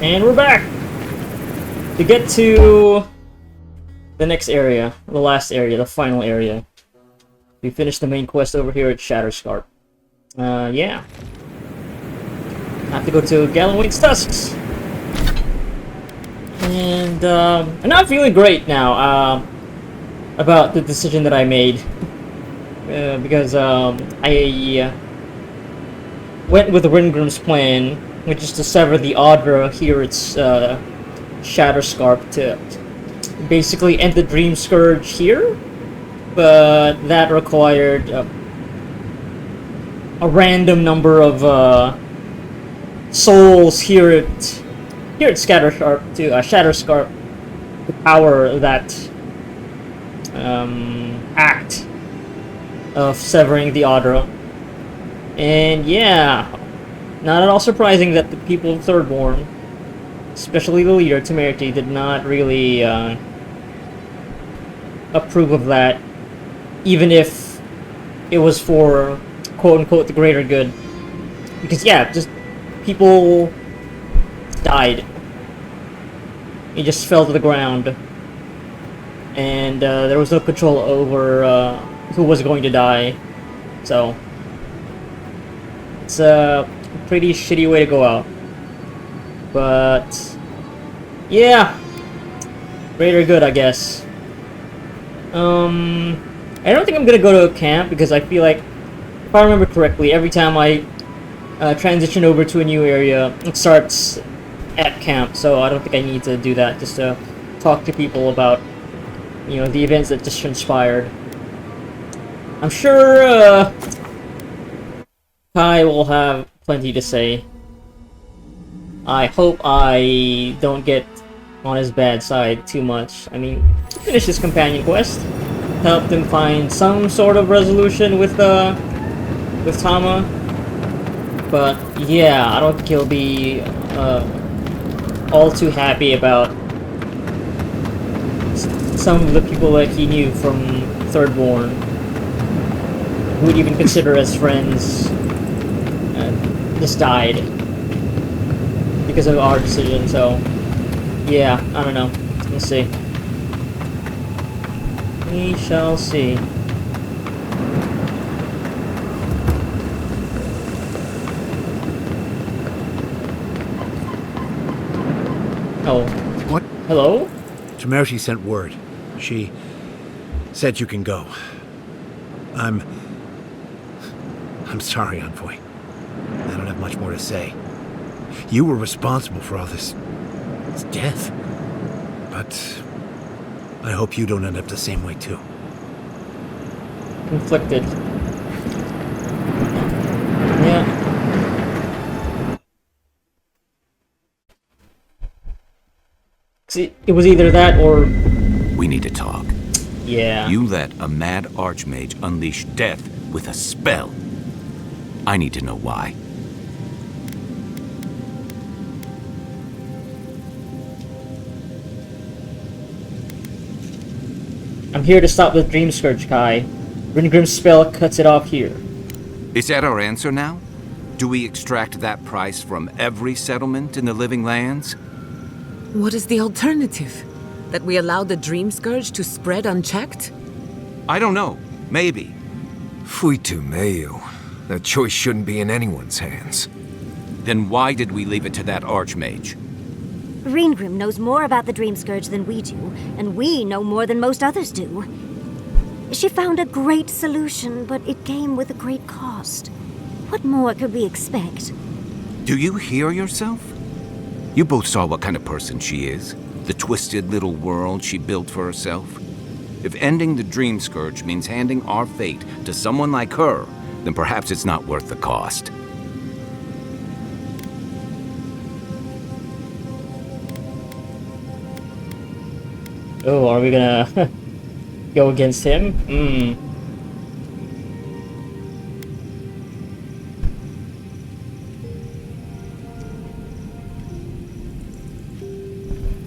And we're back! To get to the next area, the last area, the final area. We finished the main quest over here at Shatterscarp. Yeah. I have to go to Galloway's Tusks. And, I'm not feeling great now, about the decision that I made. Because, I went with Ringrim's plan, which is to sever the Audra here at Shatterscarp to basically end the Dream Scourge here, but that required a random number of souls here at Shatterscarp to power that act of severing the Audra. And yeah, not at all surprising that the people of Thirdborn, especially the leader, Temerity, did not really approve of that, even if it was for quote-unquote the greater good. Because yeah, just people died. He just fell to the ground. And there was no control over who was going to die. So it's a pretty shitty way to go out. But yeah, greater good, I guess. I don't think I'm gonna go to a camp because I feel like, if I remember correctly, every time I transition over to a new area, it starts at camp. So I don't think I need to do that. Just to talk to people about, you know, the events that just transpired. I'm sure Kai will have plenty to say. I hope I don't get on his bad side too much. I mean, finish his companion quest, helped him find some sort of resolution with Tama. But yeah, I don't think he'll be all too happy about some of the people that he knew from Thirdborn, who would even consider as friends, just died because of our decision. So yeah, I don't know. We'll see. We shall see. Oh. What? Hello? Temerity sent word. She said you can go. I'm sorry, Envoy. I don't have much more to say. You were responsible for all this death. But I hope you don't end up the same way too. Conflicted. Yeah. See, it was either that or... We need to talk. Yeah. You let a mad archmage unleash death with a spell. I need to know why. I'm here to stop the Dream Scourge, Kai. Ringrim's spell cuts it off here. Is that our answer now? Do we extract that price from every settlement in the Living Lands? What is the alternative? That we allow the Dream Scourge to spread unchecked? I don't know. Maybe. Fuitu Meio. That choice shouldn't be in anyone's hands. Then why did we leave it to that archmage? Reengrim knows more about the Dream Scourge than we do, and we know more than most others do. She found a great solution, but it came with a great cost. What more could we expect? Do you hear yourself? You both saw what kind of person she is. The twisted little world she built for herself. If ending the Dream Scourge means handing our fate to someone like her, then perhaps it's not worth the cost. Oh, are we gonna go against him?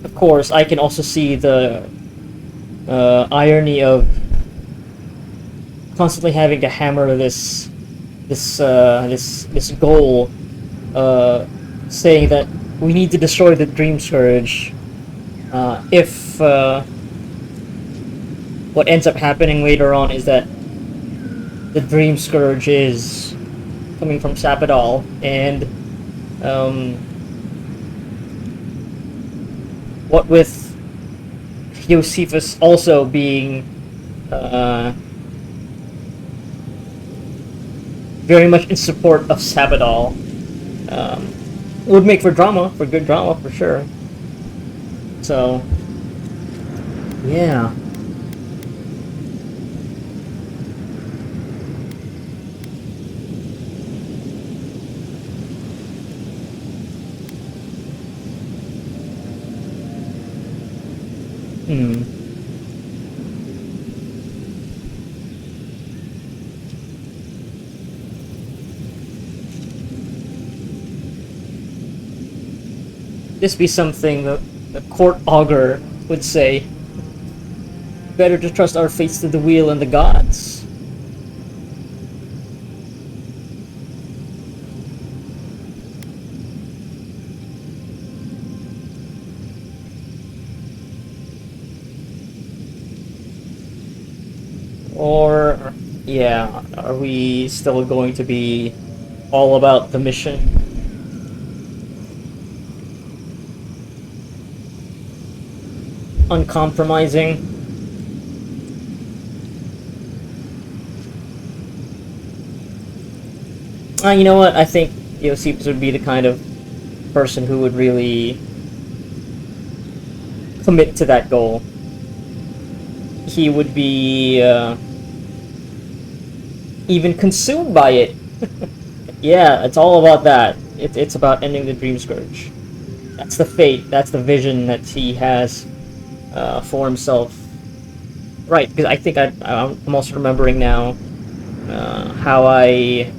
Of course, I can also see the irony of constantly having to hammer this goal, saying that we need to destroy the Dream Scourge. If what ends up happening later on is that the Dream Scourge is coming from Sapadal, and what with Josephus also being very much in support of Sapadal, would make for drama, for good drama, for sure. So, yeah. This be something that the court augur would say. Better to trust our fates to the wheel and the gods. Or, yeah, are we still going to be all about the mission? Uncompromising? You know what? I think Josephus would be the kind of person who would really commit to that goal. He would be even consumed by it. Yeah, it's all about that. It's about ending the Dream Scourge. That's the fate, that's the vision that he has for himself. Right, because I think I'm also remembering now how I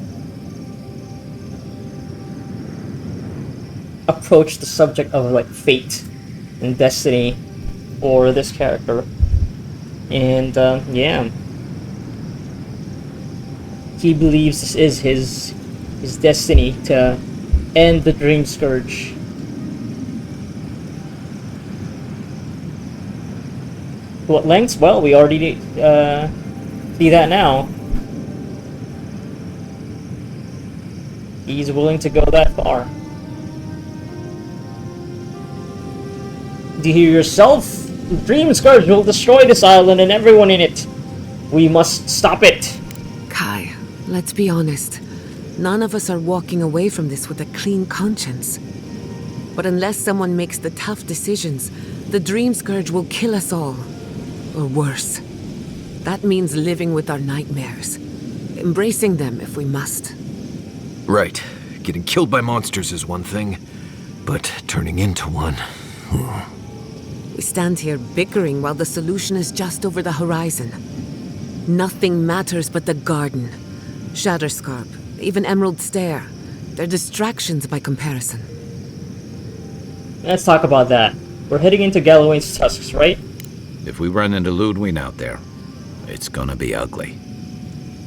approached the subject of like fate and destiny for this character. And yeah, he believes this is his destiny to end the Dream Scourge. What lengths? Well, we already see that now. He's willing to go that far. Do you hear yourself? The Dream Scourge will destroy this island and everyone in it. We must stop it. Kai, let's be honest. None of us are walking away from this with a clean conscience. But unless someone makes the tough decisions, the Dream Scourge will kill us all. Or worse. That means living with our nightmares. Embracing them if we must. Right. Getting killed by monsters is one thing, but turning into one... We stand here bickering while the solution is just over the horizon. Nothing matters but the garden. Shatterscarp, even Emerald Stair. They're distractions by comparison. Let's talk about that. We're heading into Galloway's tusks, right? If we run into Ludwig out there, it's gonna be ugly.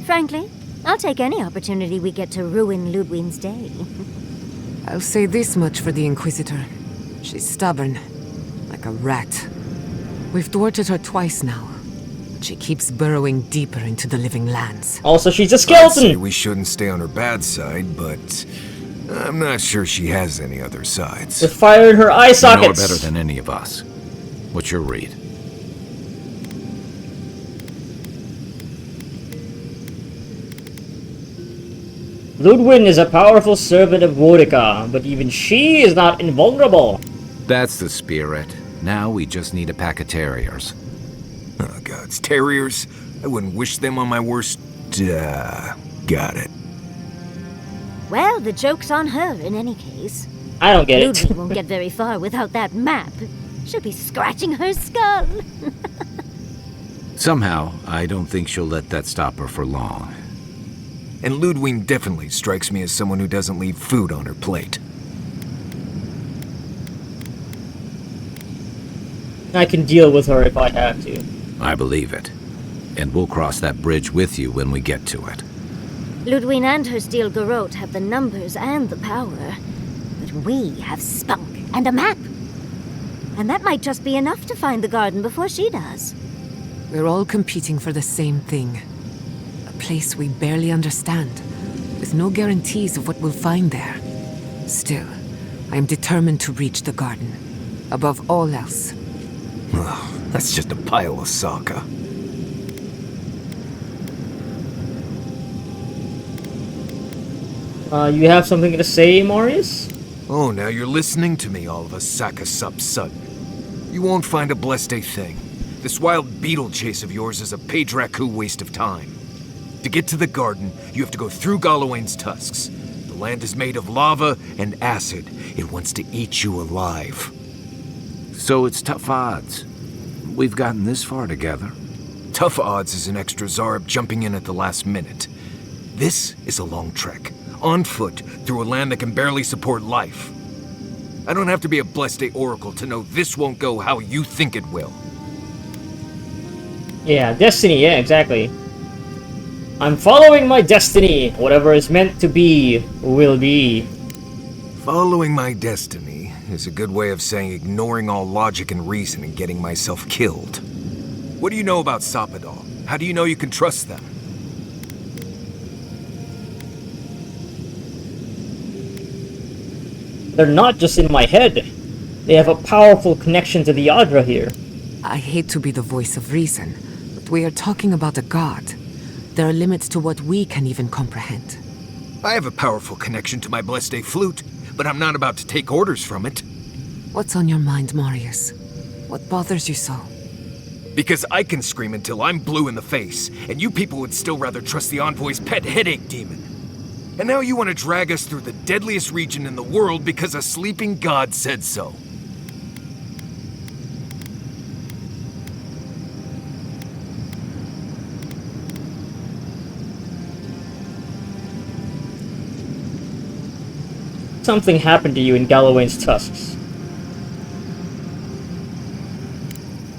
Frankly, I'll take any opportunity we get to ruin Ludwig's day. I'll say this much for the Inquisitor. She's stubborn. Like a rat. We've thwarted her twice now. She keeps burrowing deeper into the living lands. Also, she's a I'd say skeleton! we shouldn't stay on her bad side, but I'm not sure she has any other sides. With fire in her eye You know her sockets! better than any of us. What's your read? Ludwig is a powerful servant of Wodica, but even she is not invulnerable. That's the spirit. Now we just need a pack of terriers. Oh, gods, terriers? I wouldn't wish them on my worst... got it. Well, the joke's on her in any case. I don't get Ludwig it. won't get very far without that map. She'll be scratching her skull. Somehow, I don't think she'll let that stop her for long. And Ludwig definitely strikes me as someone who doesn't leave food on her plate. I can deal with her if I have to. I believe it. And we'll cross that bridge with you when we get to it. Ludwig and her steel garrote have the numbers and the power. But we have spunk and a map. And that might just be enough to find the garden before she does. We're all competing for the same thing. A place we barely understand, with no guarantees of what we'll find there. Still, I am determined to reach the garden, above all else. Ugh, that's just a pile of Sokka. You have something to say, Marius? Oh, now you're listening to me all of a Sokka sup sudden. You won't find a blessed thing. This wild beetle chase of yours is a Padraku waste of time. To get to the garden, you have to go through Galawain's tusks. The land is made of lava and acid. It wants to eat you alive. So it's tough odds. We've gotten this far together. Tough odds is an extra Zarb jumping in at the last minute. This is a long trek, on foot, through a land that can barely support life. I don't have to be a Blessed Oracle to know this won't go how you think it will. Yeah, destiny, yeah, exactly. I'm following my destiny. Whatever is meant to be, will be. Following my destiny is a good way of saying ignoring all logic and reason and getting myself killed. What do you know about Soppadal? How do you know you can trust them? They're not just in my head. They have a powerful connection to the Adra here. I hate to be the voice of reason, but we are talking about a god. There are limits to what we can even comprehend. I have a powerful connection to my Blessed Flute, but I'm not about to take orders from it. What's on your mind, Marius? What bothers you so? Because I can scream until I'm blue in the face, and you people would still rather trust the Envoy's pet headache demon. And now you want to drag us through the deadliest region in the world because a sleeping god said so. Something happened to you in Galawain's tusks.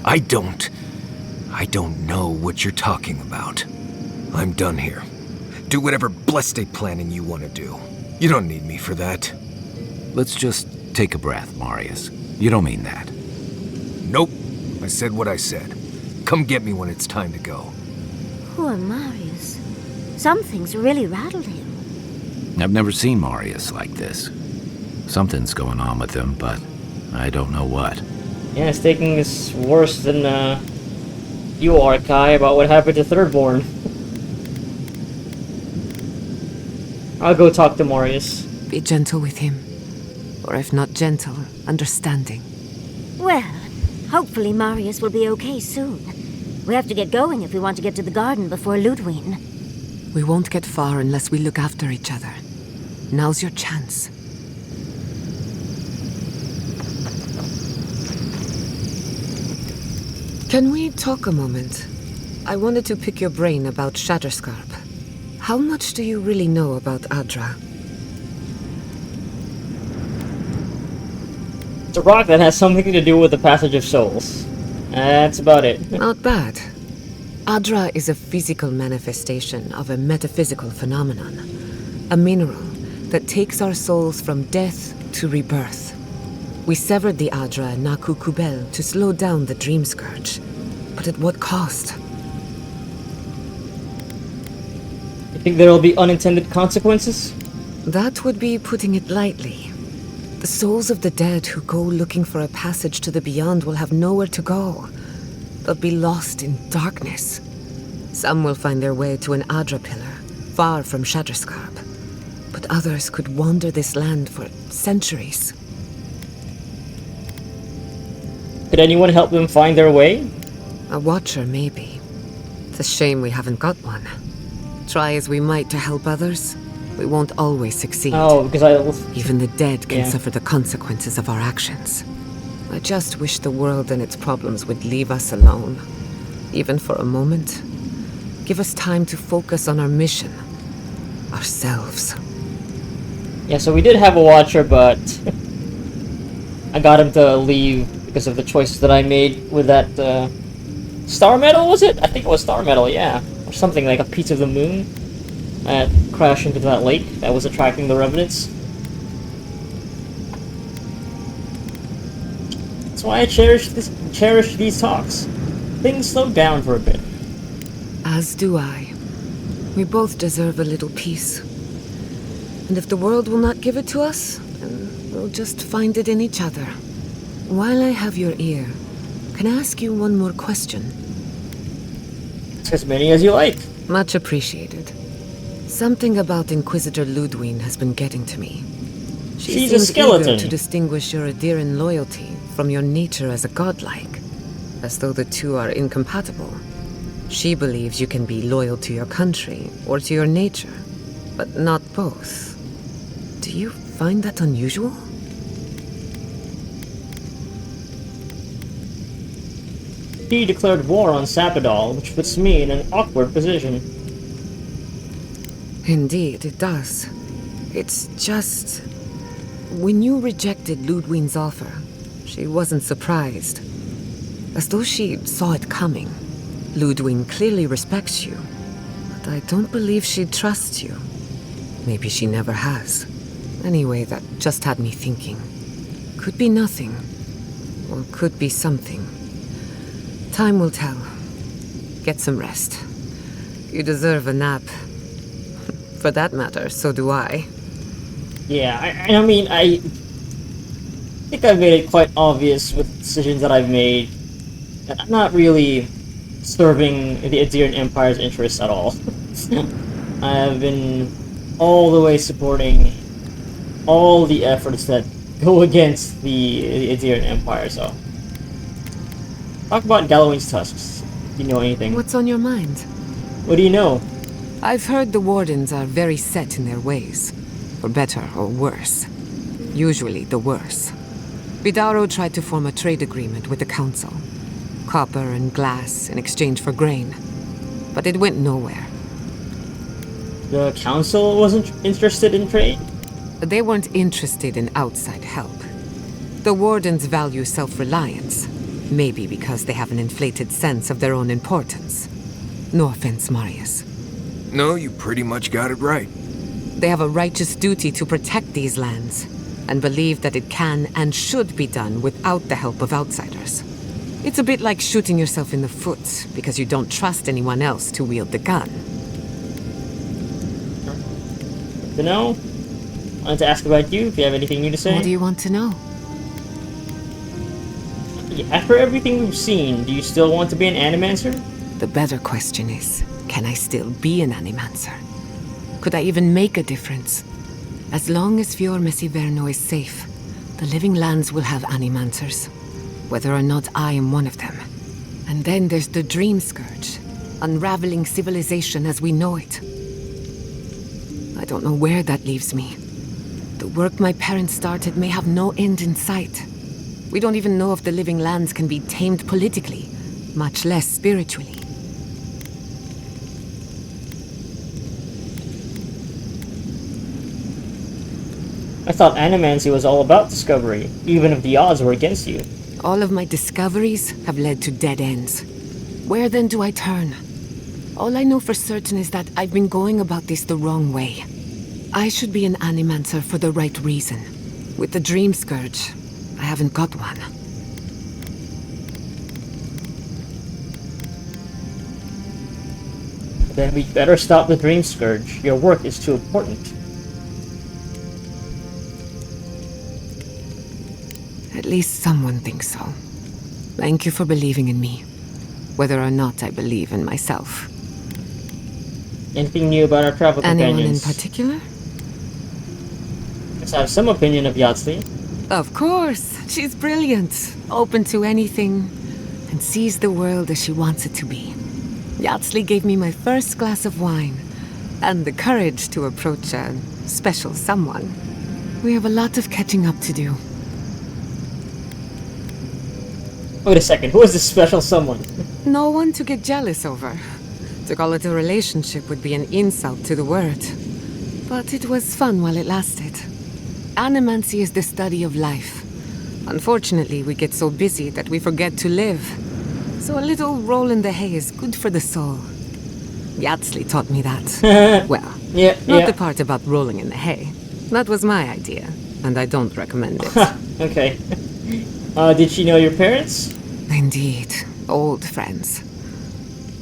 I don't know what you're talking about. I'm done here. Do whatever blessed planning you want to do. You don't need me for that. Let's just take a breath, Marius. You don't mean that. Nope. I said what I said. Come get me when it's time to go. Poor Marius. Something's really rattled him. I've never seen Marius like this. Something's going on with him, but I don't know what. Yeah, it's taking this worse than, you are, Kai, about what happened to Thirdborn. I'll go talk to Marius. Be gentle with him. Or if not gentle, understanding. Well, hopefully Marius will be okay soon. We have to get going if we want to get to the garden before Ludwig. We won't get far unless we look after each other. Now's your chance. Can we talk a moment? I wanted to pick your brain about Shatterscarp. How much do you really know about Adra? It's a rock that has something to do with the passage of souls. That's about it. Not bad. Adra is a physical manifestation of a metaphysical phenomenon. A mineral that takes our souls from death to rebirth. We severed the Adra and Naku Kubel to slow down the Dream Scourge. But at what cost? You think there'll be unintended consequences? That would be putting it lightly. The souls of the dead who go looking for a passage to the beyond will have nowhere to go. They'll be lost in darkness. Some will find their way to an Adra pillar, far from Shatterscarp. But others could wander this land for centuries. Could anyone help them find their way? A watcher, maybe. It's a shame we haven't got one. Try as we might to help others, we won't always succeed. Oh, because Even the dead can Yeah. suffer the consequences of our actions. I just wish the world and its problems would leave us alone. Even for a moment. Give us time to focus on our mission. Ourselves. Yeah, so we did have a watcher, but I got him to leave because of the choices that I made with that, Star Metal, was it? I think it was Star Metal, yeah. Or something like a piece of the moon that crashed into that lake that was attracting the revenants. why I cherish these talks. Things slow down for a bit. As do I. We both deserve a little peace. And if the world will not give it to us, then we'll just find it in each other. While I have your ear, can I ask you one more question? As many as you like. Much appreciated. Something about Inquisitor Ludwig has been getting to me. She She's a seems skeleton. eager to distinguish your Adiran loyalty from your nature as a godlike, as though the two are incompatible. She believes you can be loyal to your country or to your nature, but not both. Do you find that unusual? He declared war on Sabadal, which puts me in an awkward position. Indeed, it does. It's just... When you rejected Ludwig's offer, she wasn't surprised. As though she saw it coming. Ludwig clearly respects you, but I don't believe she trusts you. Maybe she never has. Anyway, that just had me thinking. Could be nothing, or could be something. Time will tell. Get some rest. You deserve a nap. For that matter, so do I. Yeah, I mean, I think I've made it quite obvious with decisions that I've made that I'm not really serving the Adiran Empire's interests at all. I have been all the way supporting all the efforts that go against the Adiran Empire, so... Talk about Galloway's tusks. Do you know anything? What's on your mind? What do you know? I've heard the Wardens are very set in their ways. For better or worse. Usually the worse. Vidaro tried to form a trade agreement with the Council. Copper and glass in exchange for grain. But it went nowhere. The Council wasn't interested in trade? They weren't interested in outside help. The Wardens value self-reliance. Maybe because they have an inflated sense of their own importance. No offense, Marius. No, you pretty much got it right. They have a righteous duty to protect these lands, and believe that it can and should be done without the help of outsiders. It's a bit like shooting yourself in the foot because you don't trust anyone else to wield the gun. You know? I wanted to ask about you, if you have anything new to say. What do you want to know? After everything we've seen, do you still want to be an Animancer? The better question is, can I still be an Animancer? Could I even make a difference? As long as Fior Messiverno is safe, the living lands will have Animancers, whether or not I am one of them. And then there's the Dream Scourge, unraveling civilization as we know it. I don't know where that leaves me. The work my parents started may have no end in sight. We don't even know if the living lands can be tamed politically, much less spiritually. I thought Animancy was all about discovery, even if the odds were against you. All of my discoveries have led to dead ends. Where then do I turn? All I know for certain is that I've been going about this the wrong way. I should be an Animancer for the right reason. With the Dream Scourge, I haven't got one. Then we'd better stop the Dream Scourge. Your work is too important. At least someone thinks so. Thank you for believing in me, whether or not I believe in myself. Anything new about our travel companions? Anyone in particular? Yes, I have some opinion of Yahtzee. Of course. She's brilliant, open to anything, and sees the world as she wants it to be. Yahtzee gave me my first glass of wine, and the courage to approach a special someone. We have a lot of catching up to do. Wait a second, who is this special someone? No one to get jealous over. To call it a relationship would be an insult to the word. But it was fun while it lasted. Animancy is the study of life. Unfortunately, we get so busy that we forget to live. So a little roll in the hay is good for the soul. Yahtzee taught me that. Well, not the part about rolling in the hay. That was my idea, and I don't recommend it. Okay. Did she know your parents? Indeed, old friends.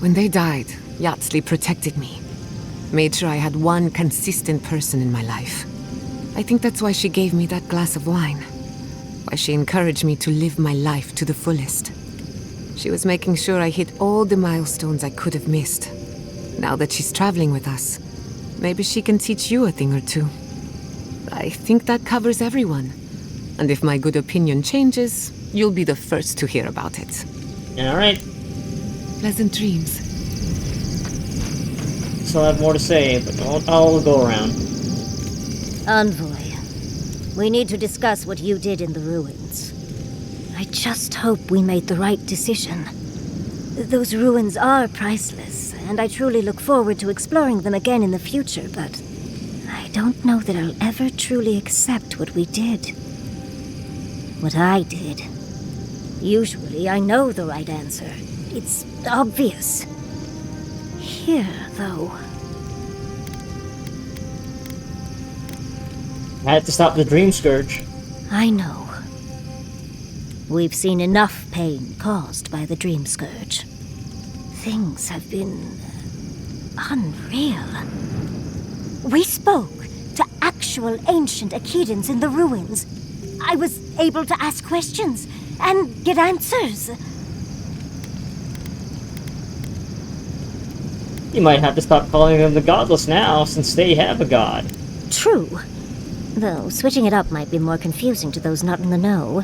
When they died, Yatsley protected me. Made sure I had one consistent person in my life. I think that's why she gave me that glass of wine. Why she encouraged me to live my life to the fullest. She was making sure I hit all the milestones I could have missed. Now that she's traveling with us, maybe she can teach you a thing or two. I think that covers everyone. And if my good opinion changes, you'll be the first to hear about it. Alright. Pleasant dreams. Still have more to say, but I'll go around. Envoy, we need to discuss what you did in the ruins. I just hope we made the right decision. Those ruins are priceless, and I truly look forward to exploring them again in the future, but I don't know that I'll ever truly accept what we did. What I did. Usually I know the right answer. It's obvious. Here, though. I had to stop the Dream Scourge. I know. We've seen enough pain caused by the Dream Scourge. Things have been unreal. We spoke to actual ancient Akedans in the ruins. I was able to ask questions and get answers. You might have to stop calling them the Godless now, since they have a god. True. Though switching it up might be more confusing to those not in the know.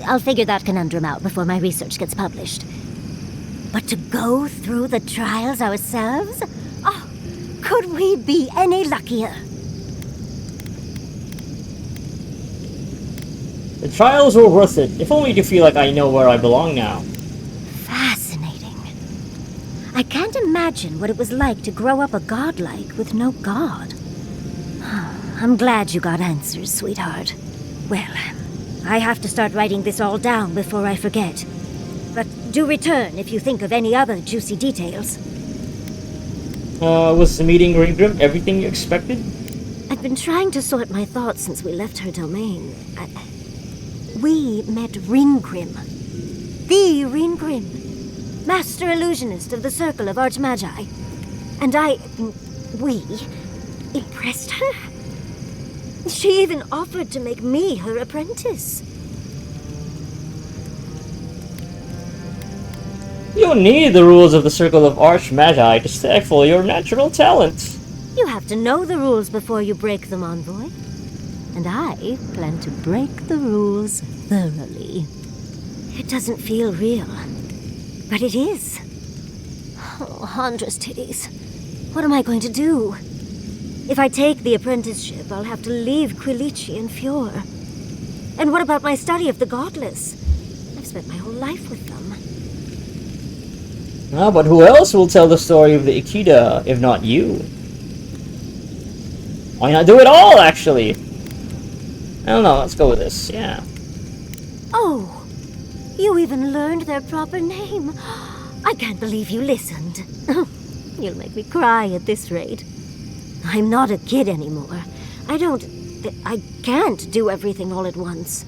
I'll figure that conundrum out before my research gets published. But to go through the trials ourselves? Oh, could we be any luckier? The trials were worth it, if only to feel like I know where I belong now. Fascinating. I can't imagine what it was like to grow up a godlike with no god. I'm glad you got answers, sweetheart. Well, I have to start writing this all down before I forget. But do return if you think of any other juicy details. Was the meeting Ringgrim everything you expected? I've been trying to sort my thoughts since we left her domain. We met Ringgrim. The Ringgrim. Master illusionist of the Circle of Archmagi. And we impressed her. She even offered to make me her apprentice. You don't need the rules of the Circle of Archmagi to stifle your natural talent. You have to know the rules before you break them, Envoy. And I plan to break the rules thoroughly. It doesn't feel real, but it is. Oh, Handra's titties. What am I going to do? If I take the apprenticeship, I'll have to leave Quilici and Fjord. And what about my study of the Godless? I've spent my whole life with them. Ah, but who else will tell the story of the Ikeda, if not you? Why not do it all, actually? I don't know, let's go with this, yeah. Oh, you even learned their proper name. I can't believe you listened. You'll make me cry at this rate. I'm not a kid anymore. I can't do everything all at once.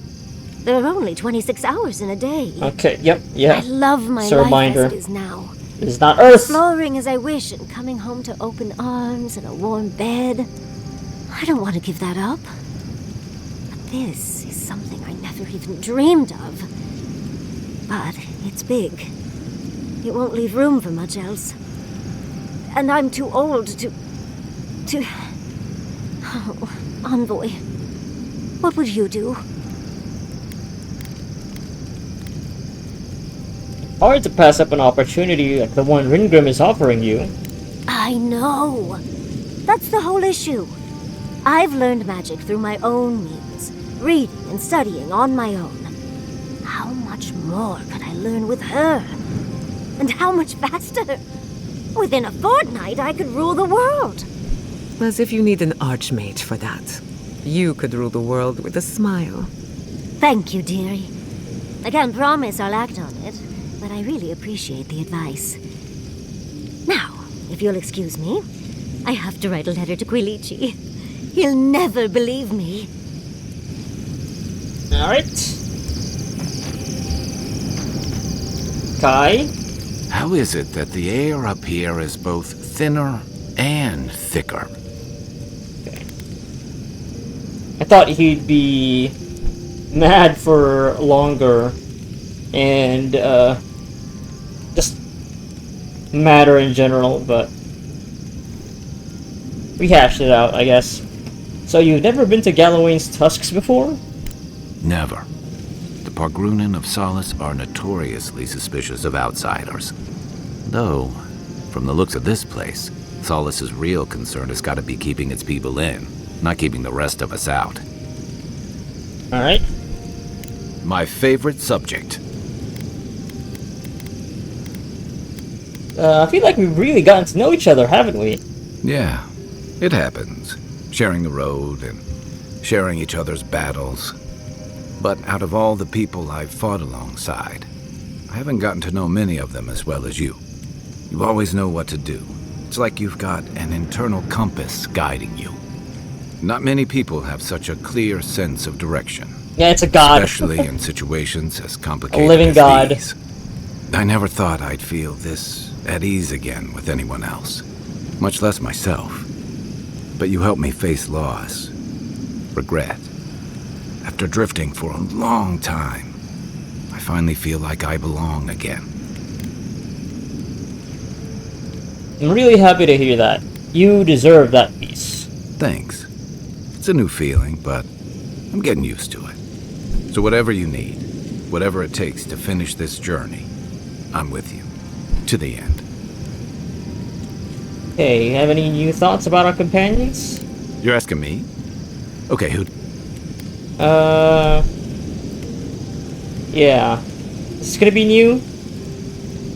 There are only 26 hours in a day. Okay, yep, yeah. I love my It's a life reminder. as it is now. This is not Earth! Exploring as I wish and coming home to open arms and a warm bed. I don't want to give that up. But this is something I never even dreamed of. But it's big. It won't leave room for much else. And I'm too old to... Oh, Envoy. What would you do? Hard to pass up an opportunity like the one Ringgrim is offering you. I know. That's the whole issue. I've learned magic through my own means, reading and studying on my own. How much more could I learn with her? And how much faster? Within a fortnight, I could rule the world. As if you need an archmage for that. You could rule the world with a smile. Thank you, dearie. I can't promise I'll act on it, but I really appreciate the advice. Now, if you'll excuse me, I have to write a letter to Quilici. He'll never believe me. Alright. Kai? How is it that the air up here is both thinner and thicker? Okay. I thought he'd be mad for longer and just madder in general, but we hashed it out, I guess. So you've never been to Galloway's Tusks before? Never. The Pargrunen of Solace are notoriously suspicious of outsiders. Though, from the looks of this place, Solace's real concern has got to be keeping its people in, not keeping the rest of us out. Alright. My favorite subject. I feel like we've really gotten to know each other, haven't we? Yeah, it happens. Sharing the road and sharing each other's battles. But out of all the people I've fought alongside, I haven't gotten to know many of them as well as you. You always know what to do. It's like you've got an internal compass guiding you. Not many people have such a clear sense of direction. Yeah, it's a god. Especially in situations as complicated A living as god. these. I never thought I'd feel this at ease again with anyone else, much less myself. But you helped me face loss, regret. After drifting for a long time, I finally feel like I belong again. I'm really happy to hear that. You deserve that peace. Thanks. It's a new feeling, but I'm getting used to it. So whatever you need, whatever it takes to finish this journey, I'm with you. To the end. Hey, have any new thoughts about our companions? You're asking me? Okay, who... Yeah. Is this gonna be new?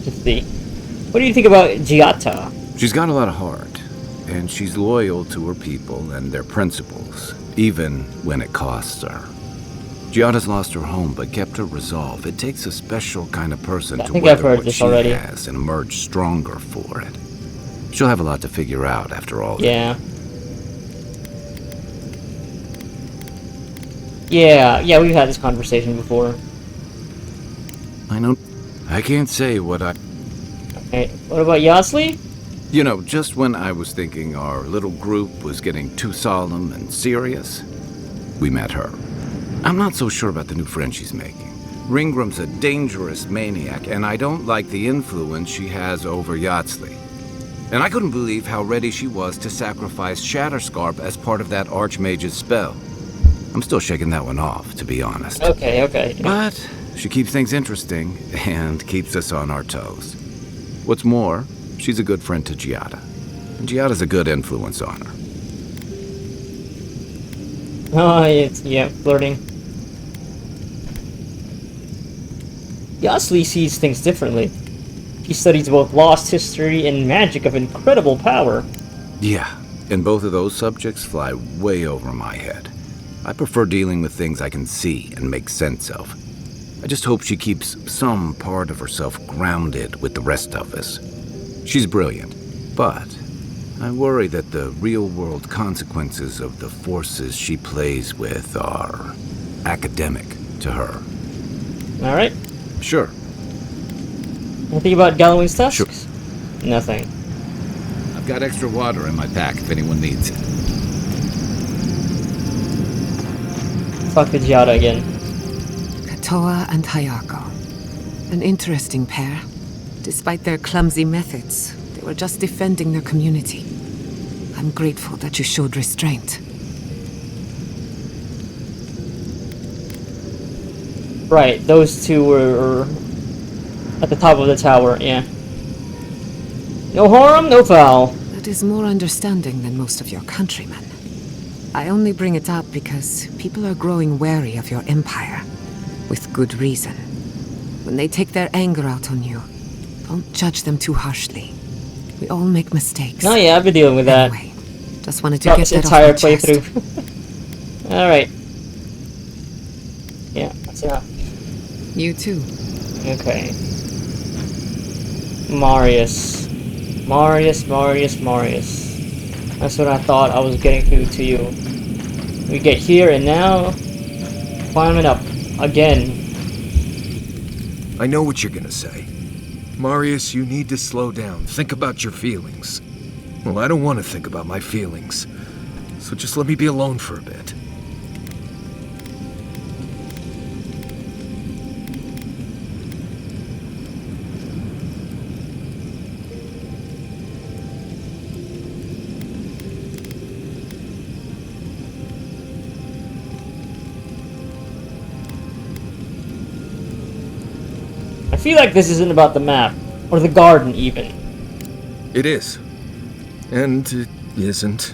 Let's see. What do you think about Giata? She's got a lot of heart, and she's loyal to her people and their principles, even when it costs her. Giada's lost her home, but kept her resolve. It takes a special kind of person I to think I've weather heard what this she already. has and emerge stronger for it. She'll have a lot to figure out after all. Yeah. Yeah, we've had this conversation before. I know. I can't say what I... Okay, what about Yasley? You know, just when I was thinking our little group was getting too solemn and serious, we met her. I'm not so sure about the new friend she's making. Ringram's a dangerous maniac, and I don't like the influence she has over Yatsley. And I couldn't believe how ready she was to sacrifice Shatterscarp as part of that Archmage's spell. I'm still shaking that one off, to be honest. Okay. But she keeps things interesting and keeps us on our toes. What's more, she's a good friend to Giada. And Giada's a good influence on her. Oh, yeah, flirting. Yasley sees things differently. He studies both lost history and magic of incredible power. Yeah, and both of those subjects fly way over my head. I prefer dealing with things I can see and make sense of. I just hope she keeps some part of herself grounded with the rest of us. She's brilliant, but I worry that the real-world consequences of the forces she plays with are academic to her. Alright. Sure. Anything about Galloway's tusks? Sure. Nothing. I've got extra water in my pack if anyone needs it. Fuck the Giada again. Katoa and Hayako. An interesting pair. Despite their clumsy methods, they were just defending their community. I'm grateful that you showed restraint. Right, those two were at the top of the tower, yeah. No harm, no foul. That is more understanding than most of your countrymen. I only bring it up because people are growing wary of your empire. With good reason. When they take their anger out on you, don't judge them too harshly. We all make mistakes. Oh yeah, I've been dealing with that. Anyway, just wanted to Throughout get this that off entire my chest. playthrough. Alright. Yeah, that's enough. You too. Okay. Marius. That's what I thought I was getting through to you. We get here and now, climbing up again. I know what you're gonna say. Marius, you need to slow down. Think about your feelings. Well, I don't want to think about my feelings. So just let me be alone for a bit. I feel like this isn't about the map, or the garden even. It is. And it isn't.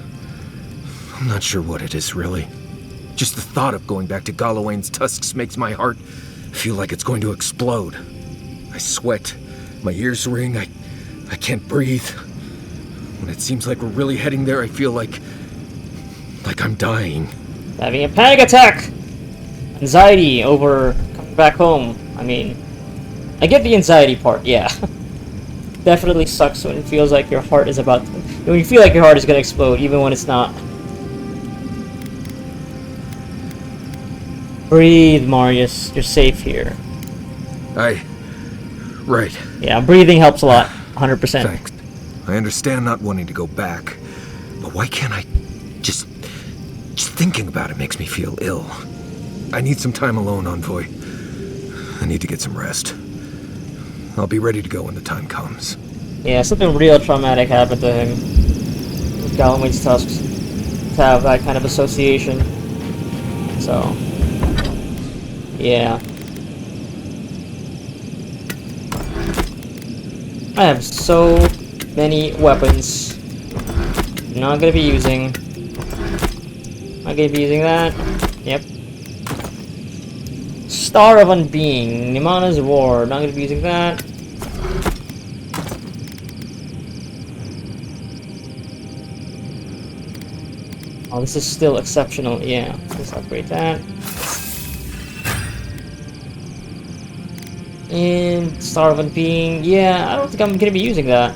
I'm not sure what it is, really. Just the thought of going back to Galawain's tusks makes my heart feel like it's going to explode. I sweat, my ears ring, I can't breathe. When it seems like we're really heading there, I feel like I'm dying. Having a panic attack! Anxiety over coming back home. I mean, I get the anxiety part, yeah. Definitely sucks when it feels like your heart is about to... When you feel like your heart is gonna explode, even when it's not. Breathe, Marius. You're safe here. Right. Yeah, breathing helps a lot. 100%. Thanks. I understand not wanting to go back, but why can't I... Just thinking about it makes me feel ill. I need some time alone, Envoy. I need to get some rest. I'll be ready to go when the time comes. Yeah, something real traumatic happened to him. With Galawain's tusks. To have that kind of association. So... yeah. I have so many weapons. Not gonna be using. Not gonna be using that. Yep. Star of Unbeing. Nimana's War. Not gonna be using that. Oh, this is still exceptional. Yeah. Let's upgrade that. And Star of Unbeing. Yeah, I don't think I'm gonna be using that.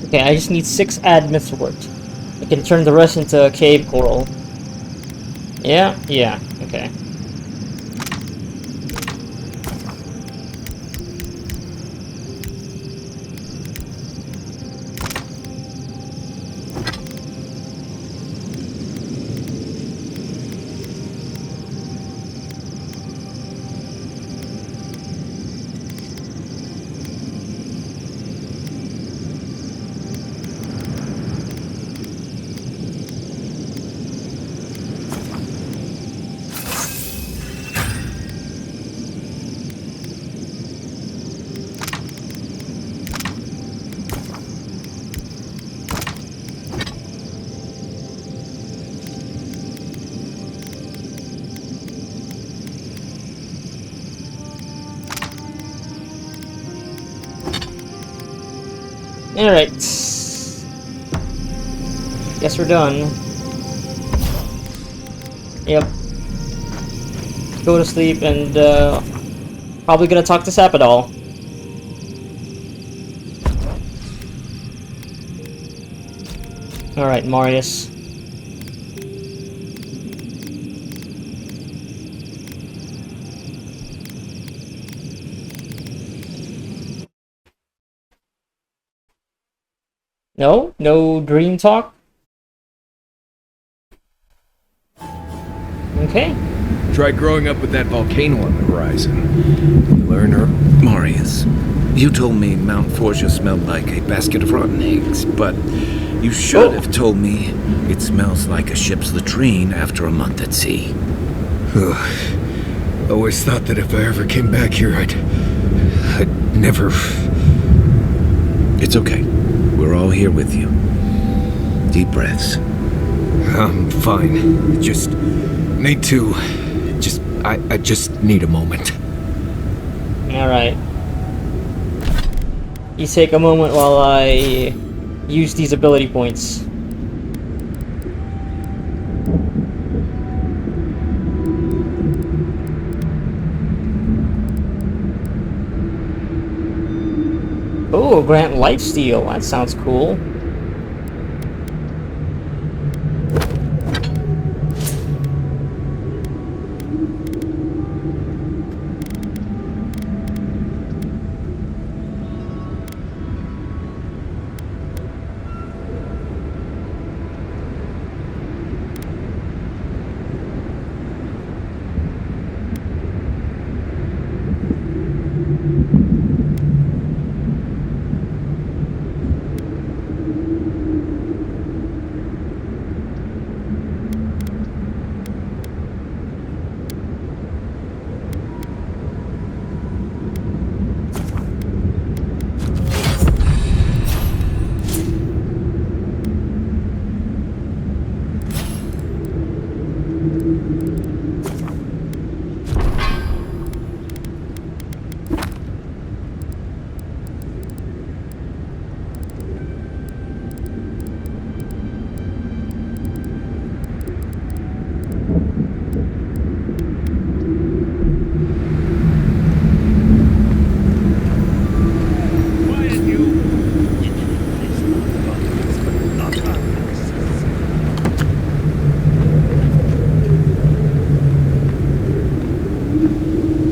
Okay, I just need 6 admits worth. I can turn the rest into cave coral. Yeah, okay. Alright. Guess we're done. Yep. Go to sleep and, probably gonna talk to Sapadol. Alright, Marius. No? No dream talk? Okay. Try growing up with that volcano on the horizon. Learn her. Marius, you told me Mount Forgia smelled like a basket of rotten eggs, but you should have told me it smells like a ship's latrine after a month at sea. Always thought that if I ever came back here, I'd never... It's okay. We're all here with you. Deep breaths. I'm fine. Just need to... I just need a moment. Alright. You take a moment while I use these ability points. Oh, grant lifesteal. That sounds cool.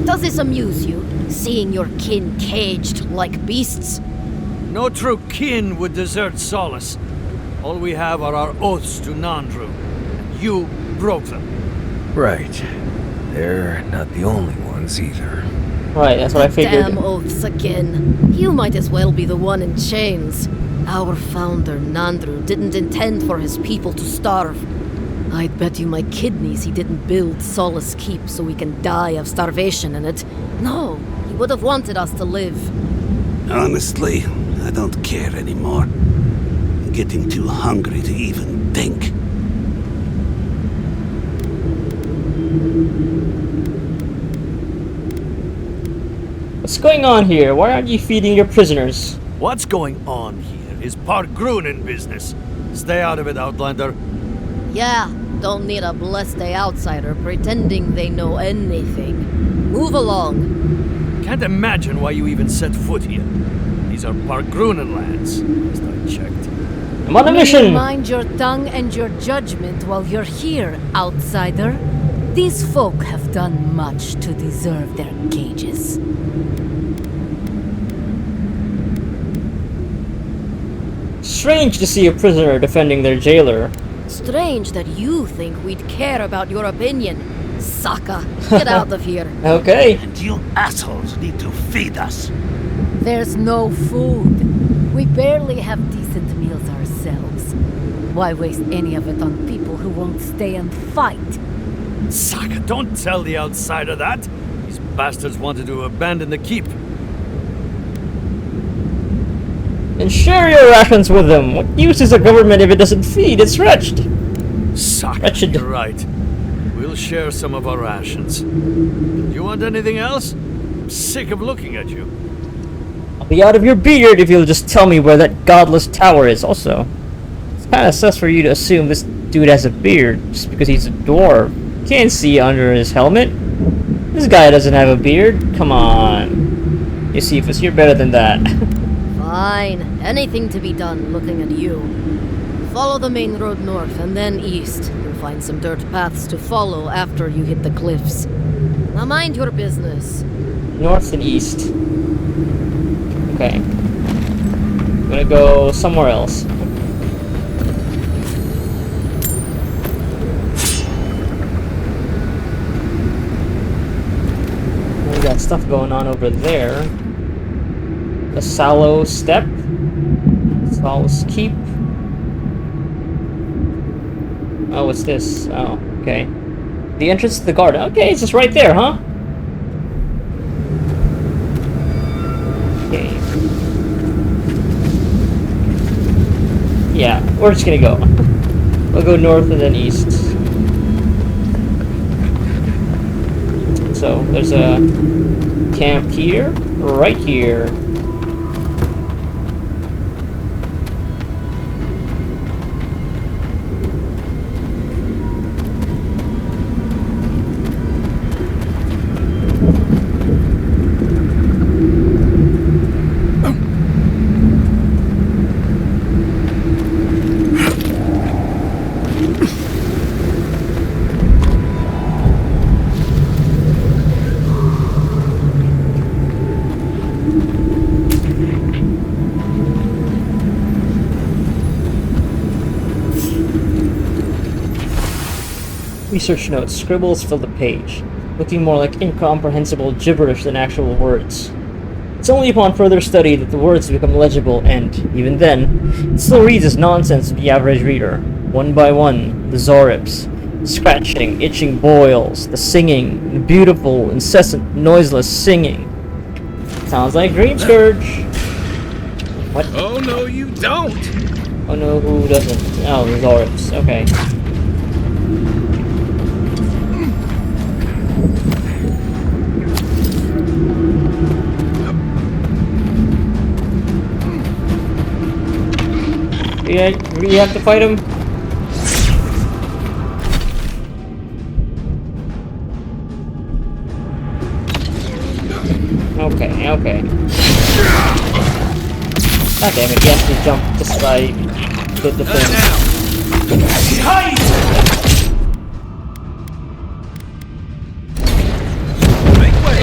Does this amuse you, seeing your kin caged like beasts? No true kin would desert Solace. All we have are our oaths to Nandru, and you broke them. Right. They're not the only ones either. Right, that's what I figured. Damn oaths again. You might as well be the one in chains. Our founder, Nandru, didn't intend for his people to starve. I'd bet you my kidneys he didn't build Solace Keep so we can die of starvation in it. No, he would have wanted us to live. Honestly, I don't care anymore. I'm getting too hungry to even think. What's going on here? Why aren't you feeding your prisoners? What's going on here is Pargrunen business. Stay out of it, Outlander. Yeah, don't need a blessed outsider pretending they know anything. Move along. Can't imagine why you even set foot here. These are Pargrunen lands, last I checked. I'm on a May you mission! mind your tongue and your judgment while you're here, outsider. These folk have done much to deserve their cages. Strange to see a prisoner defending their jailer. Strange that you think we'd care about your opinion. Saka, get out of here. Okay. And you assholes need to feed us. There's no food. We barely have decent meals ourselves. Why waste any of it on people who won't stay and fight? Saka, don't tell the outsider that. These bastards wanted to abandon the keep. And share your rations with them. What use is a government if it doesn't feed its wretched? Saka, Wretched. you're right. We'll share some of our rations. You want anything else? I'm sick of looking at you. I'll be out of your beard if you'll just tell me where that godless tower is. Also, it's kind of sus for you to assume this dude has a beard just because he's a dwarf. Can't see under his helmet. This guy doesn't have a beard. Come on. You see, if you're better than that. Fine. Anything to be done looking at you. Follow the main road north and then east. You'll find some dirt paths to follow after you hit the cliffs. Now mind your business. North and east. Okay. gonna go somewhere else. We got stuff going on over there. A Sallow Step. Sallow's Keep. Oh, what's this? Oh, okay. The entrance to the garden. Okay, it's just right there, huh? Okay. Yeah, we're just gonna go. We'll go north and then east. So, there's a camp here, right here. Research notes. Scribbles fill the page, looking more like incomprehensible gibberish than actual words. It's only upon further study that the words become legible, and, even then, it still reads as nonsense to the average reader. One by one, the Zorips. Scratching, itching boils, the singing, the beautiful, incessant, noiseless singing. Sounds like Dream Scourge. What? Oh, no, you don't! Oh no, who doesn't? Oh, the Zorips. Okay. Yeah, we have to fight him. Okay, okay. God damn it, he has to jump just by the thing. Make way!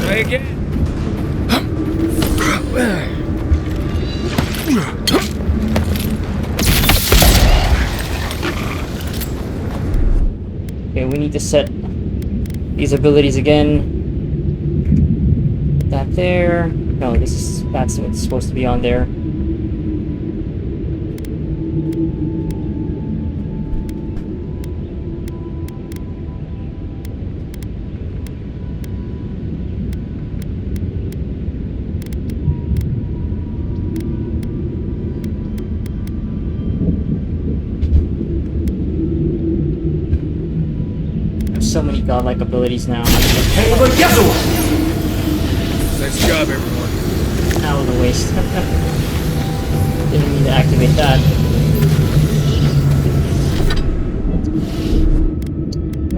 Try again. Okay, we need to set these abilities again. That there. No, that's what's supposed to be on there. So many godlike abilities now. Nice job, everyone. That was a waste. Didn't need to activate that.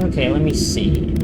Okay, let me see.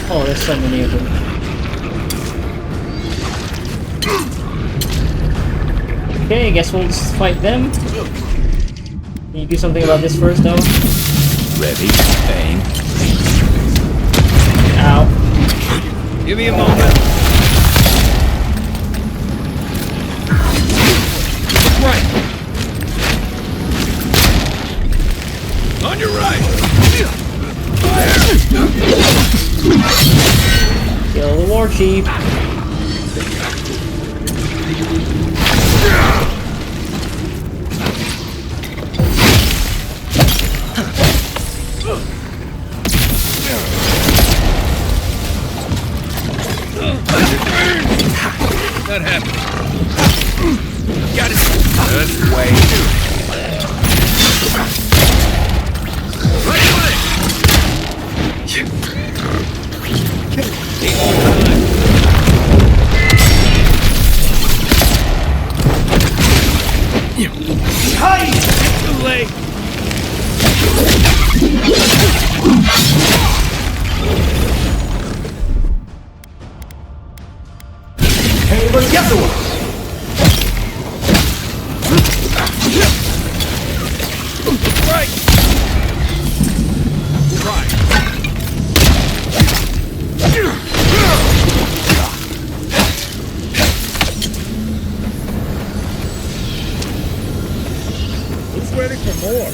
Oh, there's so many of them. Okay, I guess we'll just fight them. Can you do something about this first, though? Ready, aim. Ow. Give me a moment. Right. On your right. Kill the war chief. That happened. Got it. Just wait. Right away. Need more time. Hi! Too late. Everybody get the one! Right. Try. Who's ready for more?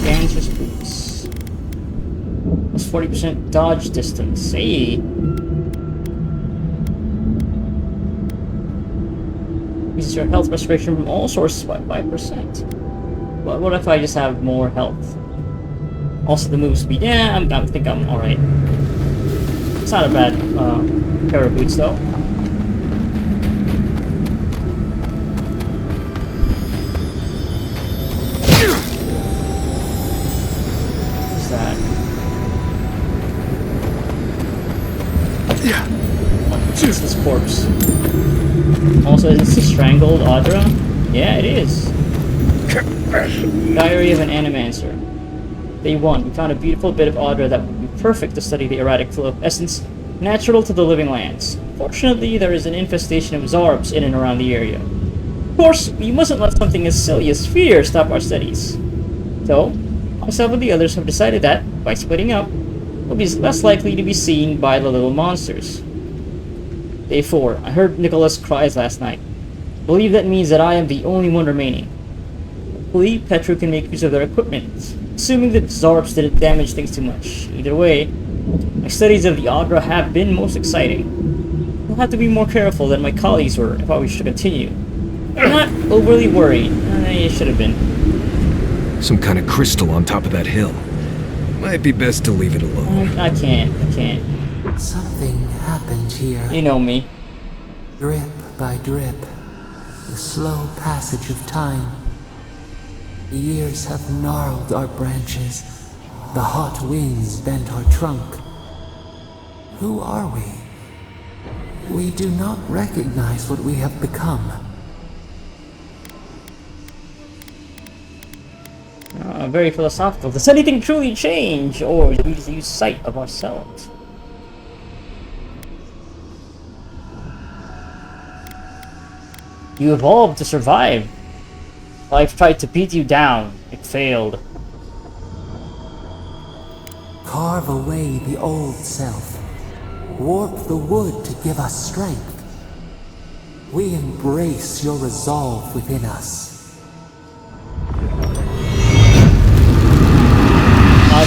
Dangerous boots. Plus 40% dodge distance. Hey. Increases your health restoration from all sources by 5%. But what if I just have more health? Also the move speed. Yeah, I think I'm alright. It's not a bad pair of boots though. What's that? Oh, jeez, this corpse. Also, is this strangled Audra? Yeah, it is. Diary of an Animancer. Day 1. We found a beautiful bit of Audra that would be perfect to study the erratic flow of essence natural to the living lands. Fortunately, there is an infestation of Zarbs in and around the area. Of course, we mustn't let something as silly as fear stop our studies. So, myself and the others have decided that, by splitting up, we'll be less likely to be seen by the little monsters. Day 4. I heard Nicholas' cries last night. I believe that means that I am the only one remaining. Hopefully, Petru can make use of their equipment, assuming that Zarbs didn't damage things too much. Either way, my studies of the Agra have been most exciting. I'll have to be more careful than my colleagues were if I wish to continue. I'm not overly worried. I should have been. Some kind of crystal on top of that hill. Might be best to leave it alone. I can't. Something happened here. You know me. Drip by drip. The slow passage of time. The years have gnarled our branches. The hot winds bent our trunk. Who are we? We do not recognize what we have become. Very philosophical. Does anything truly change, or do we just lose sight of ourselves? You evolved to survive. Life tried to beat you down. It failed. Carve away the old self. Warp the wood to give us strength. We embrace your resolve within us.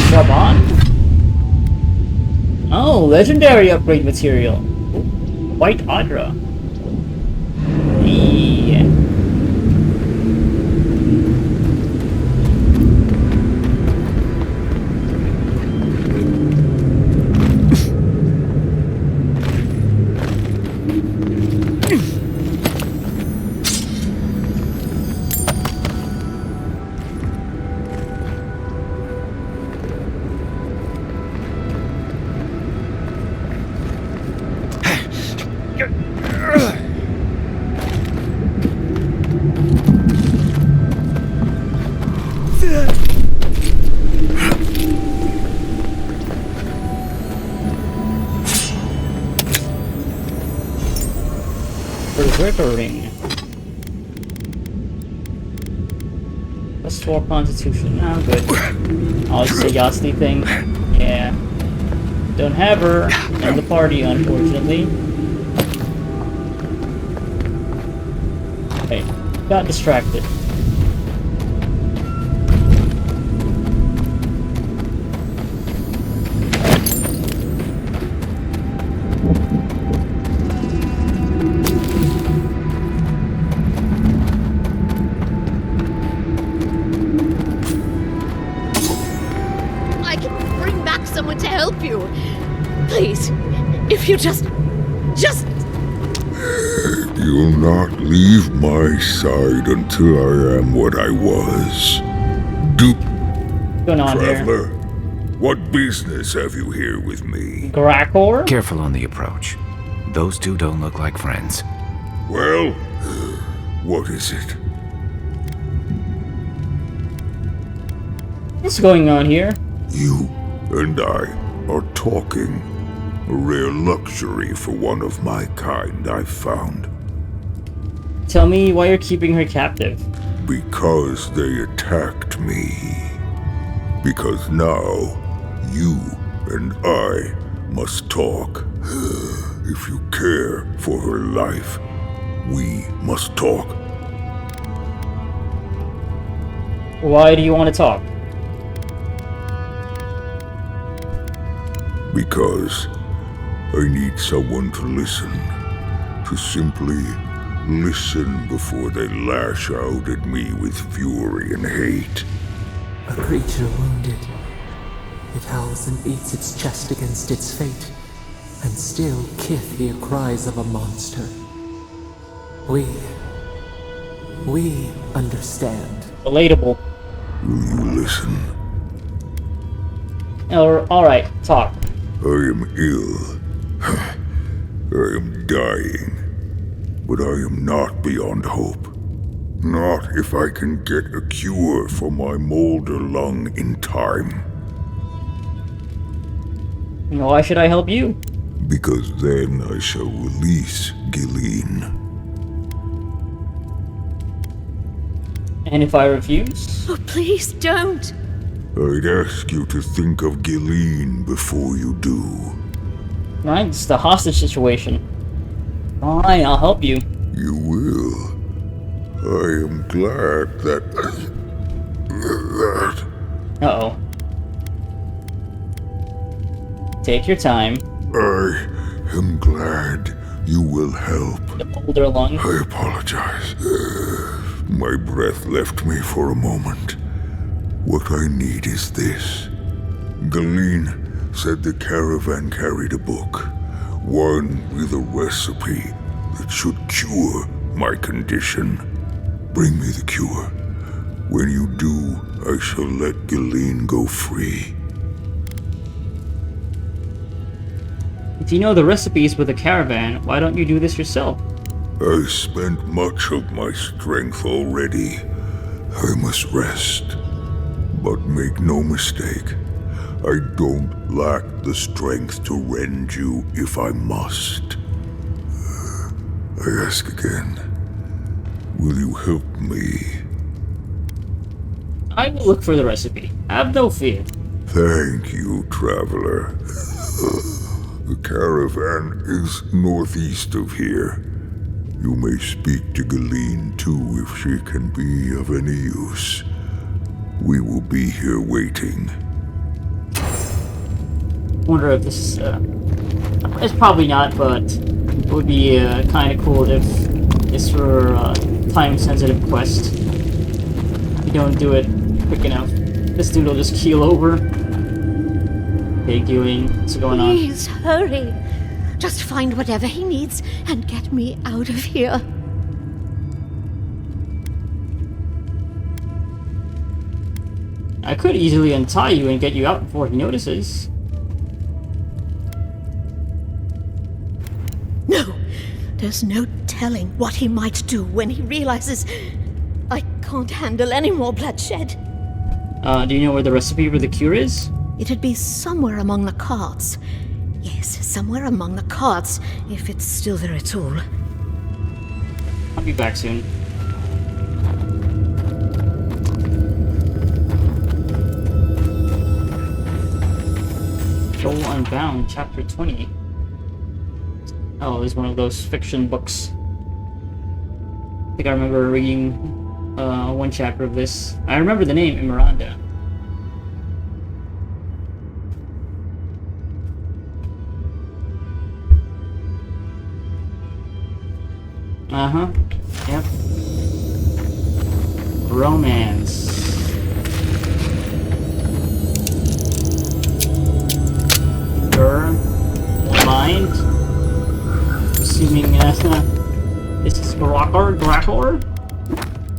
Shaban? Oh, legendary upgrade material. White Audra. Yeah. Triggering. +4 Constitution. I'm good. Oh, it's a Yasti thing. Yeah. Don't have her in the party, unfortunately. Okay. Got distracted. I can bring back someone to help you. Please, if you just... You'll not leave my side until I am what I was. What's going on Traveler, what business have you here with me? here? Grakor? Careful on the approach. Those two don't look like friends. Well, what is it? What's going on here? You and I are talking. A rare luxury for one of my kind, I've found. Tell me why you're keeping her captive. Because they attacked me. Because now, you and I must talk. If you care for her life, we must talk. Why do you want to talk? Because I need someone to listen. To simply listen before they lash out at me with fury and hate. A creature wounded. It howls and beats its chest against its fate, and still kith hear cries of a monster. We understand. Relatable. Will you listen? Alright, talk. I am ill. I am dying. But I am not beyond hope. Not if I can get a cure for my molder lung in time. Why should I help you? Because then I shall release Gilleen. And if I refuse? Oh, please don't. I'd ask you to think of Gilleen before you do. Right, it's the hostage situation. Fine, I'll help you. You will. I am glad that... Uh-oh. Take your time. I am glad you will help. The older lung. I apologize. My breath left me for a moment. What I need is this. Gilleen said the caravan carried a book. One with a recipe that should cure my condition. Bring me the cure. When you do, I shall let Gilleen go free. If you know the recipes with the caravan, why don't you do this yourself? I spent much of my strength already. I must rest. But make no mistake, I don't lack the strength to rend you if I must. I ask again, will you help me? I will look for the recipe. Have no fear. Thank you, traveler. The caravan is northeast of here. You may speak to Gilleen too if she can be of any use. We will be here waiting. Wonder if this it's probably not, but it would be kind of cool if this were a time-sensitive quest. If you don't do it quick enough, this dude will just keel over. Okay, Gilleen, what's going on? Please, hurry. Just find whatever he needs and get me out of here. I could easily untie you and get you out before he notices. No, there's no telling what he might do when he realizes I can't handle any more bloodshed. Do you know where the recipe for the cure is? It'd be somewhere among the carts. Yes, somewhere among the carts, if it's still there at all. be back soon. Soul Unbound, Chapter 20. Oh, it's one of those fiction books. I think I remember reading one chapter of this. I remember the name, Emeranda. Uh-huh. Yep. Romance. Sure. Mind. Assuming this is Drakor?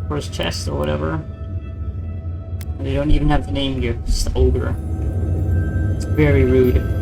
Or his chest or whatever. They don't even have the name here. Just ogre. It's very rude.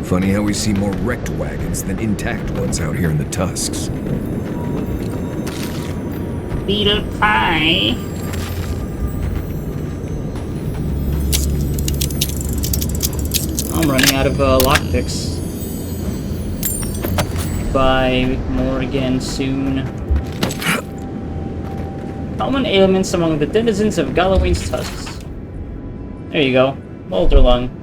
Funny how we see more wrecked wagons than intact ones out here in the tusks. Beetle pie. I'm running out of lockpicks. Buy more again soon. Common ailments among the denizens of Galloway's tusks. There you go. Boulder lung.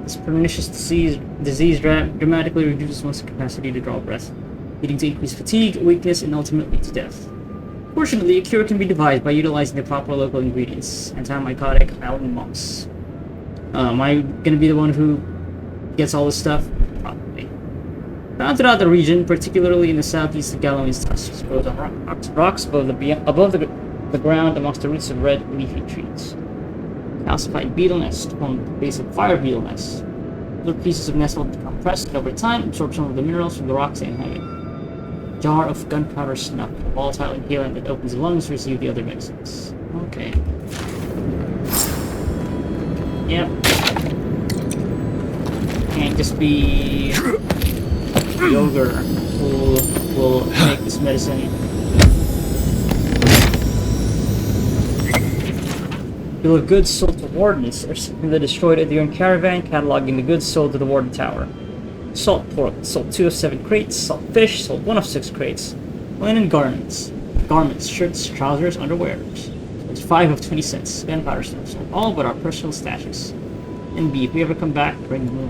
This pernicious disease dramatically reduces one's capacity to draw breath, leading to increased fatigue, weakness, and ultimately to death. Fortunately, a cure can be devised by utilizing the proper local ingredients. Antimycotic, Allen moss. Am I gonna be the one who gets all this stuff? Probably. Found throughout the region, particularly in the southeast of Galloway's tusks, grows on rocks above the ground amongst the roots of red leafy trees. Calcified beetle nest on the base of fire beetle nests. Little pieces of nest will become pressed and over time absorb some of the minerals from the rocks and hang it. Jar of gunpowder snuff, a volatile inhalant that opens the lungs to receive the other medicines. Okay. Yep. Can't just be the ogre who will make this medicine. Bill of goods sold to wardens are something that destroyed at the Iron Caravan, cataloging the goods sold to the warden tower. Salt pork, sold 2 of 7 crates. Salt fish, sold 1 of 6 crates. Linen garments. Garments, shirts, trousers, underwear. Sold 5 of 20 cents. Gunpowder stuff, sold all but our personal stashes. And B, if we ever come back, bring more.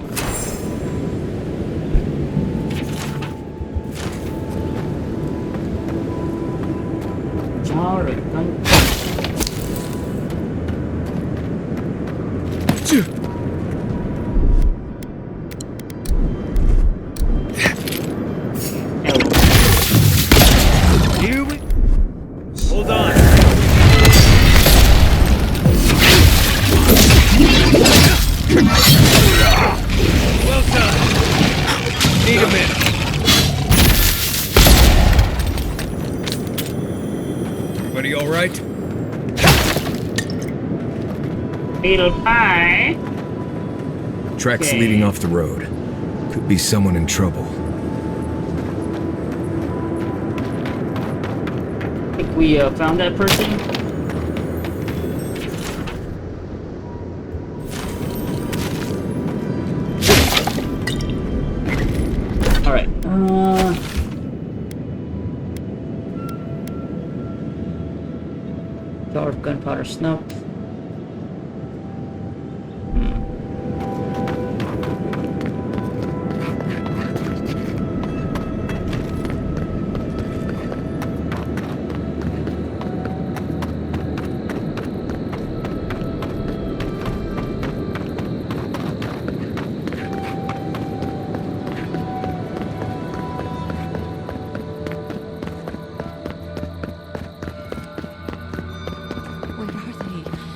Jar of gunpowder. Hold on. Well done. Need a minute. Everybody all right? Beetle pie. Tracks Okay. leading off the road. Could be someone in trouble. Think we found that person? Alright, jar of gunpowder snuff.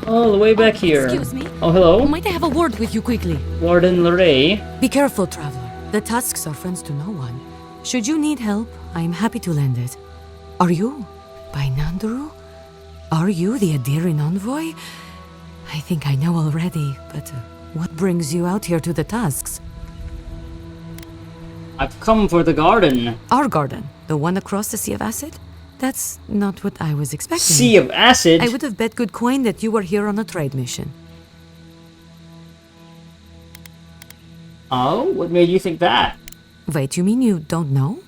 All the way back here. Excuse me. Oh, hello. Might I have a word with you quickly? Warden Lorray. Be careful, traveler. The tusks are friends to no one. Should you need help, I am happy to lend it. Are you by Nandru? Are you the Adiran envoy? I think I know already, but what brings you out here to the tusks? I've come for the garden. Our garden, the one across the Sea of Acid? That's not what I was expecting. Sea of Acid? I would have bet good coin that you were here on a trade mission. Oh, what made you think that? Wait, you mean you don't know?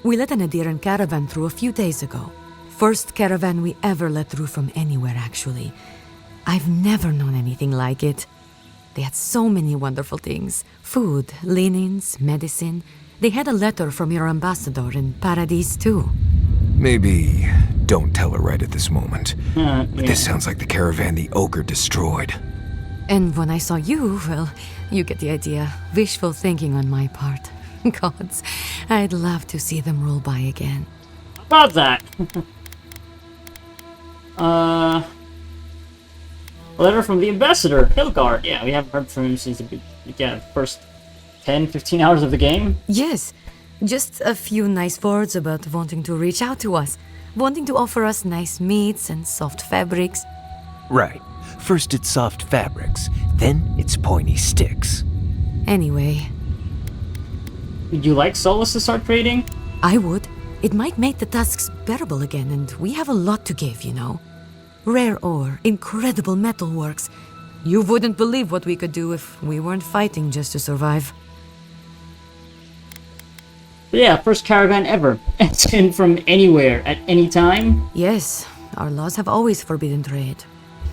We let an Adiran caravan through a few days ago. First caravan we ever let through from anywhere, actually. I've never known anything like it. They had so many wonderful things. Food, linens, medicine. They had a letter from your ambassador in Paradise, too. Maybe don't tell her right at this moment. Yeah. But this sounds like the caravan the ogre destroyed. And when I saw you, well, you get the idea. Wishful thinking on my part. Gods, I'd love to see them roll by again. About that. A letter from the ambassador, Hilgard. Yeah, we haven't heard from him since the first 10, 15 hours of the game. Yes, just a few nice words about wanting to reach out to us, wanting to offer us nice meats and soft fabrics. Right. First it's soft fabrics, then it's pointy sticks. Anyway. Would you like Solus to start trading? I would. It might make the tusks bearable again, and we have a lot to give, you know. Rare ore, incredible metalworks. You wouldn't believe what we could do if we weren't fighting just to survive. Yeah, first caravan ever. It's in from anywhere, at any time. Yes, our laws have always forbidden trade.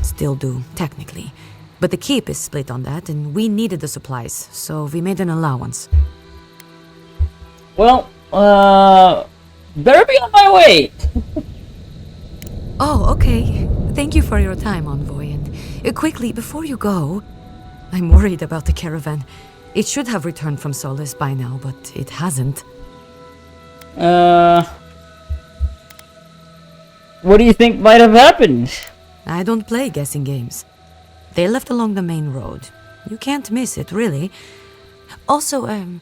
Still do, technically. But the keep is split on that, and we needed the supplies, so we made an allowance. Well, better be on my way. Oh, okay. Thank you for your time, Envoy. And quickly, before you go, I'm worried about the caravan. It should have returned from Solace by now, but it hasn't. What do you think might have happened? I don't play guessing games. They left along the main road. You can't miss it, really. Also, in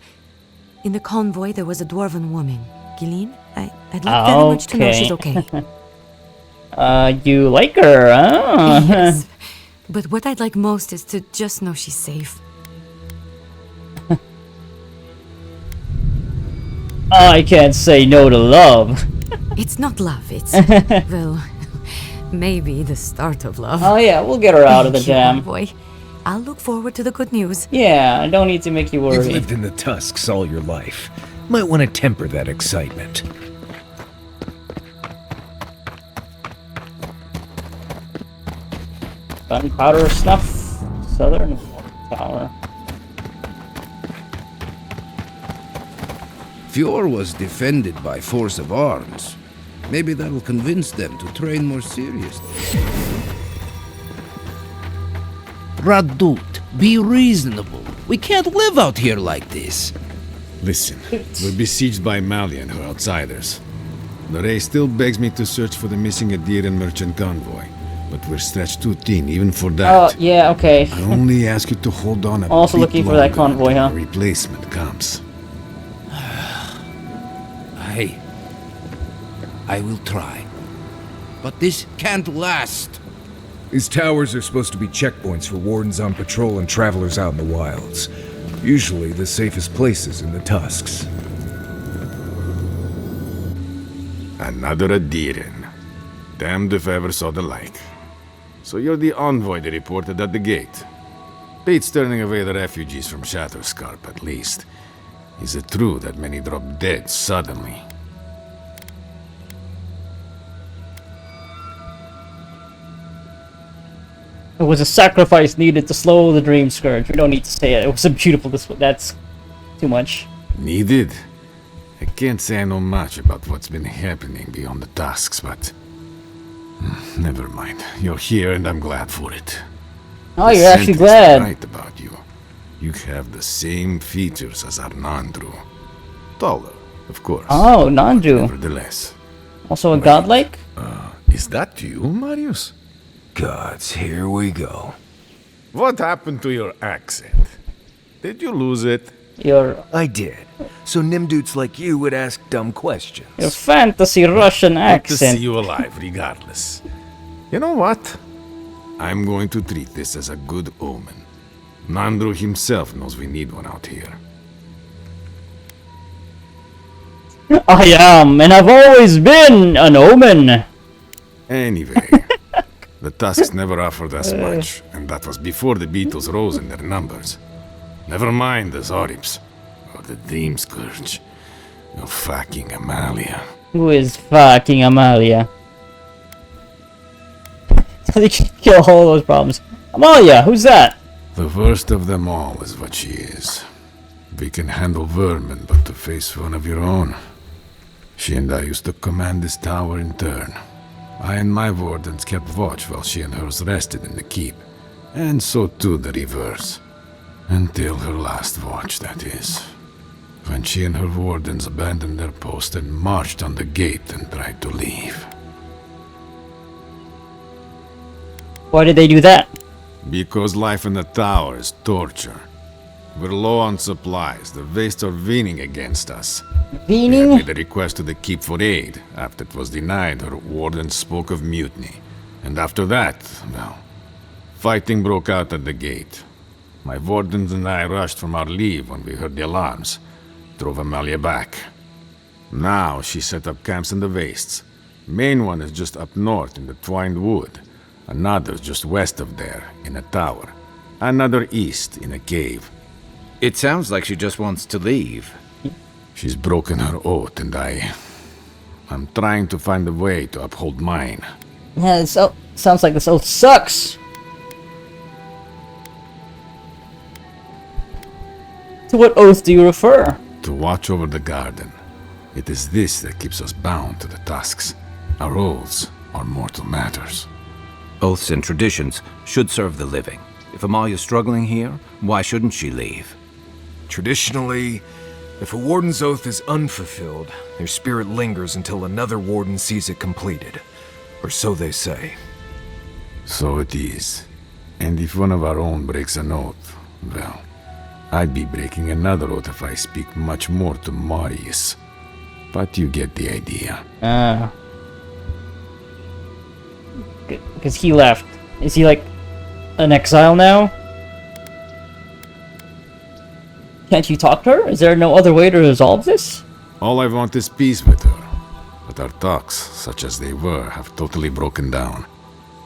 the convoy there was a dwarven woman, Gilleen. I'd like very much to know she's okay. You like her, huh? Yes. But what I'd like most is to just know she's safe. I can't say no to love. It's not love, it's, well, maybe the start of love. Oh yeah, we'll get her out of the jam. Boy, I'll look forward to the good news. Yeah, I don't need to make you worry. You've lived in the tusks all your life. Might want to temper that excitement. Gunpowder snuff, southern tower. Fjord was defended by force of arms. Maybe that'll convince them to train more seriously. Radut, be reasonable. We can't live out here like this. Listen, we're besieged by Mali and her outsiders. Lorray still begs me to search for the missing Adiran merchant convoy, but we're stretched too thin even for that. Oh, yeah, okay. I only ask you to hold on a Also bit looking for that longer convoy, until huh? a replacement comes. I will try. But this can't last. These towers are supposed to be checkpoints for wardens on patrol and travelers out in the wilds. Usually the safest places in the tusks. Another Adiran. Damned if I ever saw the like. So you're the envoy they reported at the gate. Beats turning away the refugees from Shatterscarp, at least. Is it true that many drop dead suddenly? It was a sacrifice needed to slow the Dream Scourge. We don't need to say it. It was a beautiful. That's too much. Needed? I can't say I know much about what's been happening beyond the tusks, but... never mind. You're here and I'm glad for it. Oh, The you're actually scent is glad. right about you. You have the same features as our Nandru. Taller, of course. Oh, Nandru. Nevertheless. Also a godlike? Is that you, Marius? gods, here we go. What happened to your accent? Did you lose it? I did. So Nimdudes like you would ask dumb questions. Your fantasy Russian Good to accent. see you alive, regardless. You know what? I'm going to treat this as a good omen. Nandru himself knows we need one out here. I am, and I've always been an omen. Anyway, the Tusks never offered us much, and that was before the Beatles rose in their numbers. Never mind the Zorips, or the Dream Scourge, or fucking Amalia. Who is fucking Amalia? They can kill all those problems. Amalia, who's that? The worst of them all is what she is. We can handle vermin, but to face one of your own. She and I used to command this tower in turn. I and my wardens kept watch while she and hers rested in the keep. And so too the reverse. Until her last watch, that is. When she and her wardens abandoned their post and marched on the gate and tried to leave. Why did they do that? Because life in the tower is torture. We're low on supplies. The Vastes are vening against us. Vening? We had made a request to the keep for aid. After it was denied, her warden spoke of mutiny. And after that, well, fighting broke out at the gate. My wardens and I rushed from our leave when we heard the alarms. Drove Amalia back. Now she set up camps in the Vastes. Main one is just up north in the Twined Wood. Another just west of there, in a tower. Another east, in a cave. It sounds like she just wants to leave. She's broken her oath, and I'm trying to find a way to uphold mine. Yeah, this sounds like this oath sucks. To what oath do you refer? To watch over the garden. It is this that keeps us bound to the Tusks. Our oaths are mortal matters. Oaths and traditions should serve the living. If Amalia's struggling here, why shouldn't she leave? Traditionally, if a warden's oath is unfulfilled, their spirit lingers until another warden sees it completed. Or so they say. So it is. And if one of our own breaks an oath, well, I'd be breaking another oath if I speak much more to Marius. But you get the idea. Because he left. Is he like an exile now? Can't you talk to her? Is there no other way to resolve this? All I want is peace with her. But our talks, such as they were, have totally broken down.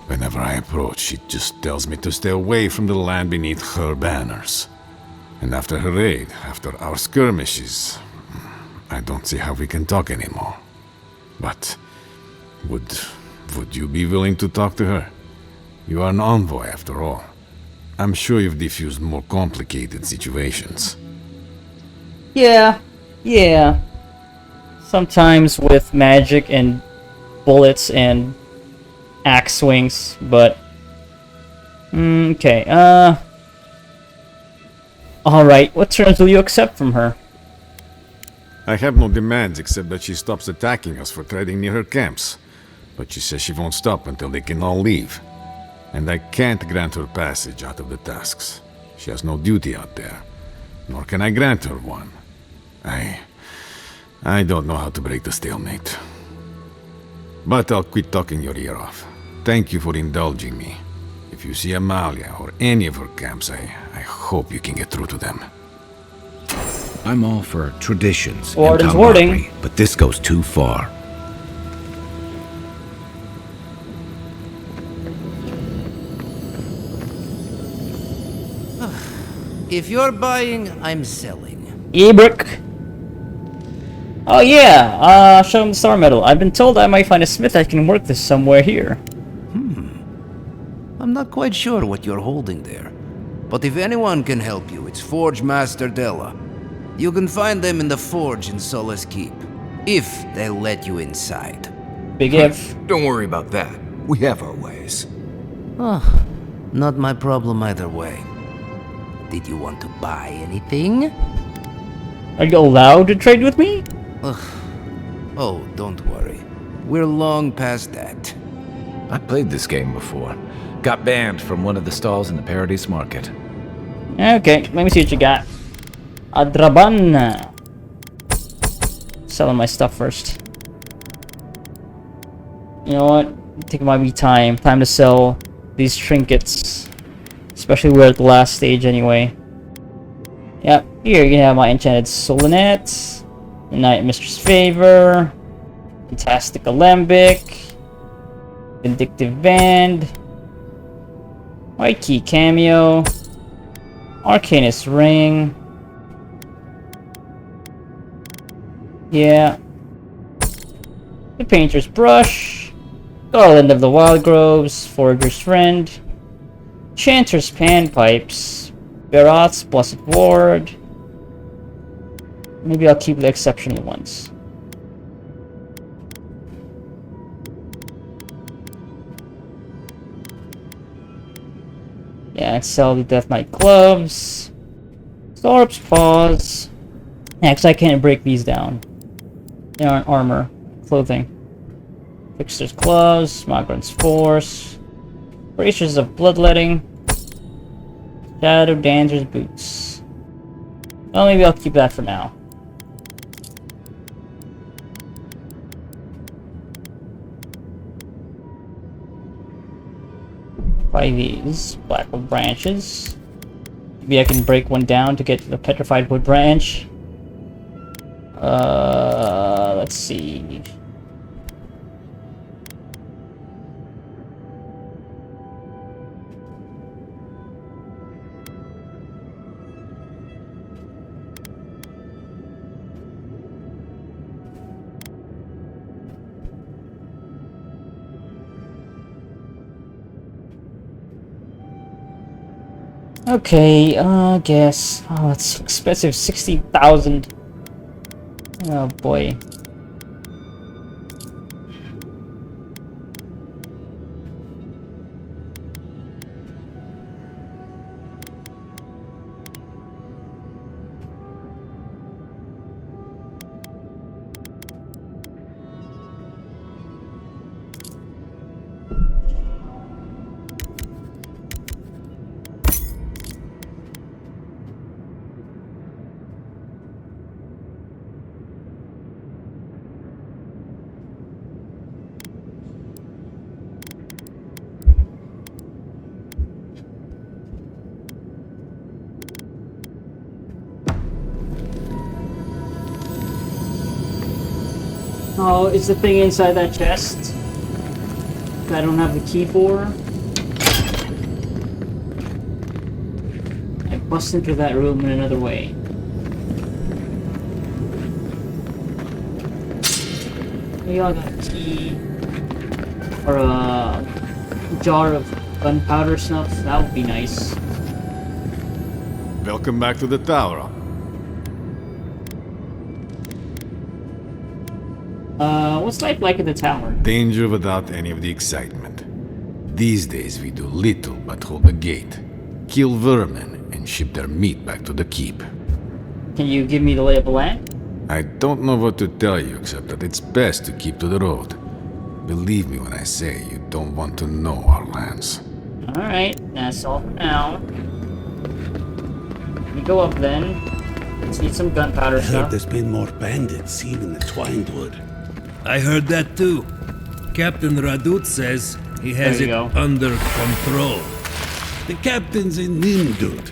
Whenever I approach, she just tells me to stay away from the land beneath her banners. And after her raid, after our skirmishes, I don't see how we can talk anymore. But would you be willing to talk to her? You are an envoy, after all. I'm sure you've diffused more complicated situations. Yeah. Sometimes with magic and bullets and axe swings, but... okay, Alright, what terms will you accept from her? I have no demands except that she stops attacking us for treading near her camps. But she says she won't stop until they can all leave. And I can't grant her passage out of the Tusks. She has no duty out there. Nor can I grant her one. I don't know how to break the stalemate. But I'll quit talking your ear off. Thank you for indulging me. If you see Amalia or any of her camps, I hope you can get through to them. I'm all for traditions Warden's and warding. camaraderie, but this goes too far. If you're buying, I'm selling. Ebrick. Oh yeah, show him the star medal. I've been told I might find a smith that can work this somewhere here. I'm not quite sure what you're holding there. But if anyone can help you, it's Forge Master Della. You can find them in the forge in Solace Keep. If they'll let you inside. Big if. Don't worry about that. We have our ways. Oh, not my problem either way. Did you want to buy anything? Are you allowed to trade with me? Ugh. Oh, don't worry. We're long past that. I played this game before. Got banned from one of the stalls in the Paradise Market. Okay, let me see what you got. Adraban. Selling my stuff first. You know what? I think it might be time. Time to sell these trinkets. Especially we're at the last stage anyway. Yep, here you can have my enchanted Solinet, the Night Mistress Favor, Fantastic Alembic, Vindictive Band, White Key Cameo, Arcanist Ring. Yeah. The Painter's Brush, Garland of the Wild Groves, Forager's Friend, Chanter's Panpipes, Barot's Blessed Ward. Maybe I'll keep the exceptional ones. Yeah, and sell the Death Knight gloves. Thorp's Paws. Yeah, because I can't break these down. They aren't armor, clothing. Fixer's Gloves, Magran's Force, Bracers of Bloodletting, Shadow Dancer's Boots. Well, maybe I'll keep that for now. Buy these Blackwood branches. Maybe I can break one down to get the Petrified Wood branch. Let's see. Okay, guess. Oh, it's expensive. 60,000. Oh boy. Oh, is the thing inside that chest that I don't have the key for? I bust into that room in another way. Maybe I got a key or a jar of gunpowder snuff. That would be nice. Welcome back to the tower. What's life like at the tower? Danger without any of the excitement. These days we do little but hold the gate, kill vermin, and ship their meat back to the keep. Can you give me the lay of the land? I don't know what to tell you except that it's best to keep to the road. Believe me when I say you don't want to know our lands. Alright, that's all for now. We go up then. Let's need some gunpowder I heard stuff. there's been more bandits seen in the Twinewood. I heard that too. Captain Radut says he has There it you go. under control. The captain's in Nimdut,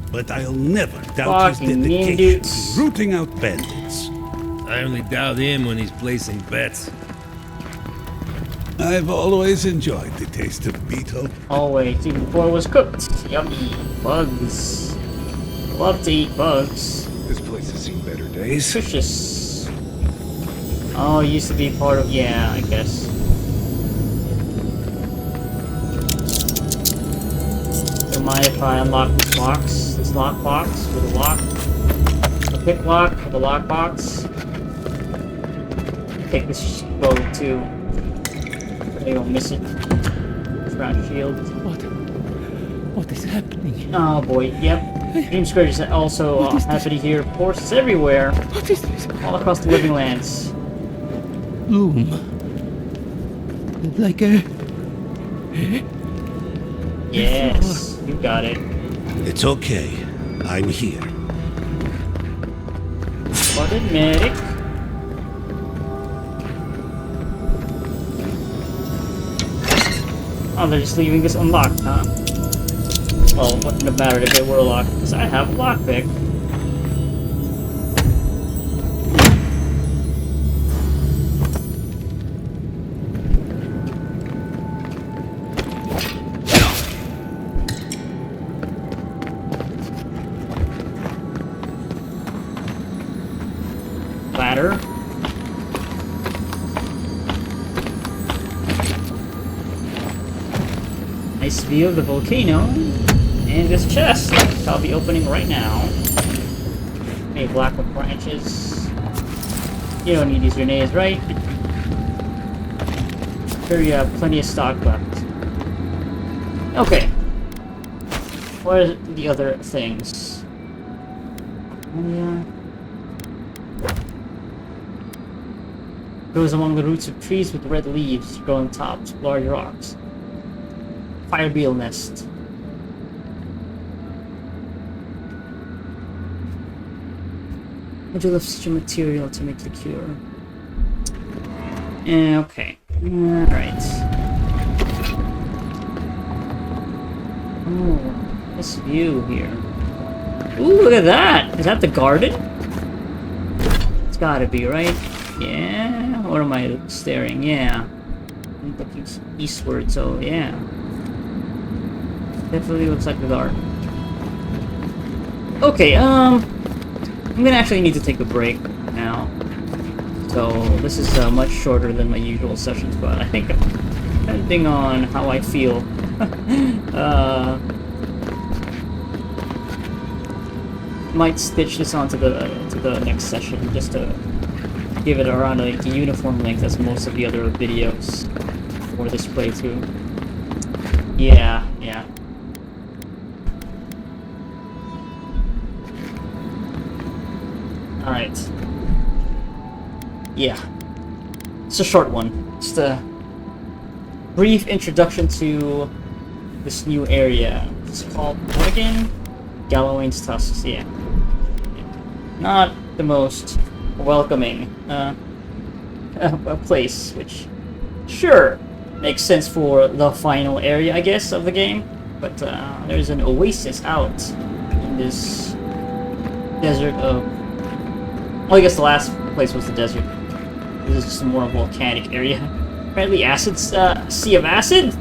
but I'll never doubt his Fucking dedication Nimduts. to rooting out bandits. I only doubt him when he's placing bets. I've always enjoyed the taste of beetle. Always, even before it was cooked. Yummy. Bugs. Love to eat bugs. This place has seen better days. Delicious. Oh, it used to be part of... Yeah, I guess. Don't mind if I unlock this box? This lockbox with a lock? A pick lock with a lockbox? Take this bow too. So you don't miss it. Ground shield. What is happening? Oh boy, yep. Dream Scourge is also happening here. Forces everywhere. What is this? All across the living lands. Loom. Like a... Yes, you got it. It's okay. I'm here. Spotted medic. Oh, they're just leaving this unlocked, huh? Well, it wouldn't have mattered if it were locked, because I have a lockpick. Ladder. Nice view of the volcano. And this chest, which I'll be opening right now. Any blackwood branches. You don't need these grenades, right? Sure you have plenty of stock left. Okay. What are the other things? Yeah. Grows among the roots of trees with red leaves, growing tops, large rocks. Fire beetle nest. Would you love such a material to make the cure? Okay. Alright. Oh, this view here. Ooh, look at that! Is that the garden? It's gotta be, right? Yeah? Or am I staring? Yeah. I'm looking eastward, so yeah. Definitely looks like the garden. Okay, I'm gonna actually need to take a break now. So, this is much shorter than my usual sessions, but I think, depending on how I feel, might stitch this onto the next session, just to give it around a uniform length as most of the other videos for this playthrough. Yeah. Alright. Yeah. It's a short one. Just a brief introduction to this new area. It's called, what again? Gallowayne's Tusks, yeah. Not the most welcoming a place, which, sure, makes sense for the final area, I guess, of the game. But there's an oasis out in this desert of... Well, I guess the last place was the desert. This is just a more volcanic area. Apparently acid, sea of acid?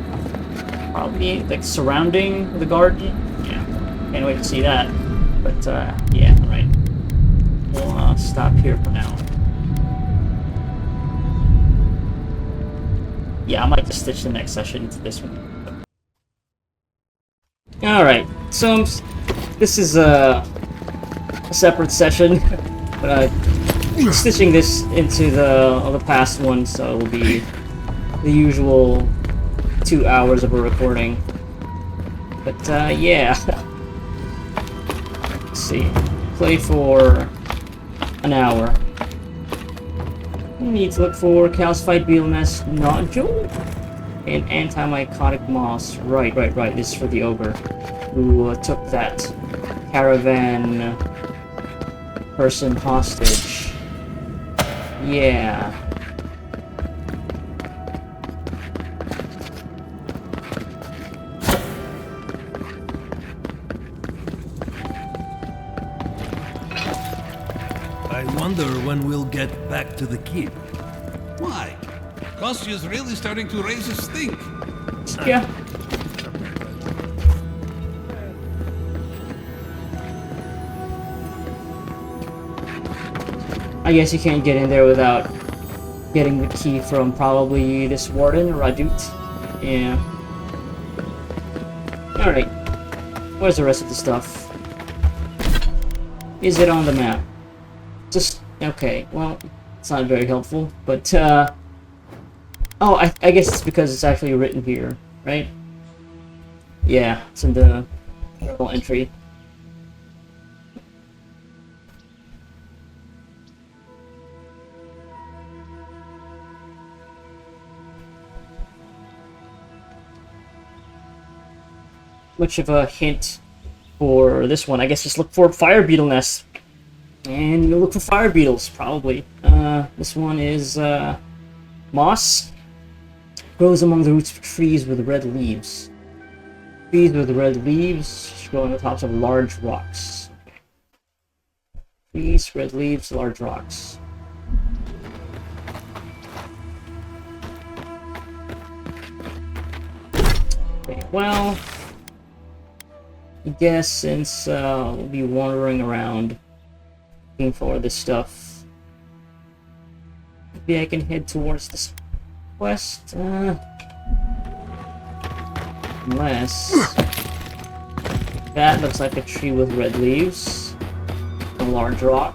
Probably, like, surrounding the garden. Yeah, can't wait to see that. But, yeah, right. We'll, stop here for now. Yeah, I might just stitch the next session into this one. Alright, so this is a separate session. But stitching this into the past one, so it will be the usual 2 hours of a recording. But yeah. Let's see. Play for an hour. We need to look for calcified beetle nest nodule and anti-mycotic moss. Right. This is for the ogre who took that caravan person hostage. Yeah. I wonder when we'll get back to the keep. Why? Kostyu's really starting to raise his stink. Yeah. I guess you can't get in there without getting the key from probably this warden, Radut. Yeah. Alright. Where's the rest of the stuff? Is it on the map? Just... okay, well, it's not very helpful, but, oh, I guess it's because it's actually written here, right? Yeah, it's in the journal entry. much of a hint for this one. I guess just look for fire beetle nests. And you'll look for fire beetles, probably. This one is moss. Grows among the roots of trees with red leaves. Trees with red leaves grow on the tops of large rocks. Trees, red leaves, large rocks. Okay, well, I guess since we'll be wandering around looking for this stuff, maybe I can head towards this quest, unless that looks like a tree with red leaves, a large rock.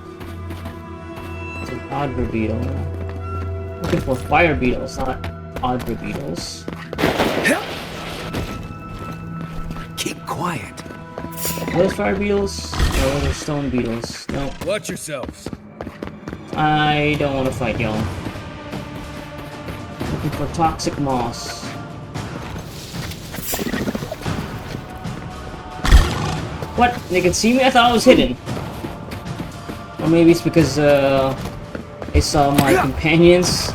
It's an oddra beetle. Looking for fire beetles, not oddra beetles. Keep quiet. Are those fire beetles? No, those are stone beetles. No. Watch yourselves. I don't want to fight y'all. Looking for toxic moss. What? They can see me? I thought I was hidden. Or maybe it's because they saw my companions.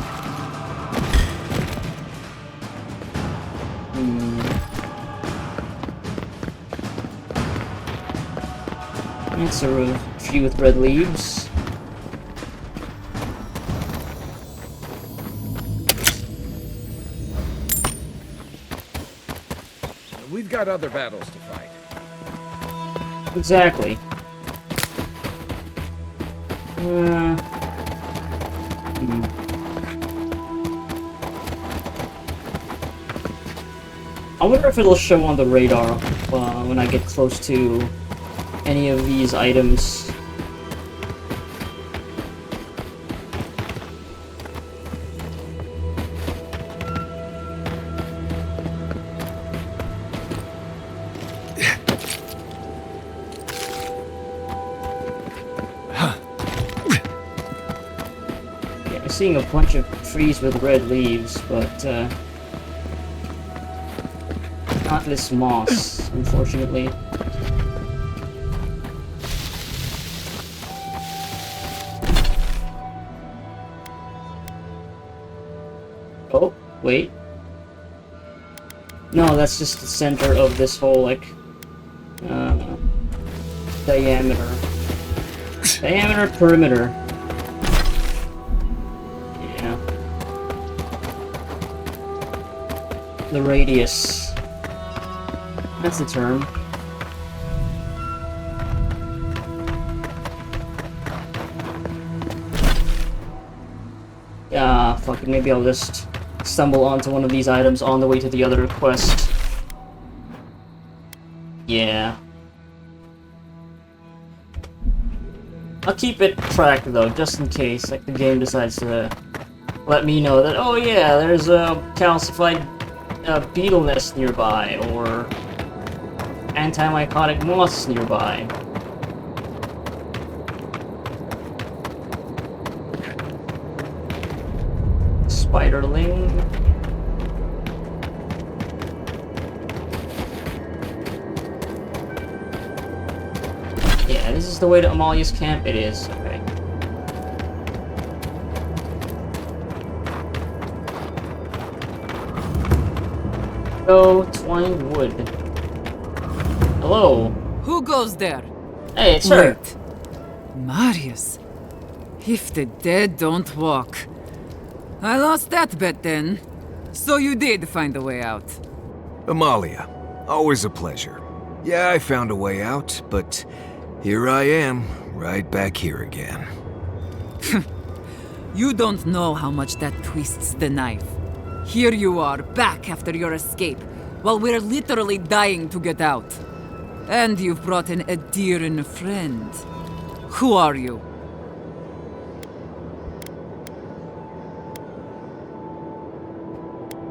It's a tree with red leaves. We've got other battles to fight. Exactly. I wonder if it'll show on the radar when I get close to any of these items. Yeah, I'm seeing a bunch of trees with red leaves, but not this moss, unfortunately. Oh, wait. No, that's just the center of this whole, like, diameter. Diameter, perimeter. Yeah. The radius. That's the term. Ah, fuck it, maybe I'll just stumble onto one of these items on the way to the other quest. Yeah. I'll keep it tracked though, just in case, like the game decides to let me know that, oh yeah, there's a calcified beetle nest nearby, or anti-mycotic moss nearby. Spiderling. Yeah, this is the way to Amalia's camp. It is. Okay. Go twined wood. Hello. Who goes there? Hey, it's her. Wait. Marius. If the dead don't walk. I lost that bet then. So you did find a way out. Amalia, always a pleasure. Yeah, I found a way out, but here I am, right back here again. You don't know how much that twists the knife. Here you are, back after your escape, while we're literally dying to get out. And you've brought in a dear friend. Who are you?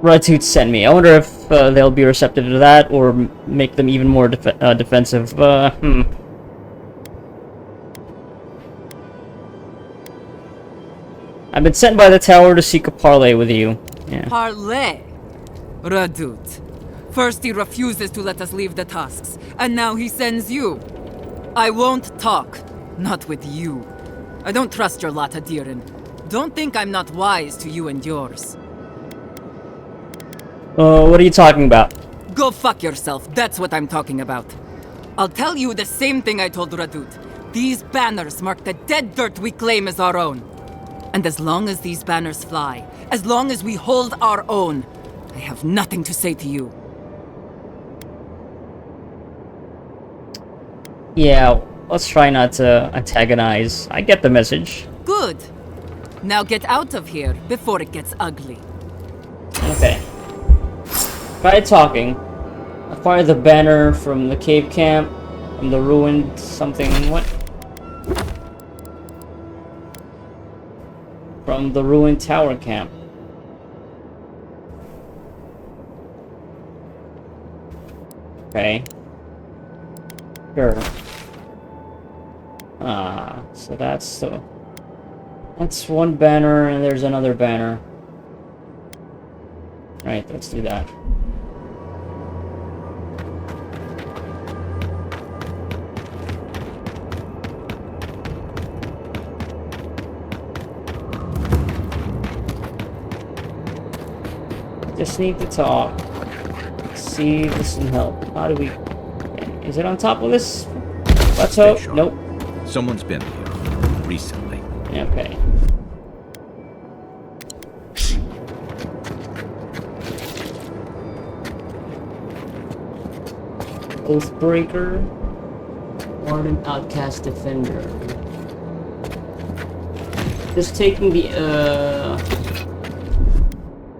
Red Suits sent me. I wonder if they'll be receptive to that, or make them even more defensive. I've been sent by the tower to seek a parley with you. Yeah. Parley? Radut. First he refuses to let us leave the tusks, and now he sends you. I won't talk. Not with you. I don't trust your lot, Adirin. Don't think I'm not wise to you and yours. What are you talking about? Go fuck yourself, that's what I'm talking about. I'll tell you the same thing I told Radut. These banners mark the dead dirt we claim as our own. And as long as these banners fly, as long as we hold our own, I have nothing to say to you. Yeah, let's try not to antagonize. I get the message. Good. Now get out of here before it gets ugly. Okay. Try talking. Acquire the banner from the cave camp, from the ruined something. What? From the ruined tower camp. Okay. Sure. So that's one banner, and there's another banner. Right, let's do that. Just need to talk. See if this can help. How do we... Is it on top of this plateau? Nope. Someone's been here recently. Okay. Oathbreaker. Warden Outcast Defender. Just taking the,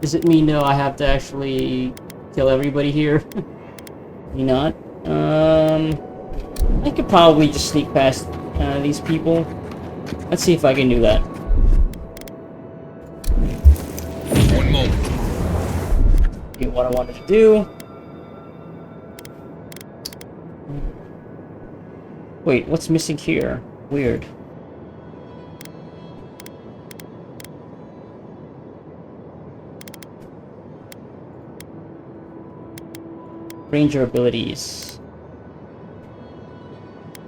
Does it mean, no, I have to actually kill everybody here? Maybe not. I could probably just sneak past these people. Let's see if I can do that. One moment. Do what I wanted to do. Wait, what's missing here? Weird. Ranger abilities.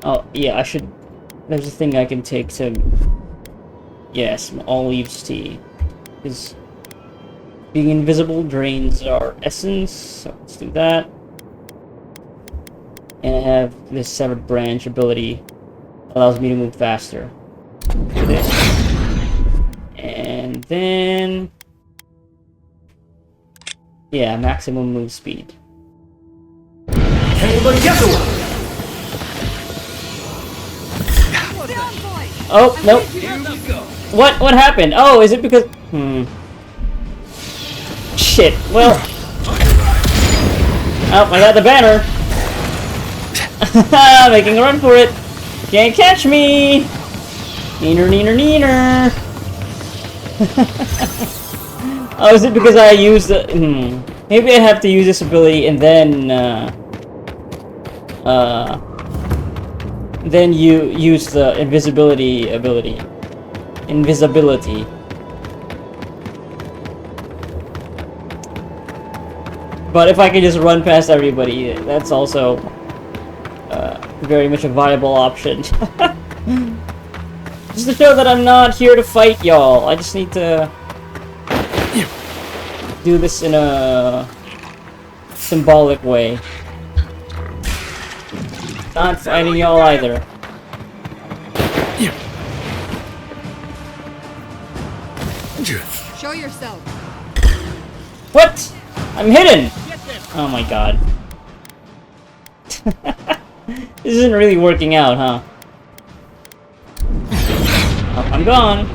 Oh, yeah, I should... There's a thing I can take to... Yes, all leaves tea. Because being invisible drains our essence, so let's do that. And I have this severed branch ability. Allows me to move faster. This. And then... Yeah, maximum move speed. Oh, nope. What happened? Oh, is it because... Shit, well... Oh, I got the banner. Making a run for it. Can't catch me. Neener, neener, neener. Oh, is it because I used the... Maybe I have to use this ability and then you use the invisibility ability. Invisibility. But if I can just run past everybody, that's also very much a viable option. Just to show that I'm not here to fight y'all. I just need to do this in a symbolic way. Not fighting y'all either. Show yourself. What? I'm hidden! Oh my god. This isn't really working out, huh? Oh, I'm gone.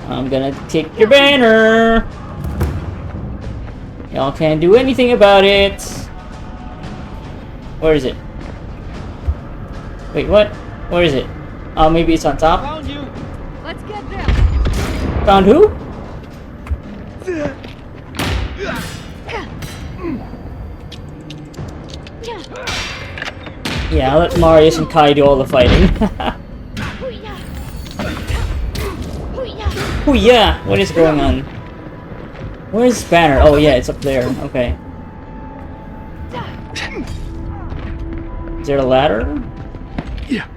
I'm gonna take your banner. Y'all can't do anything about it. Where is it? Wait, what? Where is it? Oh, maybe it's on top? Found you. Let's get them. Found who? Yeah, I'll let Marius and Kai do all the fighting. Oh yeah, what is going on? Where's Banner? Oh yeah, it's up there. Okay. Is there a ladder? Yeah.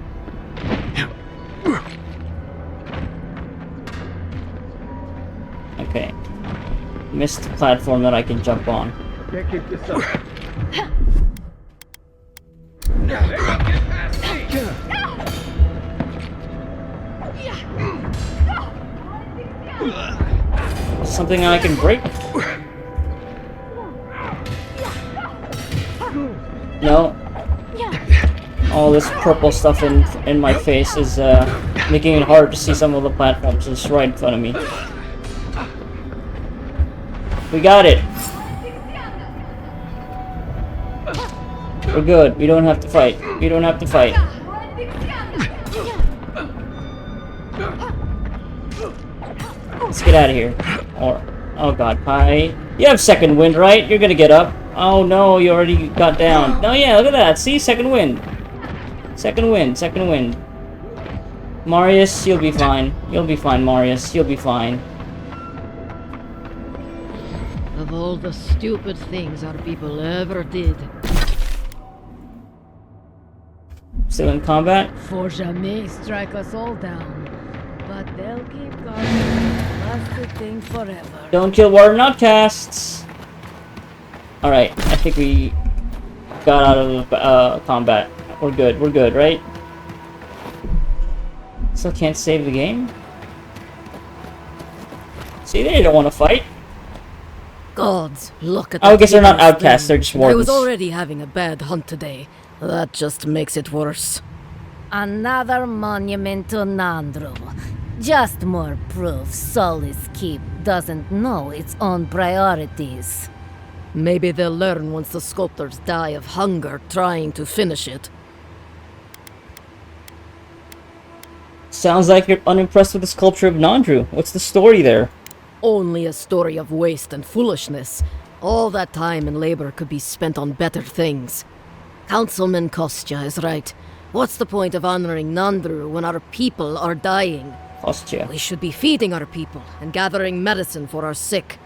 Okay. Missed the platform that I can jump on. Can't keep this up. Something I can break? No. All this purple stuff in my face is making it hard to see some of the platforms just right in front of me. We got it. We're good. We don't have to fight. We don't have to fight. Let's get out of here. Or, oh god, Pi. You have second wind, right? You're gonna get up. Oh no, you already got down. Oh yeah, look at that. See? Second wind. Second wind, second wind. Marius, you'll be fine. You'll be fine, Marius. You'll be fine. Of all the stupid things our people ever did. Still in combat? Forja may strike us all down, but they'll keep guarding the thing forever. Don't kill Warden Outcasts! Alright, I think we got out of combat. We're good, right? Still can't save the game? See, they don't want to fight. Gods, look at I that guess they're not hideous outcasts, thing. they're just I wardens. was already having a bad hunt today. That just makes it worse. Another monument to Nandru. Just more proof Solace Keep doesn't know its own priorities. Maybe they'll learn once the sculptors die of hunger trying to finish it. Sounds like you're unimpressed with the sculpture of Nandru. What's the story there? Only a story of waste and foolishness. All that time and labor could be spent on better things. Councilman Kostya is right. What's the point of honoring Nandru when our people are dying? Kostya. We should be feeding our people and gathering medicine for our sick.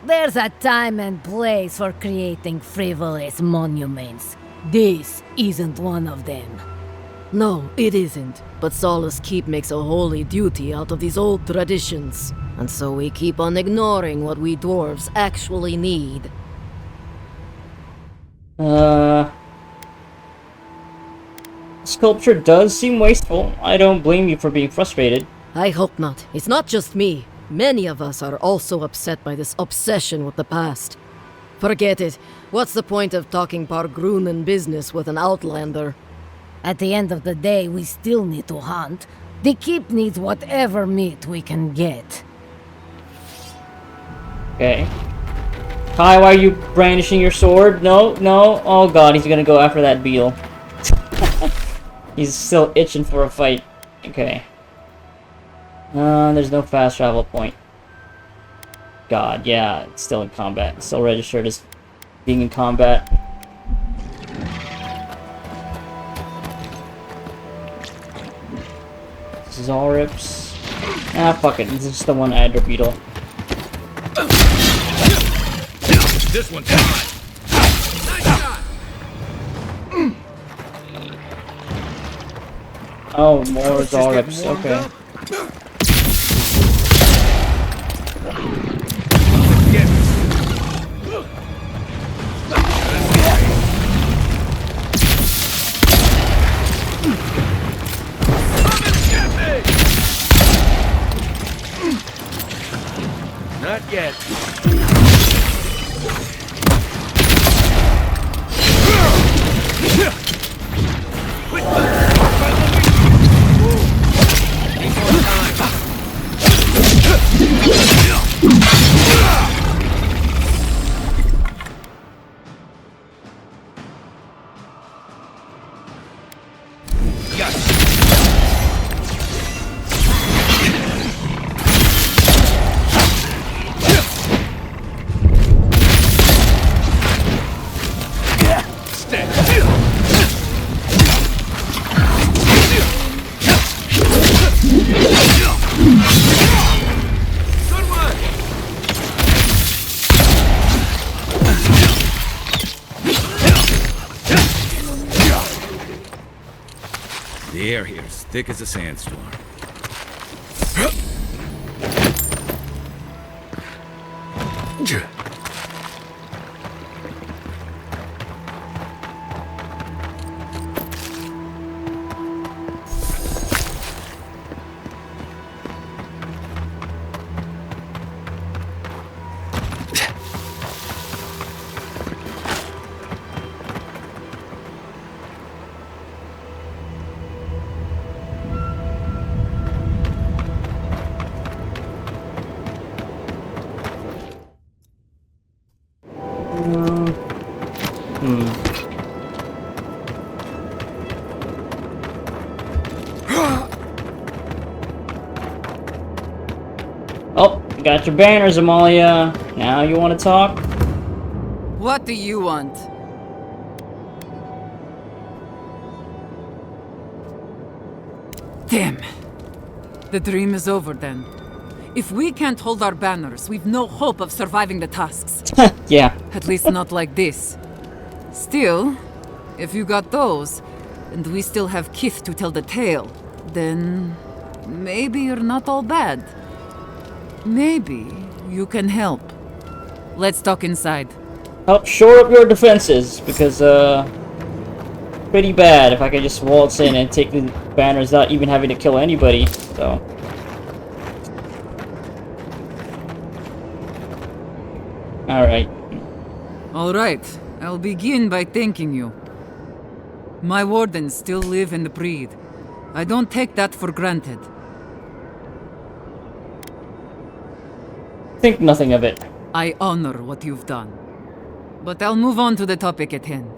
There's a time and place for creating frivolous monuments. This isn't one of them. No, it isn't. But Solace Keep makes a holy duty out of these old traditions. And so we keep on ignoring what we dwarves actually need. Sculpture does seem wasteful. I don't blame you for being frustrated. I hope not. It's not just me. Many of us are also upset by this obsession with the past. Forget it. What's the point of talking Pargrunen business with an outlander? At the end of the day, we still need to hunt. The keep needs whatever meat we can get. Okay. Kai, why are you brandishing your sword? No, no. Oh god, he's gonna go after that beetle. He's still itching for a fight. Okay. There's no fast travel point. God, yeah, it's still in combat. It's still registered as being in combat. This is all rips. Ah, fuck it. This is just the one Adder beetle. This one's mine. Nice shot. Oh, more Zalrips. Okay. Not yet. The air here's thick as a sandstorm. Oh, you got your banners, Amalia. Now you want to talk? What do you want? Damn. The dream is over then. If we can't hold our banners, we've no hope of surviving the tasks. Yeah. At least not like this. Still, if you got those, and we still have kith to tell the tale, then maybe you're not all bad. Maybe you can help. Let's talk inside. Help shore up your defenses, because, pretty bad if I could just waltz in and take the banners without even having to kill anybody, so. Alright. Alright, I'll begin by thanking you. My wardens still live and breathe. I don't take that for granted. Think nothing of it. I honor what you've done. But I'll move on to the topic at hand.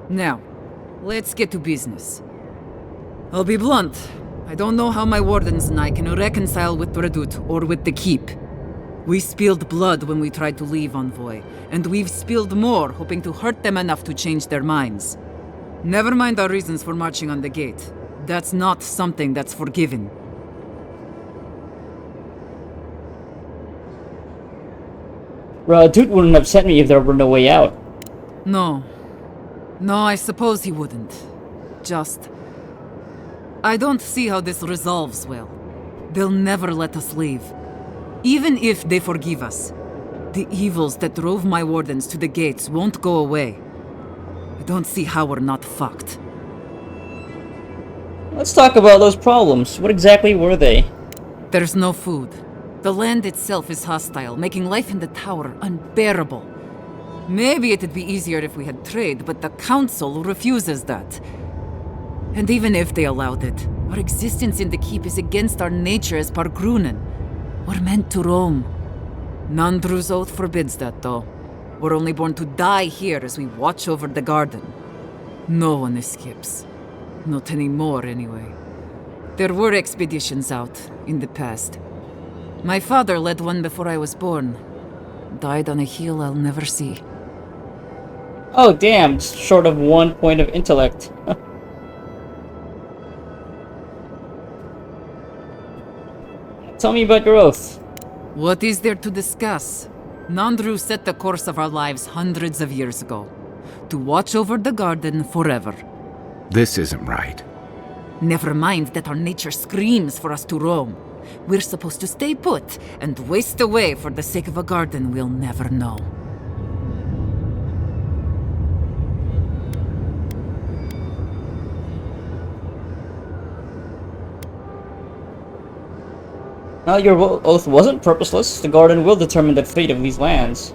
Now, let's get to business. I'll be blunt. I don't know how my wardens and I can reconcile with Redoute or with the Keep. We spilled blood when we tried to leave Envoy, and we've spilled more hoping to hurt them enough to change their minds. Never mind our reasons for marching on the gate. That's not something that's forgiven. Dude wouldn't have sent me if there were no way out. No. No, I suppose he wouldn't. Just... I don't see how this resolves well. They'll never let us leave. Even if they forgive us, the evils that drove my wardens to the gates won't go away. I don't see how we're not fucked. Let's talk about those problems. What exactly were they? There's no food. The land itself is hostile, making life in the tower unbearable. Maybe it'd be easier if we had trade, but the council refuses that. And even if they allowed it, our existence in the keep is against our nature as Pargrunen. We're meant to roam. Nandru's oath forbids that, though. We're only born to die here as we watch over the garden. No one escapes. Not anymore, anyway. There were expeditions out, in the past. My father led one before I was born. Died on a hill I'll never see. Oh, damn. Short of 1 point of intellect. Tell me about your oath. What is there to discuss? Nandru set the course of our lives hundreds of years ago. To watch over the garden forever. This isn't right. Never mind that our nature screams for us to roam. We're supposed to stay put and waste away for the sake of a garden we'll never know. Well, your oath wasn't purposeless. The garden will determine the fate of these lands.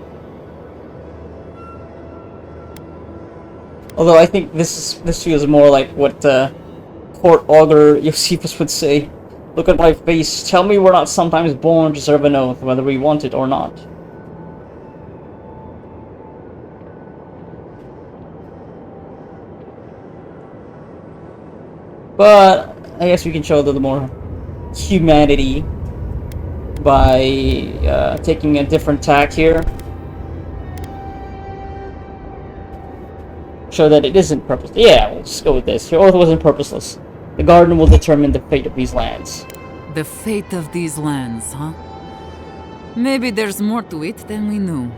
Although I think this feels more like what Court Augur Josephus would say. Look at my face. Tell me we're not sometimes born to serve an oath, whether we want it or not. But I guess we can show a little more humanity by taking a different tack here. Show that it isn't purposeless. Yeah, we'll just go with this. Your oath wasn't purposeless. The garden will determine the fate of these lands. The fate of these lands, huh? Maybe there's more to it than we knew.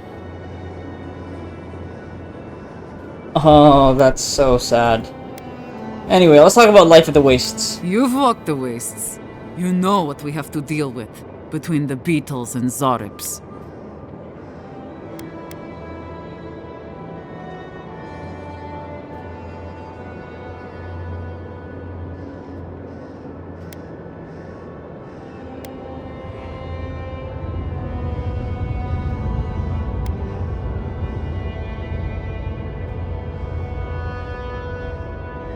Oh, that's so sad. Anyway, let's talk about life at the Wastes. You've walked the wastes. You know what we have to deal with between the beetles and Zarips.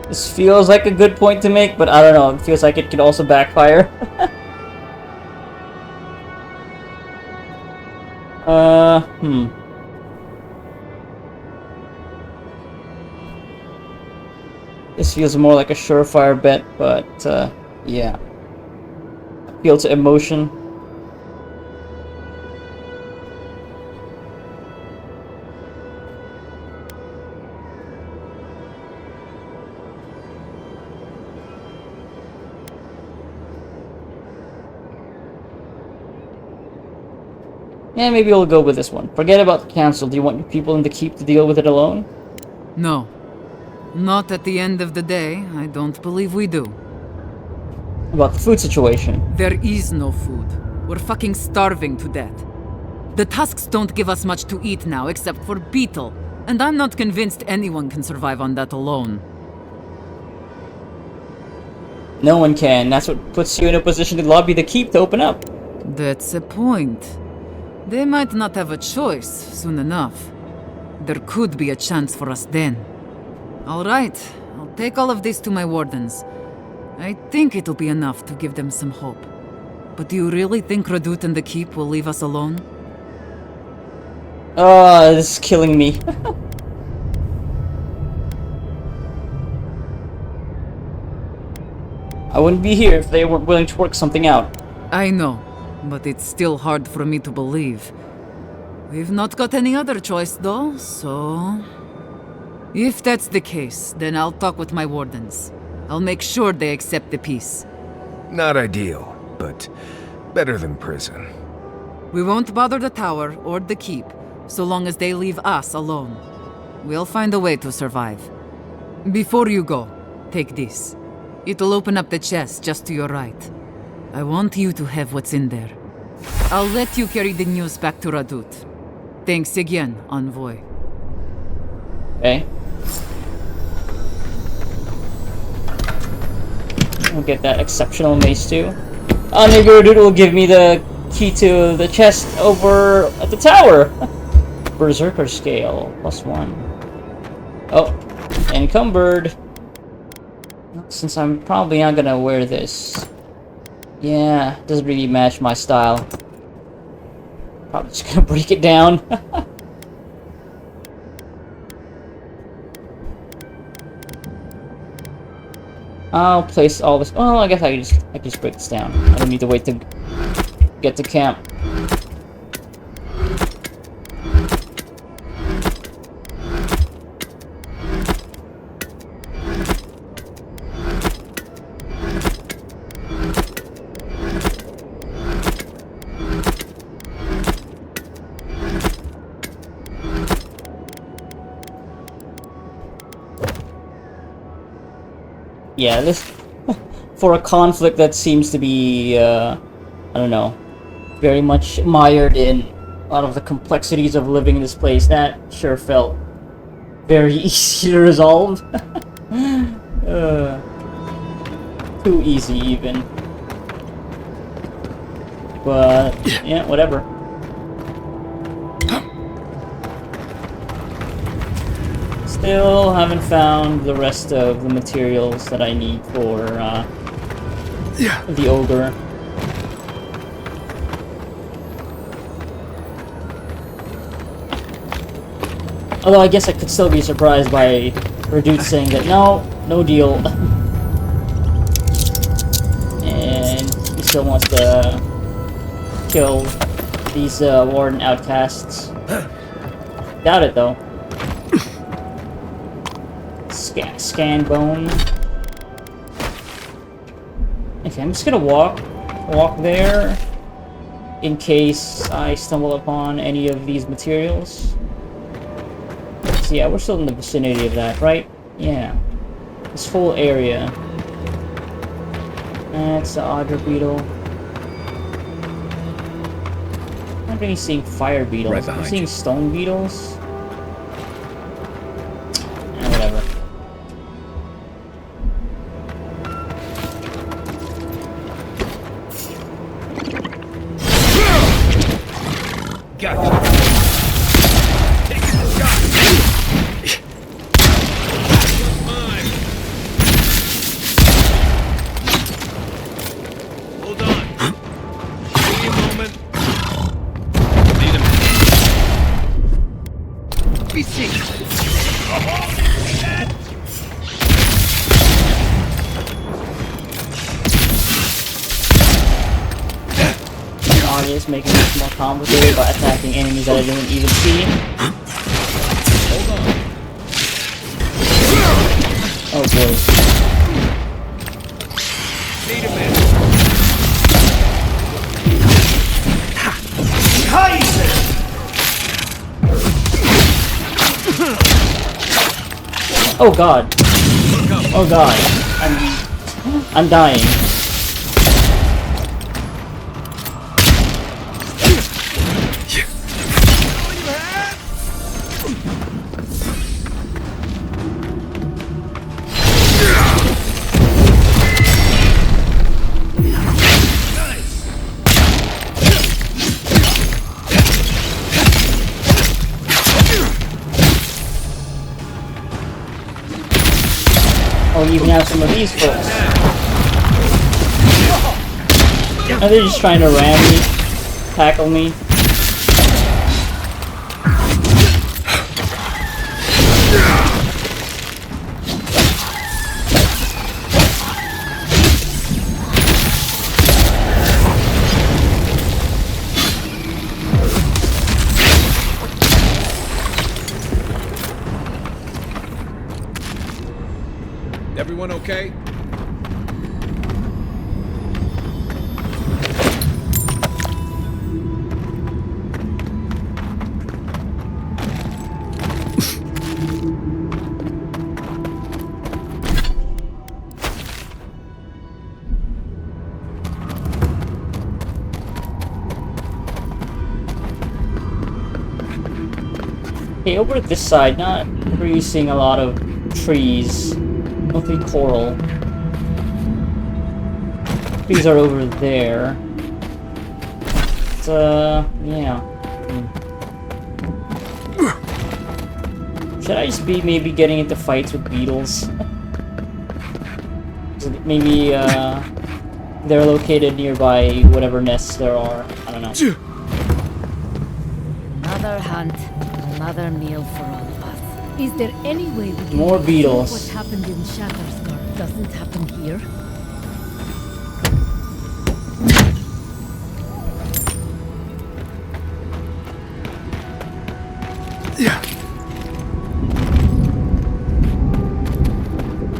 This feels like a good point to make, but I don't know. It feels like it could also backfire. This feels more like a surefire bet, but, yeah. Appeal to emotion. Yeah, maybe we'll go with this one. Forget about the council. Do you want your people in the keep to deal with it alone? No. Not at the end of the day. I don't believe we do. About the food situation. There is no food. We're fucking starving to death. The tusks don't give us much to eat now, except for beetle. And I'm not convinced anyone can survive on that alone. No one can. That's what puts you in a position to lobby the keep to open up. That's a point. They might not have a choice soon enough. There could be a chance for us then. Alright, I'll take all of this to my wardens. I think it'll be enough to give them some hope. But do you really think Radut and the keep will leave us alone? Oh, this is killing me. I wouldn't be here if they weren't willing to work something out. I know. But it's still hard for me to believe. We've not got any other choice, though, so... If that's the case, then I'll talk with my wardens. I'll make sure they accept the peace. Not ideal, but better than prison. We won't bother the tower or the keep, so long as they leave us alone. We'll find a way to survive. Before you go, take this. It'll open up the chest just to your right. I want you to have what's in there. I'll let you carry the news back to Radut. Thanks again, Envoy. Okay. We'll get that exceptional mace too. Maybe Radut will give me the key to the chest over at the tower. Berserker scale, +1. Oh, encumbered. Since I'm probably not gonna wear this. Yeah, it doesn't really match my style. Probably just gonna break it down. I'll place all this. Oh, I guess I can just break this down. I don't need to wait to get to camp. Yeah, this for a conflict that seems to be, I don't know, very much mired in a lot of the complexities of living in this place. That sure felt very easy to resolve. Too easy, even. But yeah, whatever. Still haven't found the rest of the materials that I need for the ogre. Although I guess I could still be surprised by Radut saying that no deal. And he still wants to kill these warden outcasts. Doubt it though. Scan bone. Okay, I'm just gonna walk there in case I stumble upon any of these materials. So yeah, we're still in the vicinity of that, right? Yeah. This whole area. That's the Audra beetle. I'm not really seeing fire beetles. Right I'm behind seeing you. stone beetles. Whatever. Gotcha. Taking the shot. Mine. Hold on. Give me a moment. Need a minute. Be safe. Audience making this more complicated by attacking enemies that I didn't even see. Oh boy. Need a minute. Oh god. Oh god. I'm dying. Oh, you even have some of these folks. Are they just trying to ram me? Tackle me? Everyone okay? Hey, over at this side, not really seeing a lot of trees. Mostly coral. Trees are over there. But, yeah. Should I just be maybe getting into fights with beetles? Maybe, they're located nearby whatever nests there are. I don't know. Another hunt, another meal for all of us. Is there any way we can More make beetles. sure what happened in Shatterscar doesn't happen here?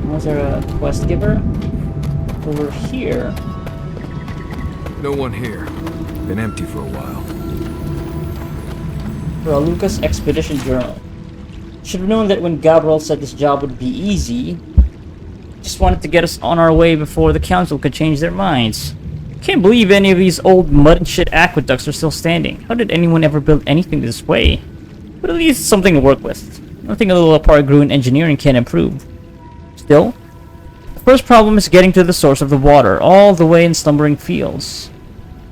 Was there a quest giver? Over here. No one here. Been empty for a while. For a Lucas Expedition Journal. Should have known that when Gabriel said this job would be easy. Just wanted to get us on our way before the council could change their minds. Can't believe any of these old mud and shit aqueducts are still standing. How did anyone ever build anything this way? But at least something to work with. Nothing a little apart grew in engineering can improve. Still, the first problem is getting to the source of the water, all the way in slumbering fields.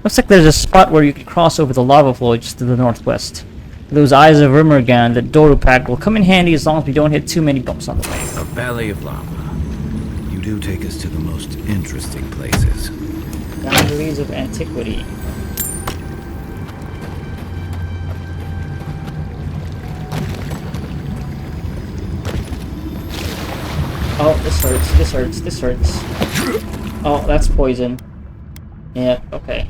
Looks like there's a spot where you can cross over the lava flow just to the northwest. Those eyes of Rimmergan that Dorupak will come in handy as long as we don't hit too many bumps on the way. A valley of lava. You do take us to the most interesting places. Boundaries of antiquity. Oh, this hurts, this hurts, this hurts. Oh, that's poison. Yeah, okay.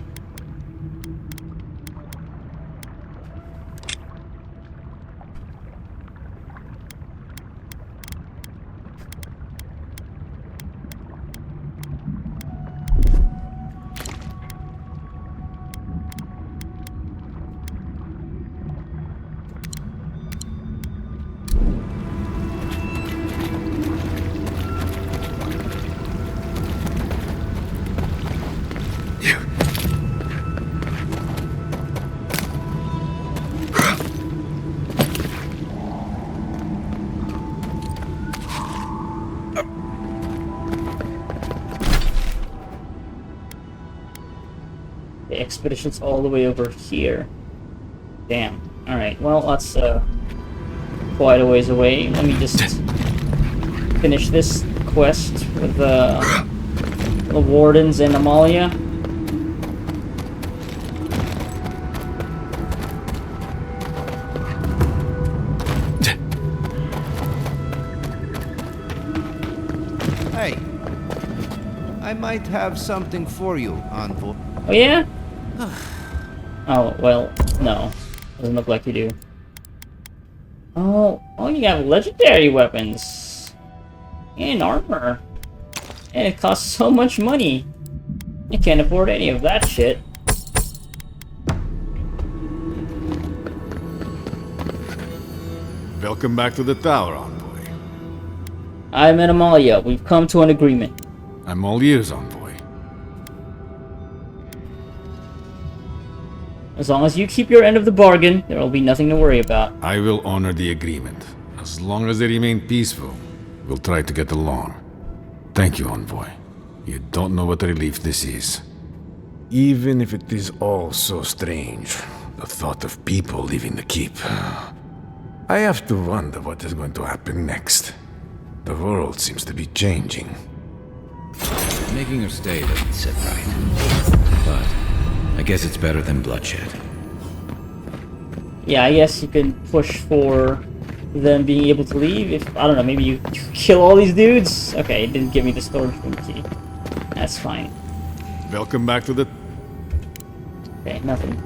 expedition's all the way over here. Damn. Alright, well, that's quite a ways away. Let me just finish this quest with the Wardens and Amalia. Hey, I might have something for you, Envoy. Oh yeah? Oh, well, no. Doesn't look like you do. Oh, you have legendary weapons. And armor. And it costs so much money. I can't afford any of that shit. Welcome back to the tower, Envoy. I'm in Amalia. We've come to an agreement. I'm all ears, Envoy. As long as you keep your end of the bargain, there will be nothing to worry about. I will honor the agreement. As long as they remain peaceful, we'll try to get along. Thank you, Envoy. You don't know what a relief this is. Even if it is all so strange, the thought of people leaving the keep. I have to wonder what is going to happen next. The world seems to be changing. Making her stay doesn't sit right. But I guess it's better than bloodshed. Yeah, I guess you can push for them being able to leave. If, I don't know, maybe you kill all these dudes? Okay, it didn't give me the storage room key. That's fine. Welcome back to the... Okay, nothing.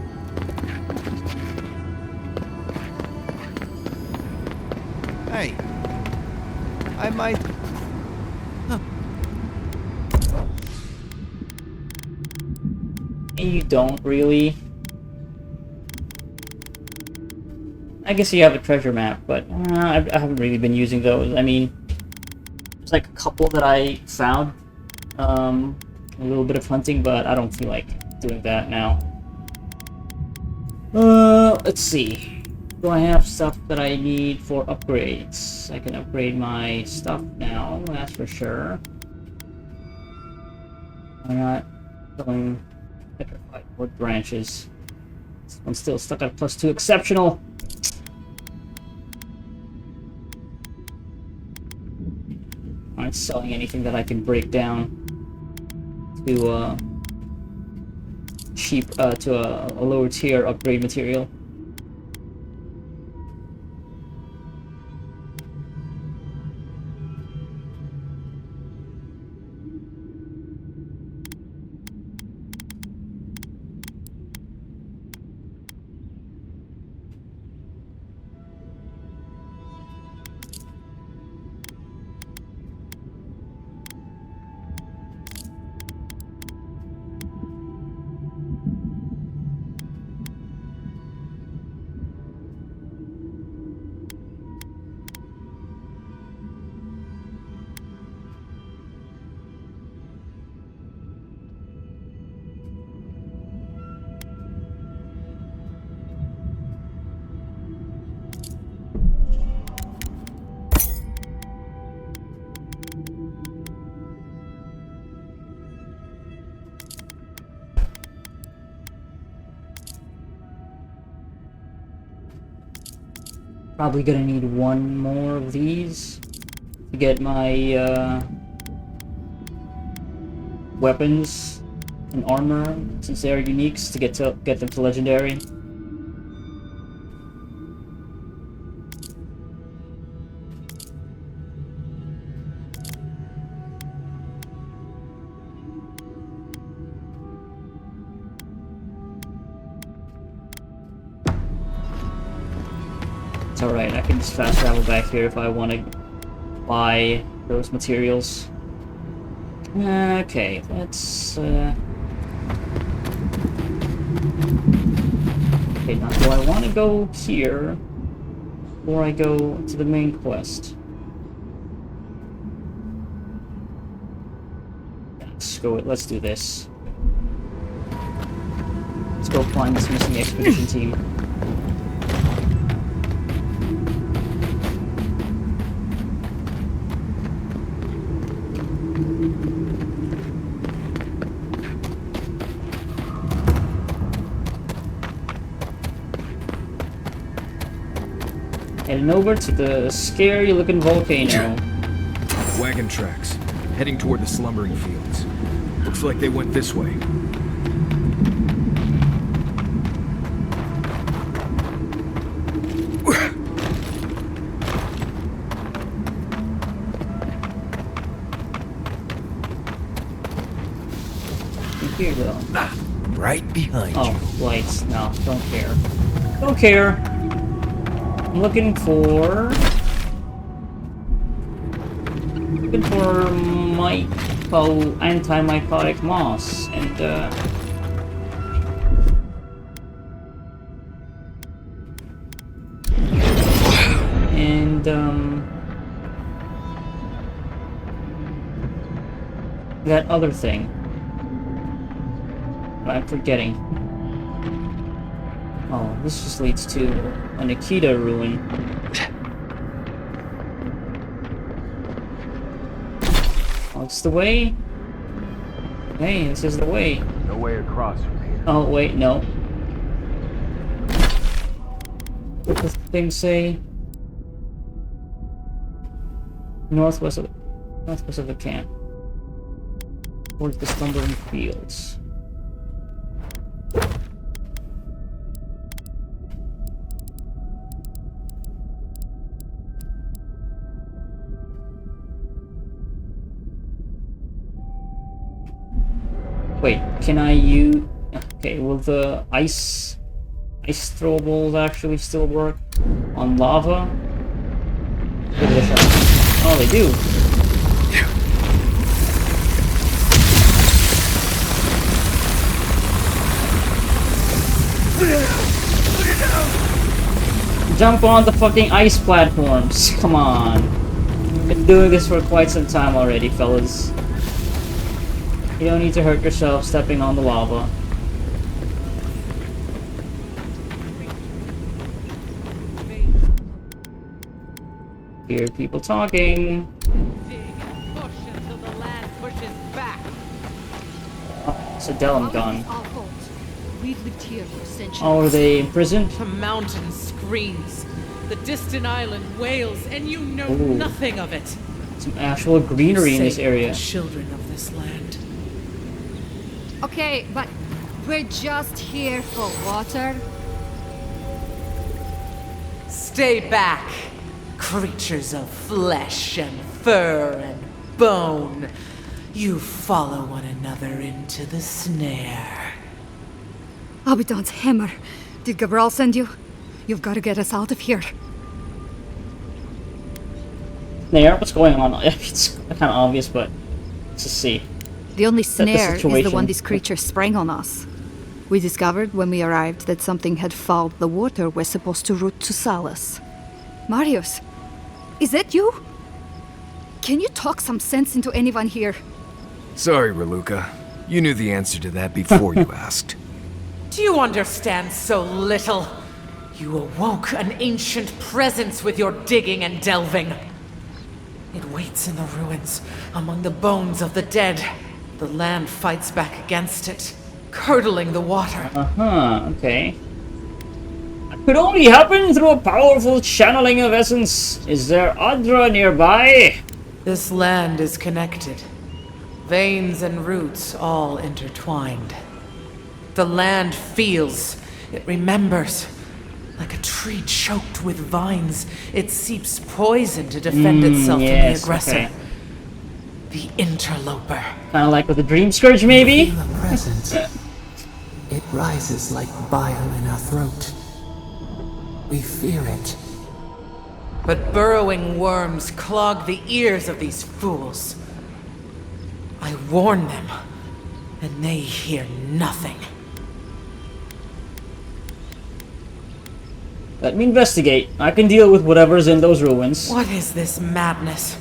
Hey, I might... And you don't really. I guess you have a treasure map, but I haven't really been using those. I mean, there's like a couple that I found. A little bit of hunting, but I don't feel like doing that now. Let's see. Do I have stuff that I need for upgrades? I can upgrade my stuff now, that's for sure. I'm not going petrified wood branches. This one's still stuck at +2 exceptional. Aren't selling anything that I can break down to cheap to a lower tier upgrade material. Probably gonna need one more of these to get my weapons and armor, since they are uniques, to get them to legendary. It's alright, I can just fast travel back here if I want to buy those materials. Okay, let's... Okay, now do I want to go here, or I go to the main quest? Let's do this. Let's go find this missing expedition team. Heading over to the scary looking volcano. Wagon tracks, heading toward the slumbering fields. Looks like they went this way. Here though. Right behind you. Lights. No, don't care. Don't care. I'm looking for anti-mycotic moss and that other thing. I'm forgetting. Oh, this just leads to a Nikita ruin. Oh, it's the way? Hey, this is the way. No way across from here. Oh, wait, no. What does the thing say? Northwest of the camp. Towards the slumbering fields. Wait, can I use... Okay, will the ice throwables actually still work on lava? Give it a shot. Oh, they do. Jump on the fucking ice platforms. Come on. Been doing this for quite some time already, fellas. You don't need to hurt yourself stepping on the lava. Hear people talking. Oh, so Delum gone. We've lived here for centuries. Oh, are they imprisoned? The mountain screams. The distant island wails, and you know Ooh. nothing of it. Some actual greenery in this Save area. the children of this land. Okay, but we're just here for water. Stay back, creatures of flesh and fur and bone. You follow one another into the snare. Abaddon's hammer. Did Gabral send you? You've got to get us out of here. Snare? What's going on? It's kind of obvious, but let's just see. The only Set the snare is the one situation. this creature sprang on us. We discovered when we arrived that something had fouled the water we're supposed to route to Salus. Marius, is that you? Can you talk some sense into anyone here? Sorry, Raluca. You knew the answer to that before you asked. Do you understand so little? You awoke an ancient presence with your digging and delving. It waits in the ruins, among the bones of the dead. The land fights back against it, curdling the water. Uh-huh, okay. That could only happen through a powerful channeling of essence. Is there Adra nearby? This land is connected. Veins and roots all intertwined. The land feels, it remembers. Like a tree choked with vines, it seeps poison to defend itself from the aggressor. Okay. The interloper. Kind of like with the Dream Scourge, maybe? Feel a presence. It rises like bile in our throat. We fear it. But burrowing worms clog the ears of these fools. I warn them, and they hear nothing. Let me investigate. I can deal with whatever's in those ruins. What is this madness?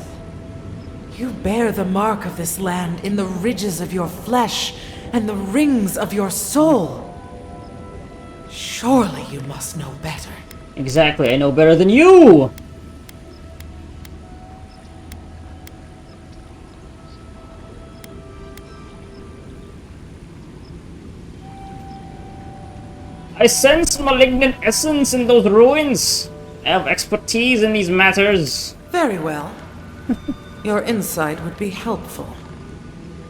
You bear the mark of this land in the ridges of your flesh and the rings of your soul. Surely you must know better. Exactly, I know better than you! I sense malignant essence in those ruins. I have expertise in these matters. Very well. Your insight would be helpful.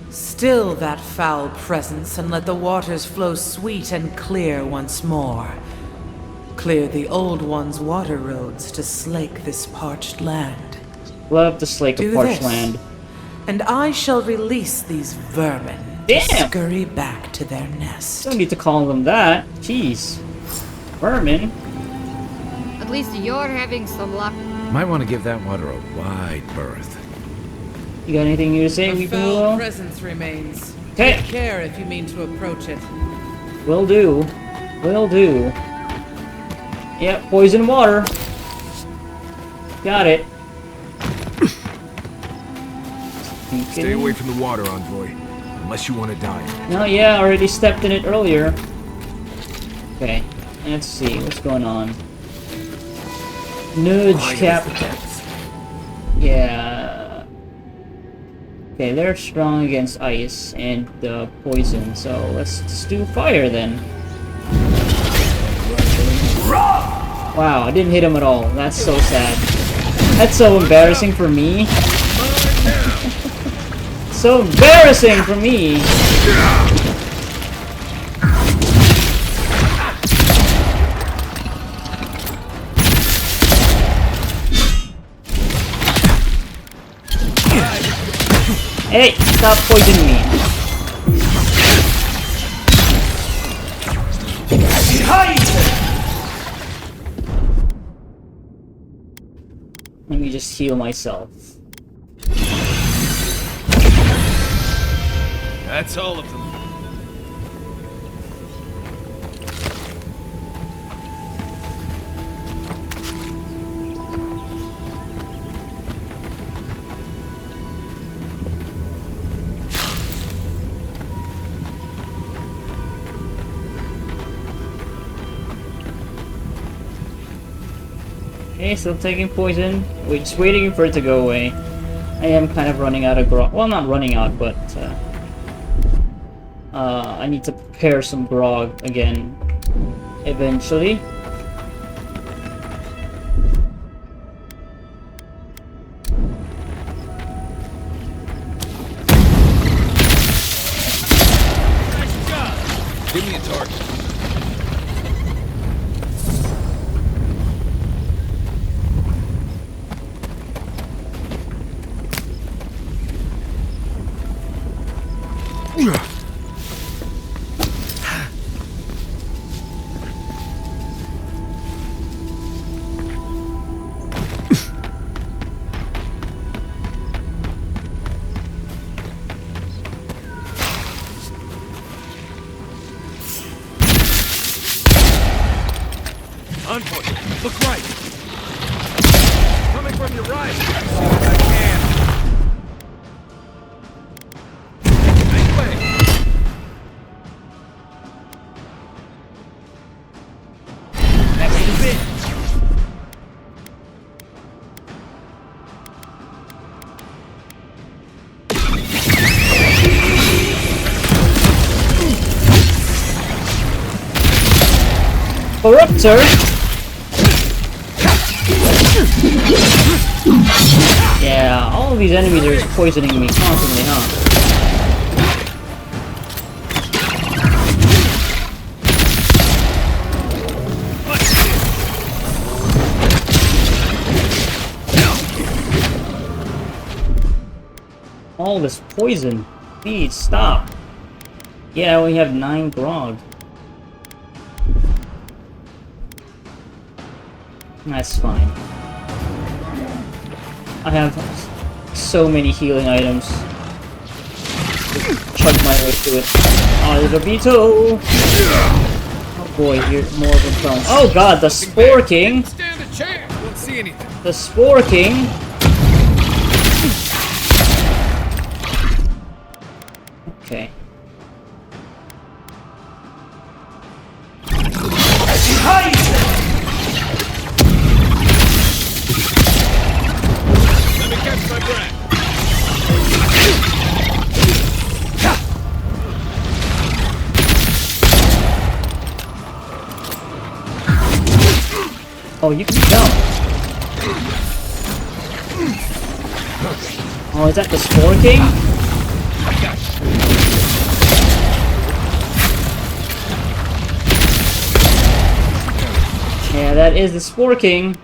Still that foul presence and let the waters flow sweet and clear once more. Clear the old one's water roads to slake this parched land. Love to slake a parched this, land. And I shall release these vermin to scurry back to their nest. Don't need to call them that. Jeez. Vermin? At least you're having some luck. Might want to give that water a wide berth. You got anything new to say, A Weeping foul Willow? presence remains. Okay. Take care if you mean to approach it. Will do. Will do. Yep, poison water. Got it. Stay away from the water, Envoy. Unless you want to die. No, yeah, I already stepped in it earlier. Okay, let's see what's going on. Nudge cap. Yeah. Okay, they're strong against ice and poison, so let's just do fire then. Wow, I didn't hit him at all. That's so sad. That's so embarrassing for me. So embarrassing for me. Hey, stop poisoning me. Let me just heal myself. That's all of them. Okay, still taking poison. We're just waiting for it to go away. I am kind of running out of grog. Well, not running out, but I need to prepare some grog again eventually. Give me a target. Envoy, look right. Coming from your right. See what I can. Make way. Next bit. Corruptor. Yeah, all of these enemies are just poisoning me constantly, huh? All this poison. Please stop. Yeah, we have 9 grog. That's fine. I have so many healing items. Just chug my way through it. Oh, there's a Vito! Oh boy, here's more of them from. Oh god, the Spore King! Stand a chance. Don't see anything. The Spore King! Okay. Let me catch my breath. Oh, you can jump. Oh, is that the Spore King? Yeah, that is the Spore King.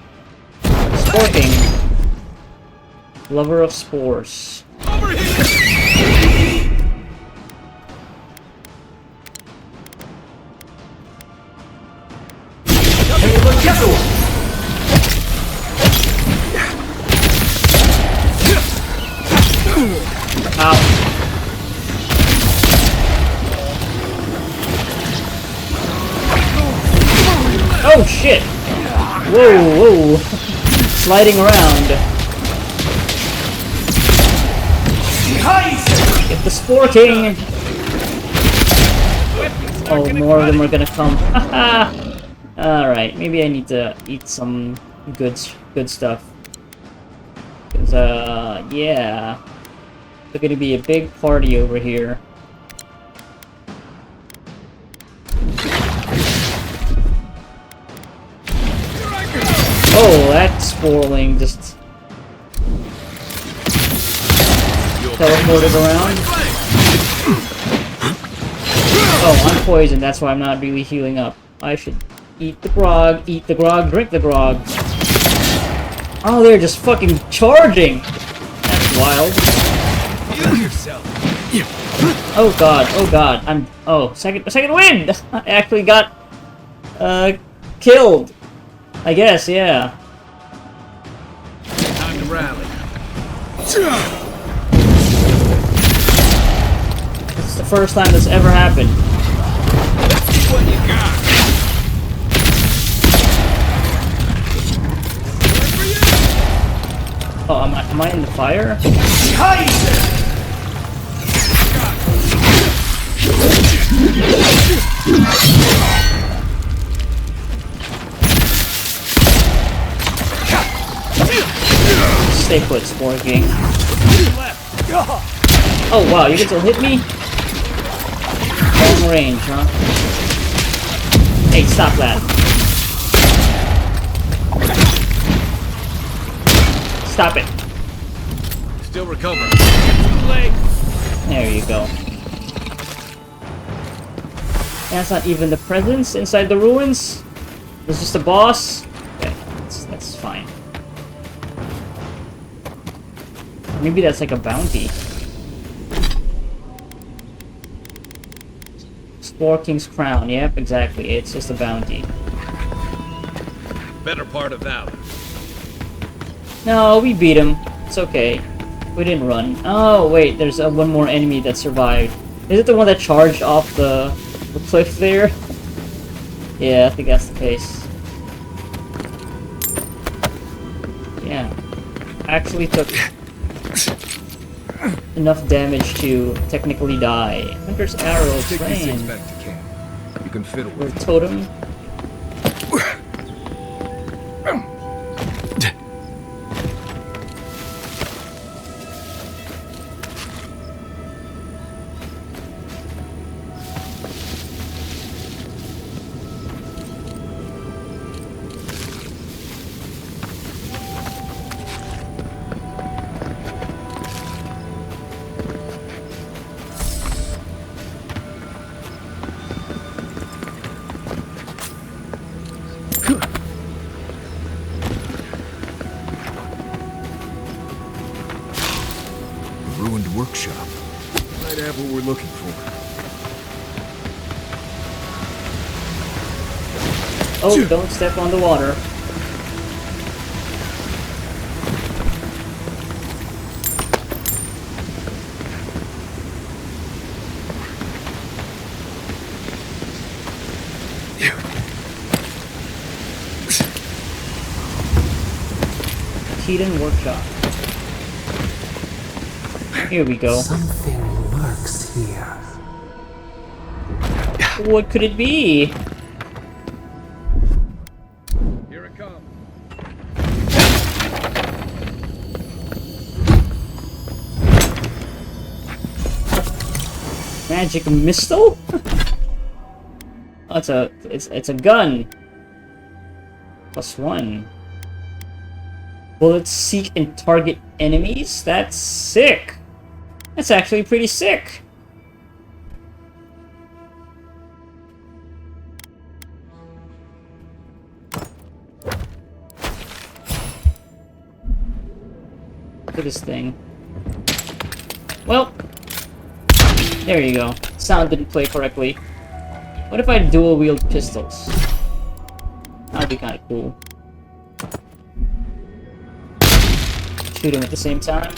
Spore King. Lover of spores. Over here! Ow. Oh shit! Whoa, whoa! Sliding around. Get the Spore King! Oh, more of them are gonna come. Alright, maybe I need to eat some good stuff. Cause, yeah. There's gonna be a big party over here. Oh, that Sporling just teleported around. Oh, I'm poisoned, that's why I'm not really healing up. I should eat the grog, drink the grog. Oh, they're just fucking charging! That's wild. Oh god, second wind! I actually got, killed. I guess, yeah. Time to rally. It's the first time this ever happened. Let's see what you got. Oh, am I in the fire? Stay put, Spore King. Oh wow, you can still hit me? Long range, huh? Hey, stop that. Stop it. Still recovering. Too late. There you go. That's not even the presence inside the ruins? It's just a boss? Okay, that's fine. Maybe that's like a bounty. Spore King's Crown, yep, exactly. It's just a bounty. Better part of Avowed. No, we beat him. It's okay. We didn't run. Oh, wait, there's one more enemy that survived. Is it the one that charged off the cliff there? Yeah, I think that's the case. Yeah. Actually took enough damage to technically die. Hunter's Arrow, Take these things train. back to camp. You can fiddle Or with it. totem. Ruined workshop. Might have what we're looking for. Oh, don't step on the water. Keaton Workshop. Here we go. Something lurks here. What could it be? Here it comes. Magic missile? Oh, it's a gun. +1. Bullets seek and target enemies? That's sick. That's actually pretty sick. Look at this thing. Well, there you go. Sound didn't play correctly. What if I dual wield pistols? That'd be kind of cool. Shoot him at the same time,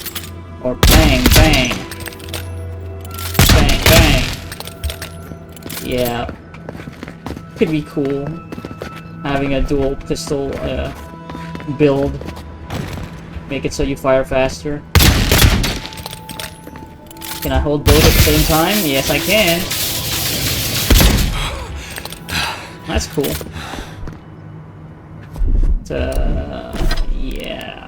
or bang, bang, bang, bang. Yeah, could be cool having a dual pistol build. Make it so you fire faster. Can I hold both at the same time? Yes, I can. That's cool. Yeah.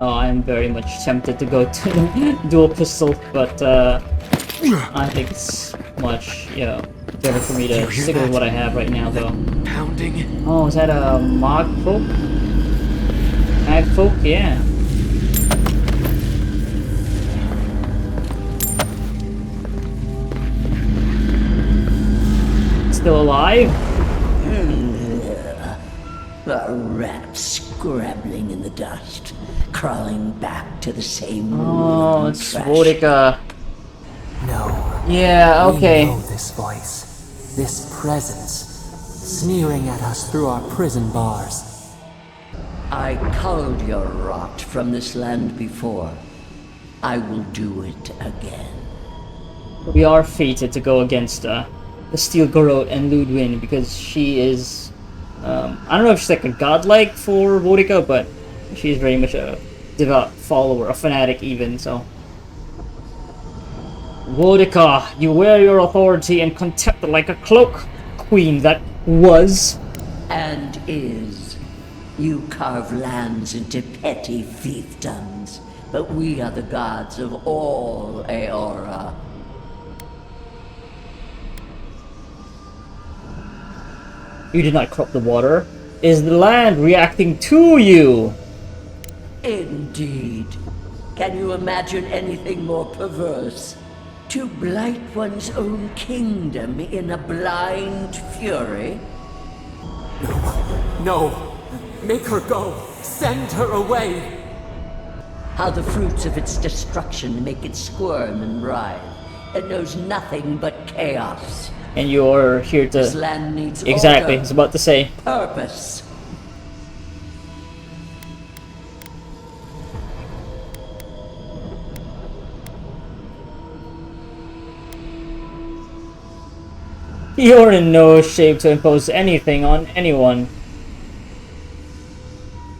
Oh, I'm very much tempted to go to dual pistol, but I think it's much, better for me to stick with what I have right now, though. Pounding. Oh, is that a Mag Folk? Mag Folk? Yeah. Still alive? A rat scrabbling in the dust, crawling back to the same Oh, it's trash. Boudica. No. Yeah, okay. We know this voice, this presence, sneering at us through our prison bars. I culled your rot from this land before. I will do it again. We are fated to go against the Steel Garrote and Ludwin because she is... I don't know if she's like a godlike for Boudica, but she's very much a devout follower, a fanatic even, so... Boudica, you wear your authority and contempt like a cloak, queen that was. And is. You carve lands into petty fiefdoms, but we are the gods of all Aora. You did not corrupt the water. Is the land reacting to you? Indeed. Can you imagine anything more perverse? To blight one's own kingdom in a blind fury? No! Make her go! Send her away! How the fruits of its destruction make it squirm and writhe. It knows nothing but chaos. And you're here to... This land needs exactly, I order, was about to say. purpose. You're in no shape to impose anything on anyone.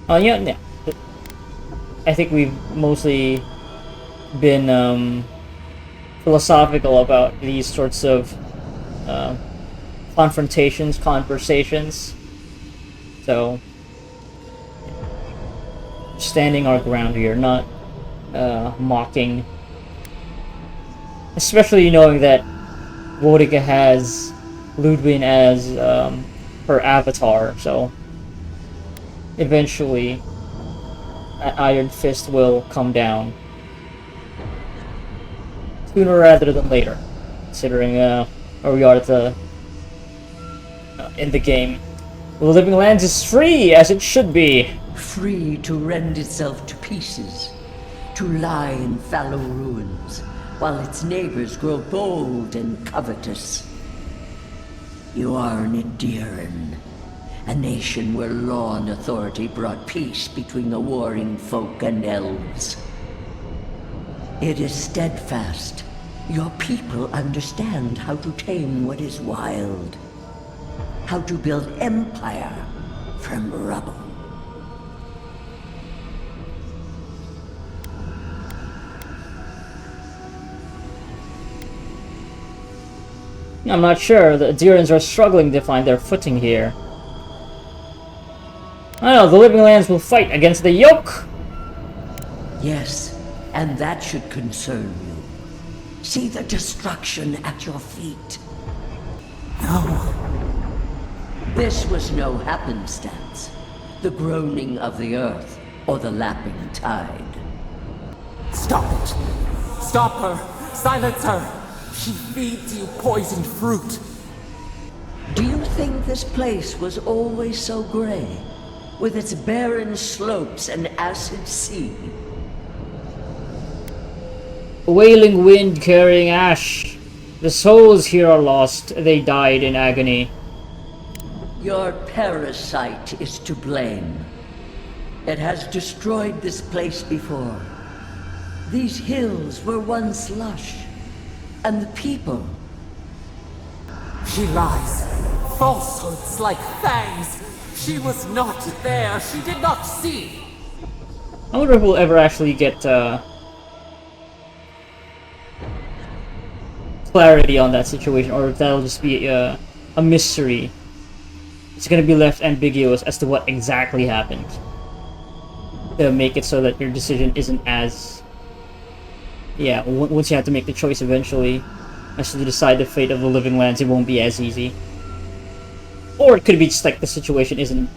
Oh, yeah. I think we've mostly been philosophical about these sorts of confrontations, conversations. So, standing our ground here, not mocking. Especially knowing that Boudica has Ludwin as her avatar, so eventually that Iron Fist will come down. Sooner rather than later, considering where we are at the in the game. The Living Lands is free, as it should be. Free to rend itself to pieces, to lie in fallow ruins, while its neighbors grow bold and covetous. You are an Ediran, a nation where law and authority brought peace between the warring folk and elves. It is steadfast. Your people understand how to tame what is wild, how to build empire from rubble. I'm not sure. The Adirans are struggling to find their footing here. I don't know, the Living Lands will fight against the yoke! Yes, and that should concern you. See the destruction at your feet. No. This was no happenstance. The groaning of the earth, or the lapping tide. Stop it! Stop her! Silence her! She feeds you poisoned fruit. Do you think this place was always so gray? With its barren slopes and acid sea? A wailing wind carrying ash. The souls here are lost. They died in agony. Your parasite is to blame. It has destroyed this place before. These hills were once lush. And the people. She lies. Falsehoods like fangs. She was not there. She did not see. I wonder if we'll ever actually get clarity on that situation, or if that'll just be a mystery. It's gonna be left ambiguous as to what exactly happened, to make it so that your decision isn't as... Yeah, once you have to make the choice eventually as to decide the fate of the Living Lands, it won't be as easy. Or it could be just like the situation isn't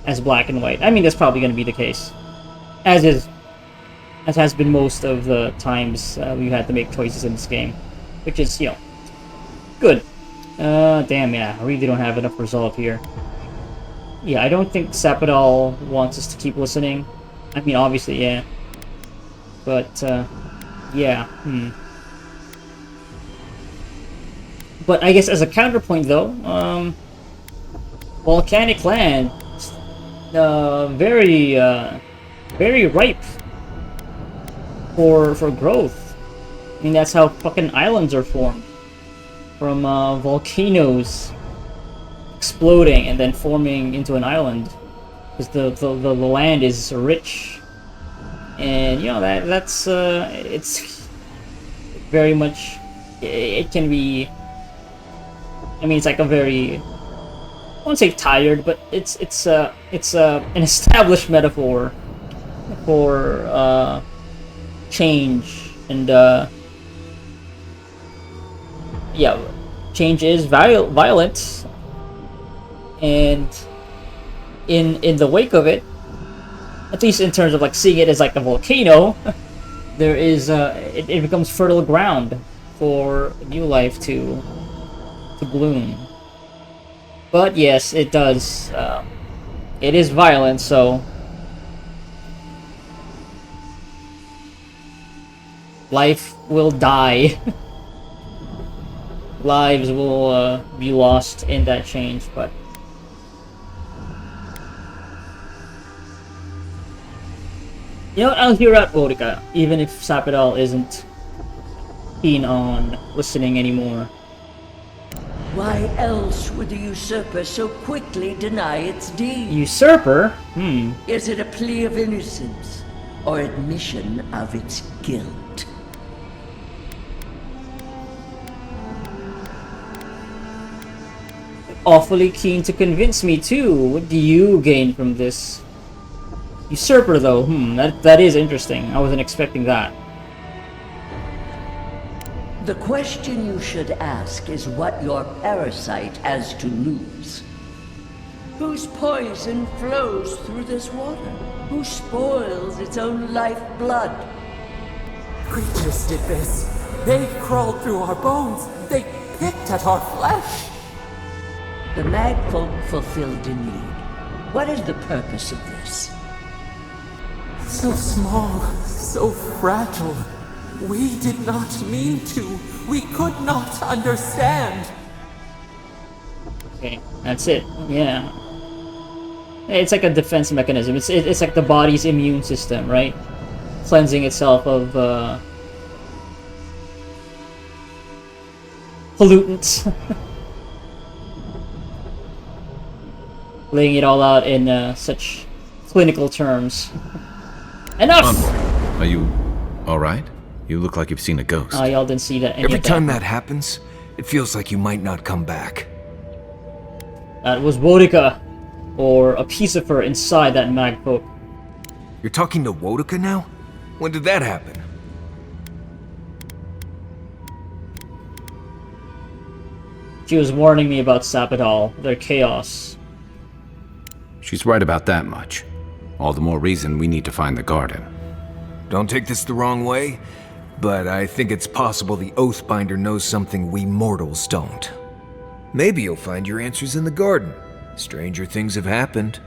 as black and white. I mean, that's probably going to be the case. As has been most of the times we've had to make choices in this game. Which is, you know, good. Damn, yeah, I really don't have enough resolve here. Yeah, I don't think Sapadal wants us to keep listening. I mean, obviously, yeah. But, yeah, But I guess as a counterpoint, though, Volcanic Land, very ripe for growth. I mean, that's how fucking islands are formed. From volcanoes exploding and then forming into an island. Because the land is rich. And, you know, that's, it's very much, it can be, I mean, it's like a very, I won't say tired, but it's an established metaphor for change, and yeah, change is violent, and in the wake of it, at least in terms of like seeing it as like a volcano, there is it becomes fertile ground for new life to bloom. But yes, it does. It is violent, so life will die. Lives will be lost in that change, but you know what, I'll hear out Vodka, even if Sapadal isn't keen on listening anymore. Why else would the usurper so quickly deny its deed? Usurper? Is it a plea of innocence, or admission of its guilt? Awfully keen to convince me too. What do you gain from this? Usurper, though, that is interesting. I wasn't expecting that. The question you should ask is what your parasite has to lose. Whose poison flows through this water? Who spoils its own lifeblood? Creatures did this. They crawled through our bones. They picked at our flesh. The Magfolk fulfilled a need. What is the purpose of this? So small, so fragile. We did not mean to. We could not understand. Okay, that's it. Yeah. It's like a defense mechanism. It's like the body's immune system, right? Cleansing itself of pollutants. Laying it all out in such clinical terms. Enough! Envoy, are you alright? You look like you've seen a ghost. Y'all didn't see that. Every time that happens, It feels like you might not come back. That was Boudica, or a piece of her inside that magpoke. You're talking to Wodika now? When did that happen? She was warning me about Sapidal, their chaos. She's right about that much. All the more reason we need to find the garden. Don't take this the wrong way, but I think it's possible the Oathbinder knows something we mortals don't. Maybe you'll find your answers in the garden. Stranger things have happened.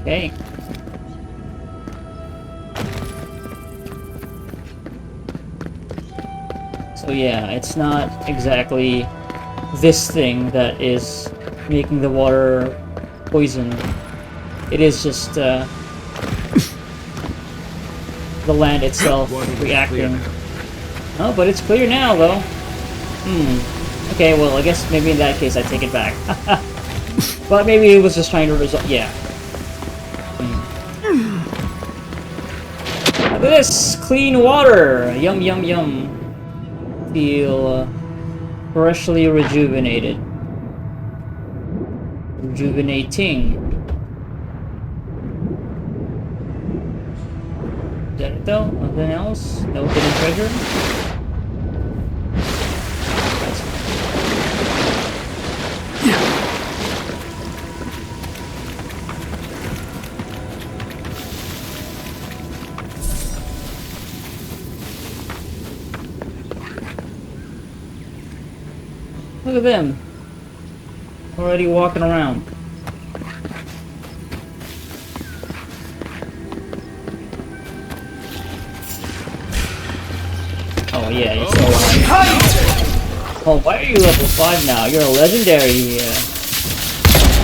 Okay. So yeah, it's not exactly this thing that is making the water poison. It is just the land itself reacting. Oh, but it's clear now, though. Okay, well, I guess maybe in that case I take it back. But maybe it was just trying to resolve. Yeah. Look at this! Clean water! Yum, yum, yum. Feel freshly rejuvenated. Rejuvenating. Is that it though? Nothing else? No hidden treasure? Look at them. Already walking around. Oh yeah, you saw one. Oh, why are you level 5 now? You're a legendary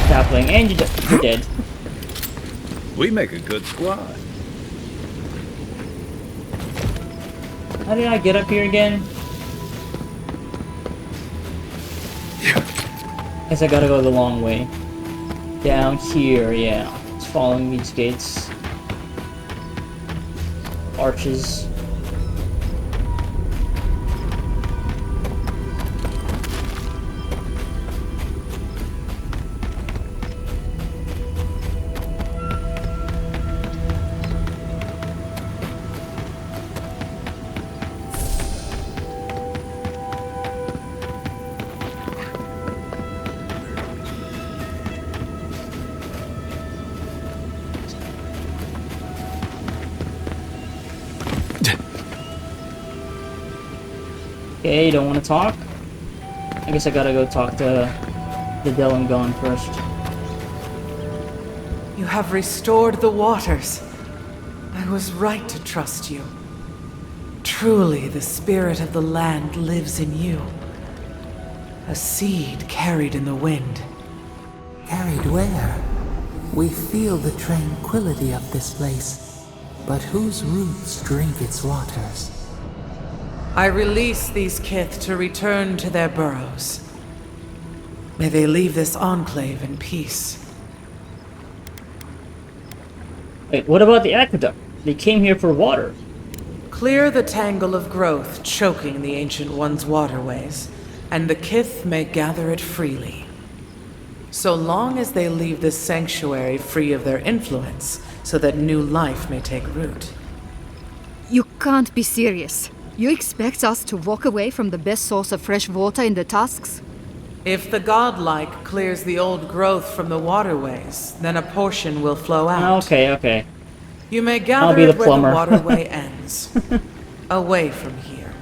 sapling, and you're dead. We make a good squad. How did I get up here again? Guess I gotta go the long way. Down here, yeah. It's following these gates. Arches. Okay, you don't want to talk? I guess I gotta go talk to the Delangon first. You have restored the waters. I was right to trust you. Truly, the spirit of the land lives in you. A seed carried in the wind. Carried where? We feel the tranquility of this place, but whose roots drink its waters? I release these kith to return to their burrows. May they leave this enclave in peace. Wait, what about the aqueduct? They came here for water. Clear the tangle of growth choking the Ancient One's waterways, and the kith may gather it freely. So long as they leave this sanctuary free of their influence, so that new life may take root. You can't be serious. You expect us to walk away from the best source of fresh water in the Tusks? If the godlike clears the old growth from the waterways, then a portion will flow out. Okay. You may I'll gather be the it where plumber. the waterway ends. Away from here.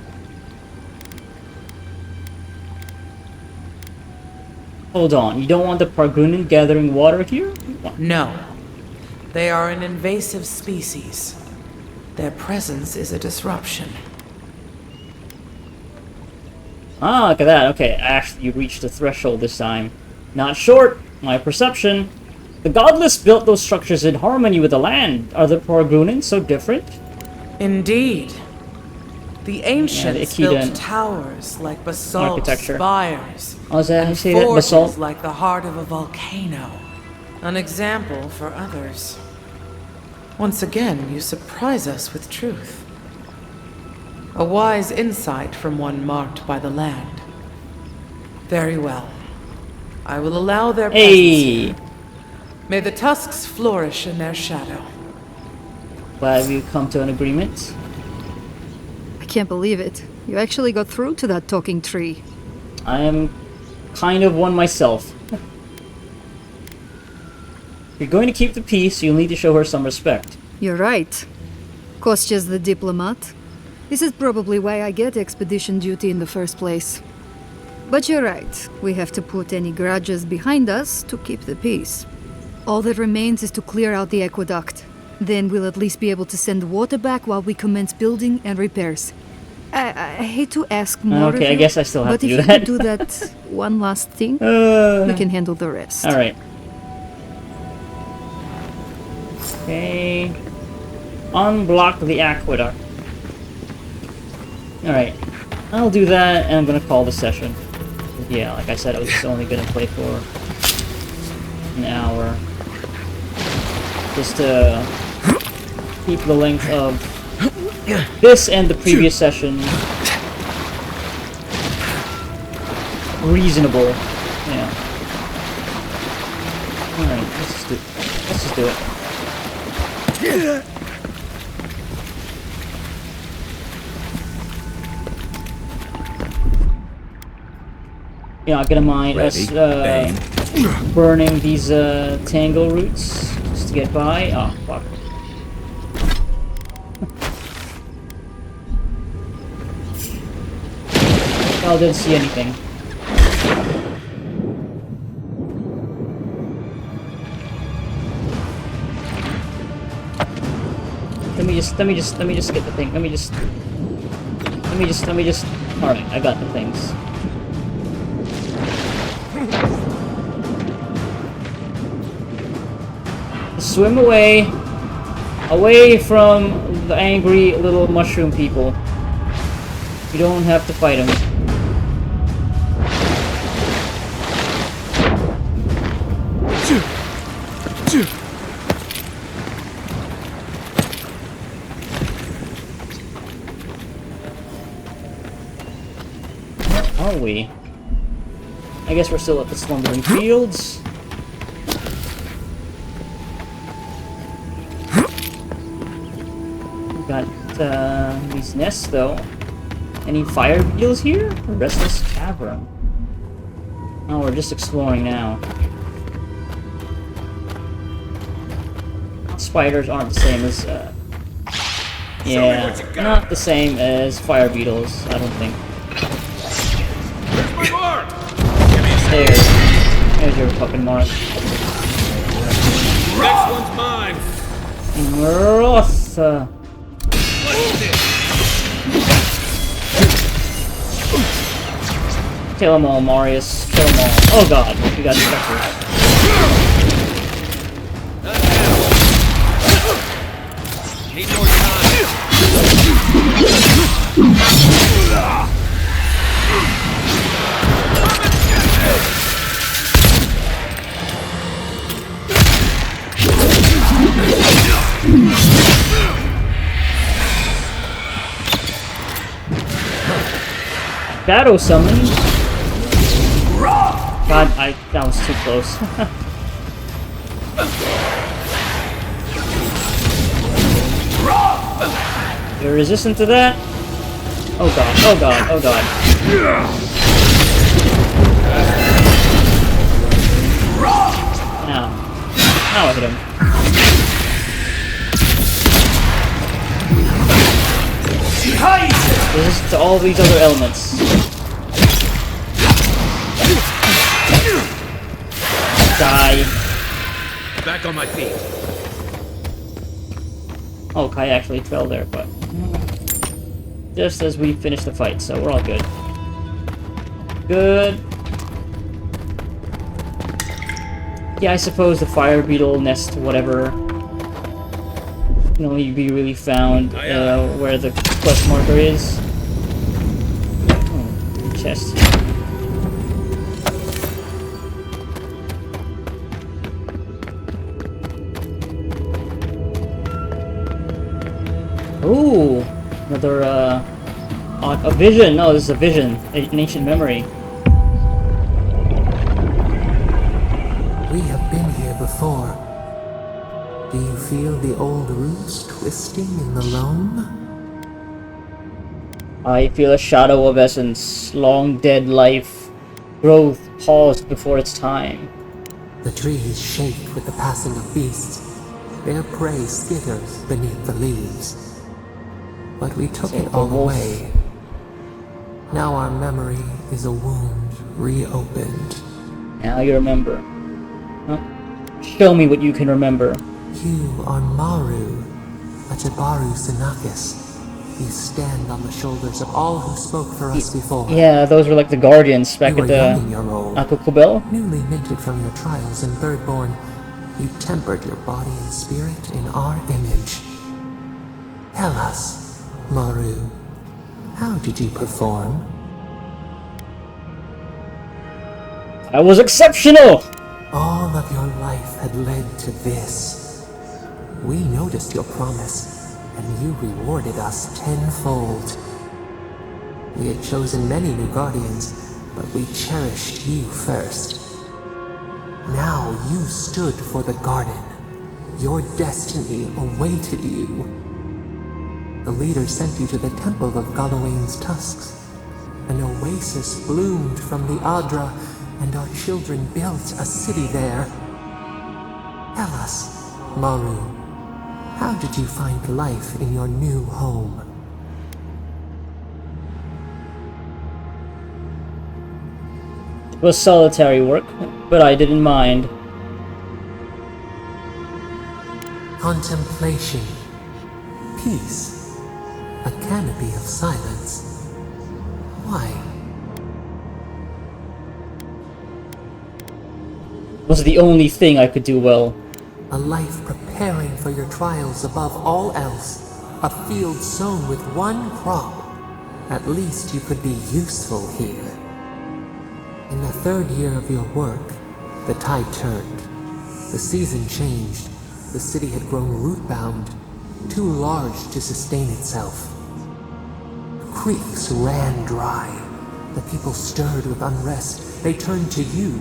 Hold on, you don't want the Pargunan gathering water here? No. They are an invasive species. Their presence is a disruption. Ah, look at that. Okay, actually, you reached the threshold this time. Not short. My perception. The Godless built those structures in harmony with the land. Are the Pargunans so different? Indeed. The ancients built Ikeda towers like basalt architecture. spires, Oh, is that how you and say that? forges Basalt? like the heart of a volcano. An example for others. Once again, you surprise us with truth. A wise insight from one marked by the land. Very well. I will allow their presence here. May the tusks flourish in their shadow. Glad we've come to an agreement. I can't believe it. You actually got through to that talking tree. I am kind of one myself. If you're going to keep the peace, you'll need to show her some respect. You're right. Kostya's the diplomat. This is probably why I get expedition duty in the first place. But you're right. We have to put any grudges behind us to keep the peace. All that remains is to clear out the aqueduct. Then we'll at least be able to send water back while we commence building and repairs. I hate to ask more of Okay, you, I guess I still have to do But if that. you could do that one last thing, we can handle the rest. Alright. Okay. Unblock the aqueduct. Alright. I'll do that, and I'm gonna call the session. Yeah, like I said, I was only gonna play for an hour. Just to keep the length of this and the previous session reasonable. Yeah. Alright, let's just do it. Yeah, I'm gonna mind us burning these tangle roots just to get by. Oh, fuck. Oh, didn't see anything. Let me just get the thing. Let me just. Alright, I got the things. Swim away. Away from the angry little mushroom people. You don't have to fight them. Where are we? I guess we're still at the Slumbering Fields. We've got these nests though. Any fire beetles here? A restless cavern. Oh, we're just exploring now. Spiders aren't the same as, yeah, not the same as fire beetles, I don't think. Where's my mark? There's your fucking mark. Next one's mine. Rossa. Kill them all, Marius. Kill them all. Oh god, we got structures. Need more time. Battle summon. God, that was too close. You're resistant to that? Oh god, oh god, oh god. Now. Now I hit him. Resistant to all these other elements. Die. Back on my feet. Oh, Kai actually fell there, but just as we finish the fight, so we're all good. Good. Yeah, I suppose the fire beetle nest, whatever, can only be really found where the quest marker is. Oh, chest. Ooh, another A vision? No, this is a vision. An ancient memory. We have been here before. Do you feel the old roots twisting in the loam? I feel a shadow of essence, long dead life, growth paused before its time. The trees shake with the passing of beasts. Their prey skitters beneath the leaves. But we took it all away. Now our memory is a wound reopened. Now you remember. Huh? Show me what you can remember. You are Maru, a Tabaru Sinakis. You stand on the shoulders of all who spoke for us before. Yeah, those were like the guardians back at the Akukubel. Newly minted from your trials in Thirdborn, you tempered your body and spirit in our image. Tell us, Maru, how did you perform? I was exceptional! All of your life had led to this. We noticed your promise, and you rewarded us tenfold. We had chosen many new guardians, but we cherished you first. Now you stood for the garden. Your destiny awaited you. The leader sent you to the temple of Galawain's tusks. An oasis bloomed from the Adra, and our children built a city there. Tell us, Maru, how did you find life in your new home? It was solitary work, but I didn't mind. Contemplation. Peace. A canopy of silence. Why? It was the only thing I could do well. A life preparing for your trials above all else. A field sown with one crop. At least you could be useful here. In the third year of your work, the tide turned. The season changed. The city had grown root-bound, too large to sustain itself. Creeks ran dry. The people stirred with unrest. They turned to you.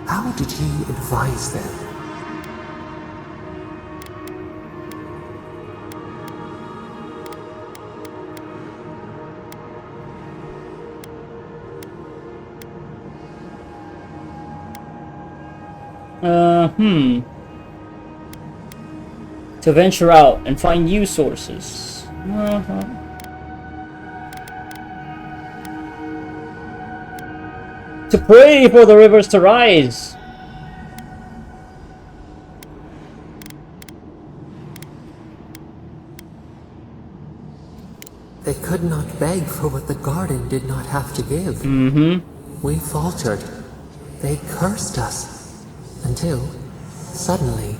How did you advise them? To venture out and find new sources. To pray for the rivers to rise. They could not beg for what the garden did not have to give. We faltered. They cursed us. Until, suddenly,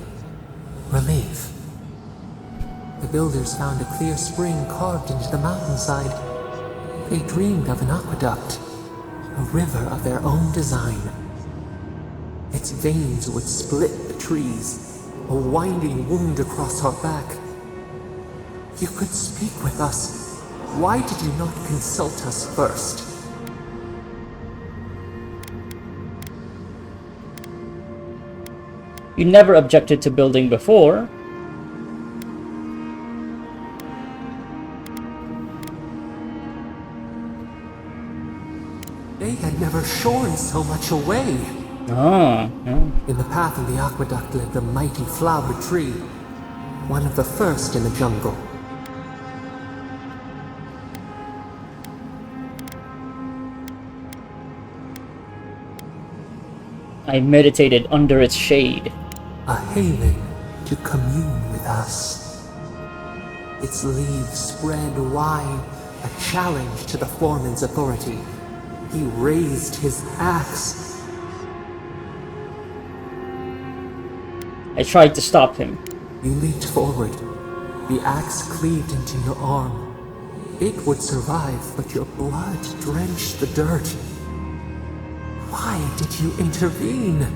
relief. The builders found a clear spring carved into the mountainside. They dreamed of an aqueduct, a river of their own design. Its veins would split the trees, a winding wound across our back. You could speak with us. Why did you not consult us first? You never objected to building before. They had never shorn so much away. Oh, yeah. In the path of the aqueduct lived a mighty flower tree, one of the first in the jungle. I meditated under its shade. A haven to commune with us. Its leaves spread wide, a challenge to the foreman's authority. He raised his axe. I tried to stop him. You leaped forward. The axe cleaved into your arm. It would survive, but your blood drenched the dirt. Why did you intervene?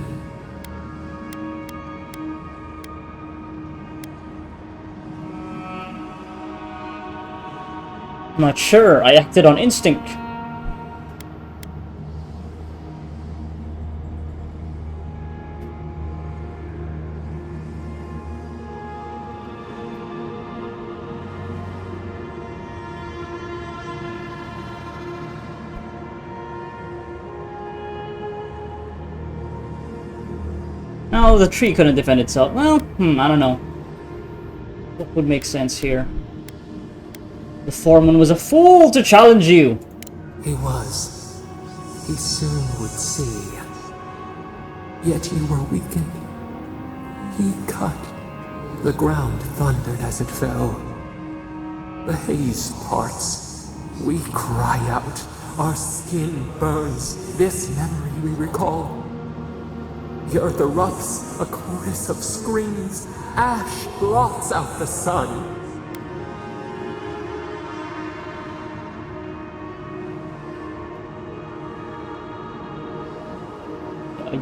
Not sure. I acted on instinct. No, the tree couldn't defend itself. Well, I don't know. What would make sense here? The foreman was a fool to challenge you! He was. He soon would see. Yet you were weakened. He cut. The ground thundered as it fell. The haze parts. We cry out. Our skin burns. This memory we recall. The earth erupts, a chorus of screams. Ash blots out the sun.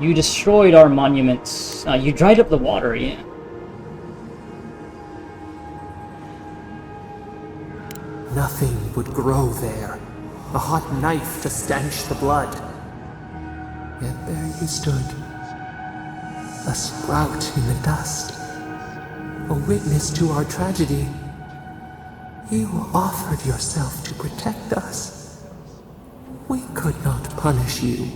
You destroyed our monuments. You dried up the water, yeah. Nothing would grow there. A hot knife to stanch the blood. Yet there you stood. A sprout in the dust. A witness to our tragedy. You offered yourself to protect us. We could not punish you.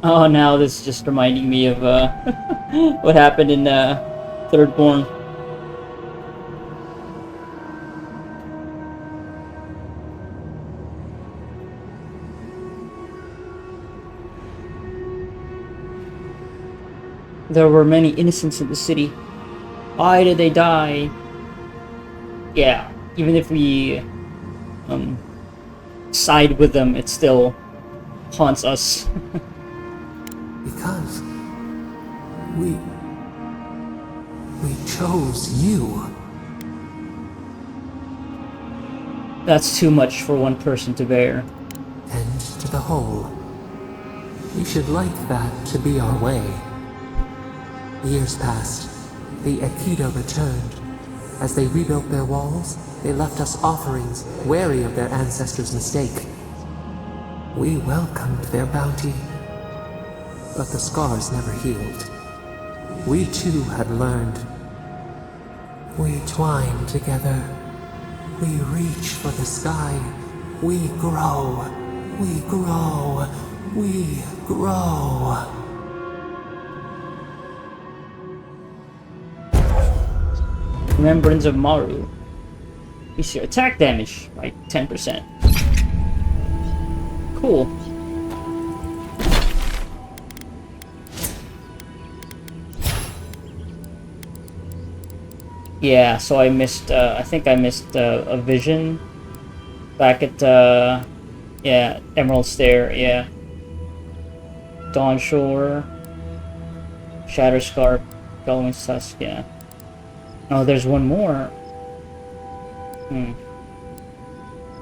Oh, now this is just reminding me of what happened in Thirdborn. There were many innocents in the city. Why did they die? Yeah, even if we side with them, it still haunts us. Because we chose you. That's too much for one person to bear. And to the whole. We should like that to be our way. Years passed. The Akita returned. As they rebuilt their walls, they left us offerings, wary of their ancestors' mistake. We welcomed their bounty, but the scars never healed. We too had learned. We twine together. We reach for the sky. We grow. We grow. We grow. Remembrance of Maru. Increase your attack damage by 10%. Cool. Yeah, so I missed, I think I missed a vision back at, yeah, Emerald Stair, yeah. Dawn Shore, Shatterscarp, Bellowing Tusk, yeah. Oh, there's one more.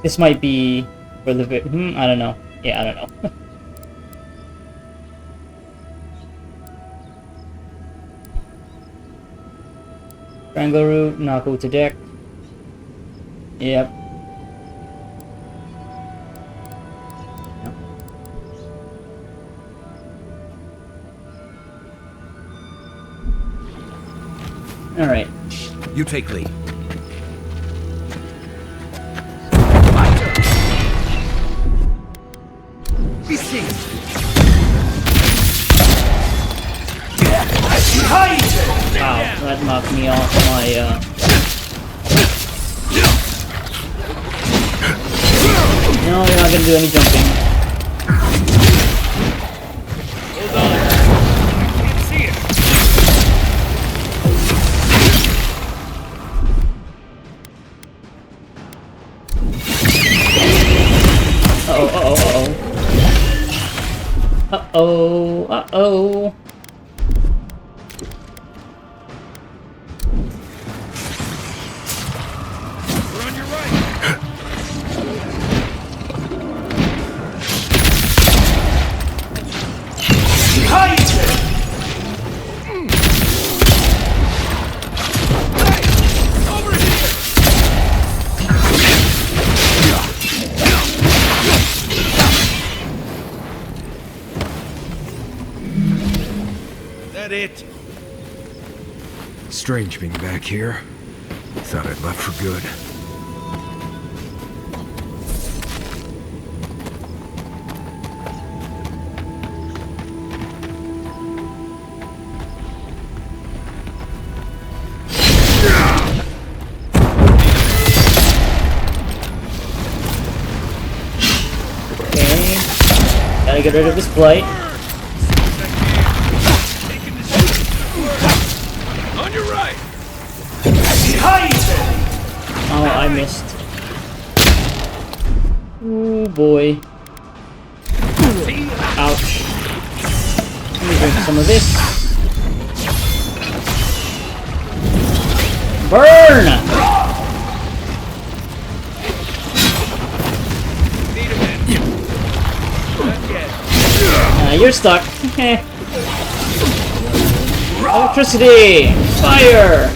This might be for the I don't know. Yeah, I don't know. Triangle route, not go to deck. Yep. Alright. You take lead. Be seized. Wow, that knocked me off my, No, you're not gonna do any jumping. Hold on. I can't see it. Uh-oh. We're on your right. it. Strange being back here. Thought I'd left for good. Okay. Gotta get rid of this blight. On your right. Oh, I missed. Oh boy. Ouch. Let me drink some of this. Burn! You're stuck. Electricity! Fire!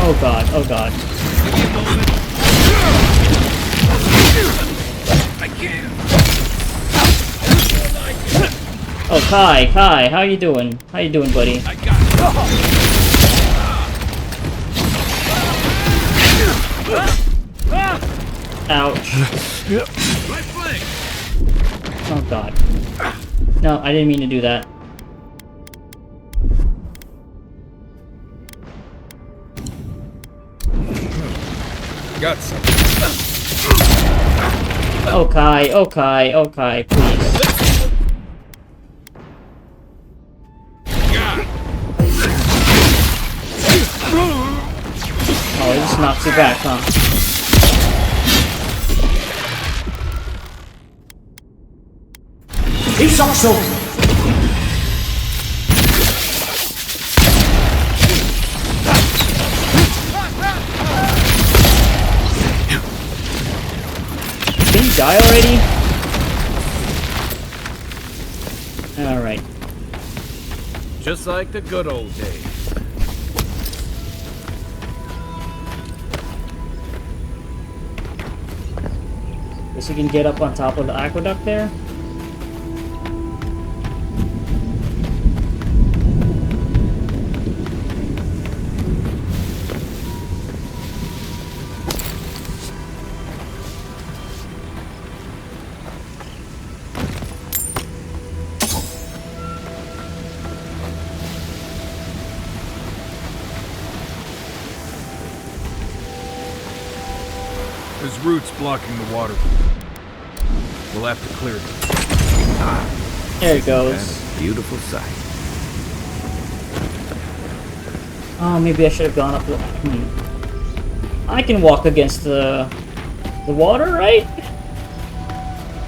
Oh god, oh god. Oh, Kai, how you doing? How you doing, buddy? Ouch. Oh god. No, I didn't mean to do that. Got some. Okay, please. Oh, it just knocks you back, huh? He's also. Can you die already? Alright. Just like the good old days. Guess you can get up on top of the aqueduct there. There's roots blocking the water. We'll have to clear them. There it goes. That's a beautiful sight. Oh, maybe I should have gone up the... I can walk against the water, right?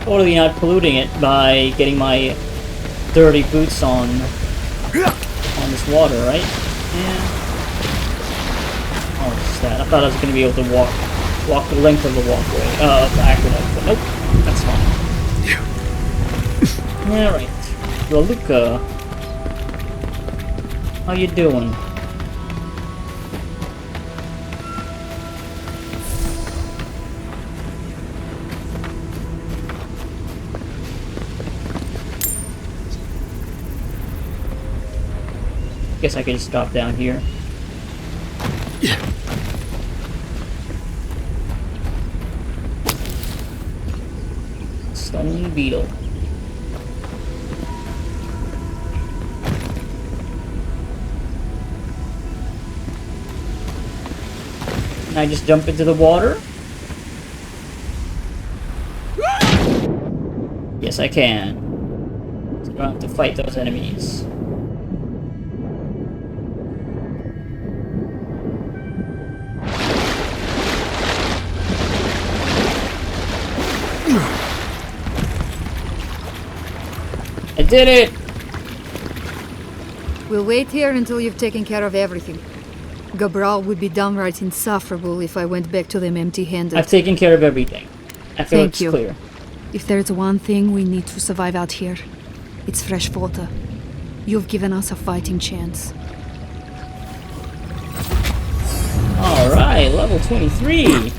Totally not polluting it by getting my dirty boots on this water, right? Yeah. Oh, it's that. I thought I was going to be able to walk the length of the walkway, of the aqueduct, but nope, that's fine. Alright, Raluca, how you doing? Guess I can just drop down here. Stone beetle. Can I just jump into the water? Yes, I can. So I don't have to fight those enemies. I did it! We'll wait here until you've taken care of everything. Gabral would be downright insufferable if I went back to them empty-handed. I've taken care of everything. I feel it's clear. If there's one thing we need to survive out here, it's fresh water. You've given us a fighting chance. Alright. Hi, level 23!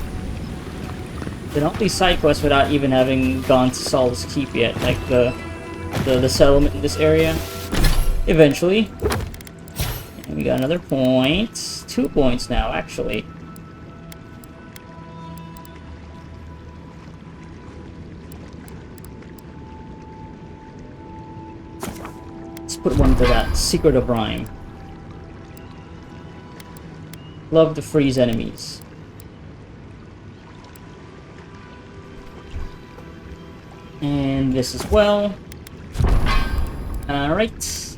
Did all these side quests without even having gone to Solace Keep yet, like the settlement in this area. Eventually. And we got another point. 2 points now, actually. Let's put one to that. Secret of Rhyme. Love to freeze enemies. And this as well. Alright.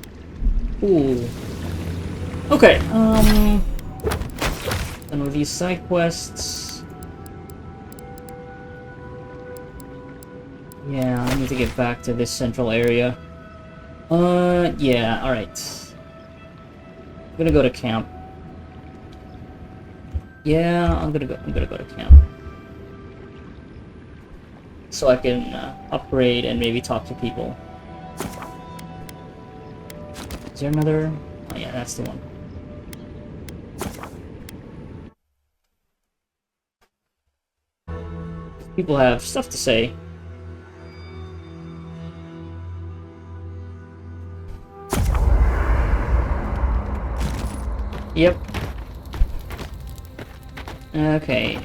Ooh. Okay, done with these side quests. Yeah, I need to get back to this central area. Yeah, alright. I'm gonna go to camp. Yeah, I'm gonna go to camp. So I can upgrade and maybe talk to people. Is there another? Oh yeah, that's the one. People have stuff to say. Yep. Okay,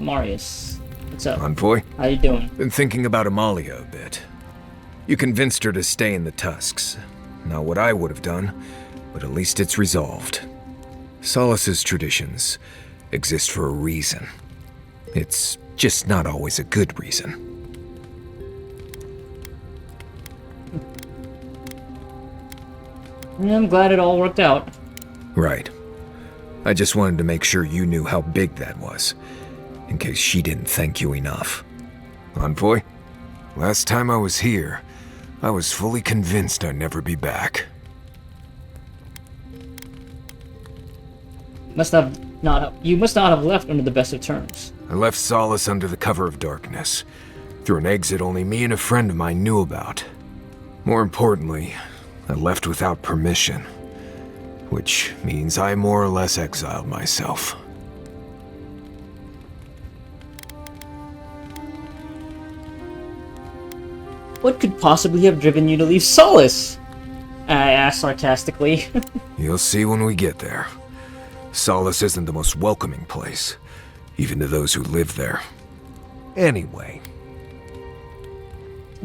Marius. What's up? Envoy? How you doing? Been thinking about Amalia a bit. You convinced her to stay in the Tusks. Not what I would have done, but at least it's resolved. Solace's traditions exist for a reason. It's just not always a good reason. I'm glad it all worked out. Right. I just wanted to make sure you knew how big that was, in case she didn't thank you enough. Envoy, last time I was here, I was fully convinced I'd never be back. You must not have left under the best of terms. I left Solace under the cover of darkness, through an exit only me and a friend of mine knew about. More importantly, I left without permission, which means I more or less exiled myself. What could possibly have driven you to leave Solace? I asked sarcastically. You'll see when we get there. Solace isn't the most welcoming place, even to those who live there. Anyway.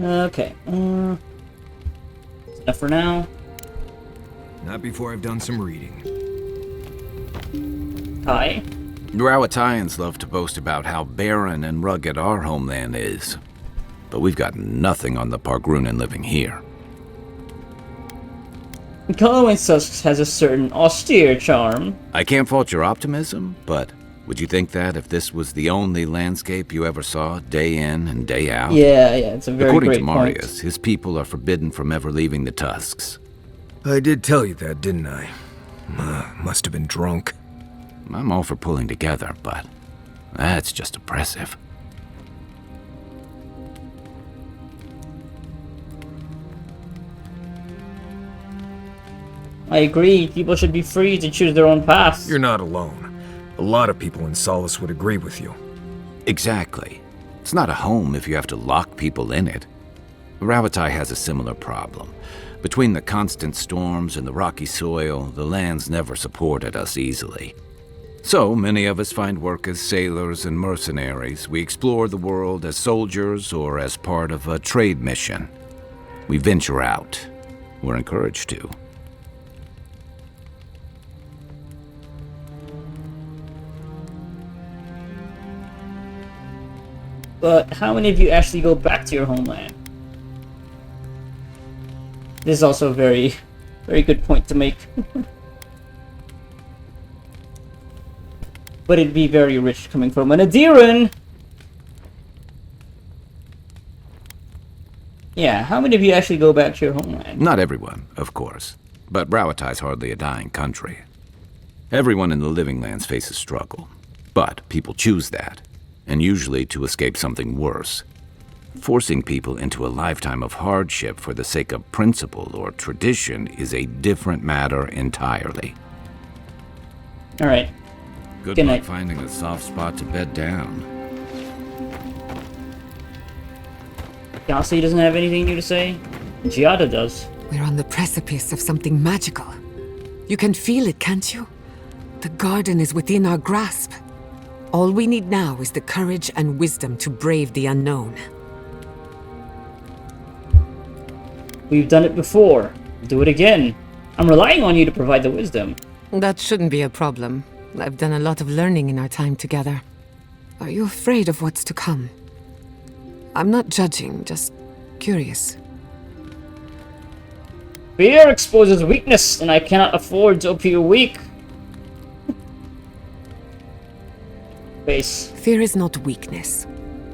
Okay. Enough for now. Not before I've done some reading. Hi. Rawatayans love to boast about how barren and rugged our homeland is. But we've got nothing on the Pargrunan living here. Kolowensus has a certain austere charm. I can't fault your optimism, but would you think that if this was the only landscape you ever saw, day in and day out? Yeah, it's a very According great to Marius, his people are forbidden from ever leaving the Tusks. I did tell you that, didn't I? Must have been drunk. I'm all for pulling together, but that's just oppressive. I agree. People should be free to choose their own path. You're not alone. A lot of people in Solace would agree with you. Exactly. It's not a home if you have to lock people in it. Ravatai has a similar problem. Between the constant storms and the rocky soil, the lands never supported us easily. So many of us find work as sailors and mercenaries. We explore the world as soldiers or as part of a trade mission. We venture out. We're encouraged to. But how many of you actually go back to your homeland? This is also a very, very good point to make. But it'd be very rich coming from an Adiran! Yeah, how many of you actually go back to your homeland? Not everyone, of course. But Rawatai's hardly a dying country. Everyone in the Living Lands faces struggle. But people choose that, and usually to escape something worse. Forcing people into a lifetime of hardship for the sake of principle or tradition is a different matter entirely. Alright. Good Good luck night. finding a soft spot to bed down. Yasi doesn't have anything new to say. Giada does. We're on the precipice of something magical. You can feel it, can't you? The garden is within our grasp. All we need now is the courage and wisdom to brave the unknown. We've done it before. Do it again. I'm relying on you to provide the wisdom. That shouldn't be a problem. I've done a lot of learning in our time together. Are you afraid of what's to come? I'm not judging, just curious. Fear exposes weakness, and I cannot afford to appear weak. Face. Fear is not weakness.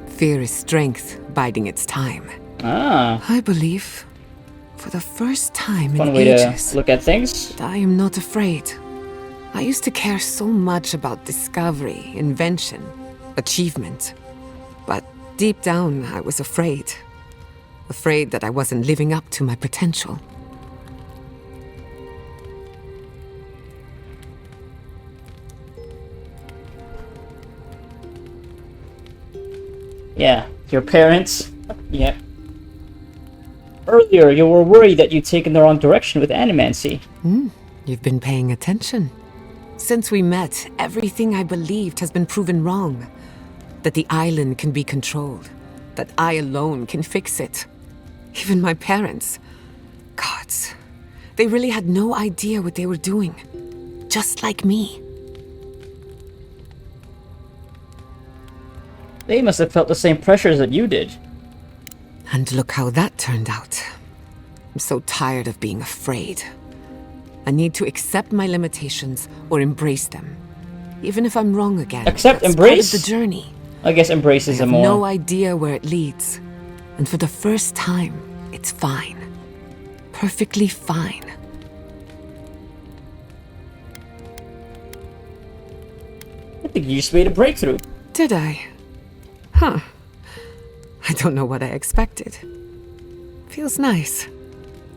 Fear is strength biding its time. Ah. I believe, for the first time Fun in way ages, to look at things. I am not afraid. I used to care so much about discovery, invention, achievement. But deep down, I was afraid. Afraid that I wasn't living up to my potential. Yeah, your parents. Yeah. Earlier, you were worried that you'd taken the wrong direction with animancy. You've been paying attention. Since we met, everything I believed has been proven wrong. That the island can be controlled. That I alone can fix it. Even my parents. Gods. They really had no idea what they were doing. Just like me. They must have felt the same pressures that you did. And look how that turned out. I'm so tired of being afraid. I need to accept my limitations or embrace them. Even if I'm wrong again. Accept, that's embrace? part of the journey. I guess embrace is I a have more... no idea where it leads. And for the first time, it's fine. Perfectly fine. I think you just made a breakthrough. Did I? Huh. I don't know what I expected. Feels nice.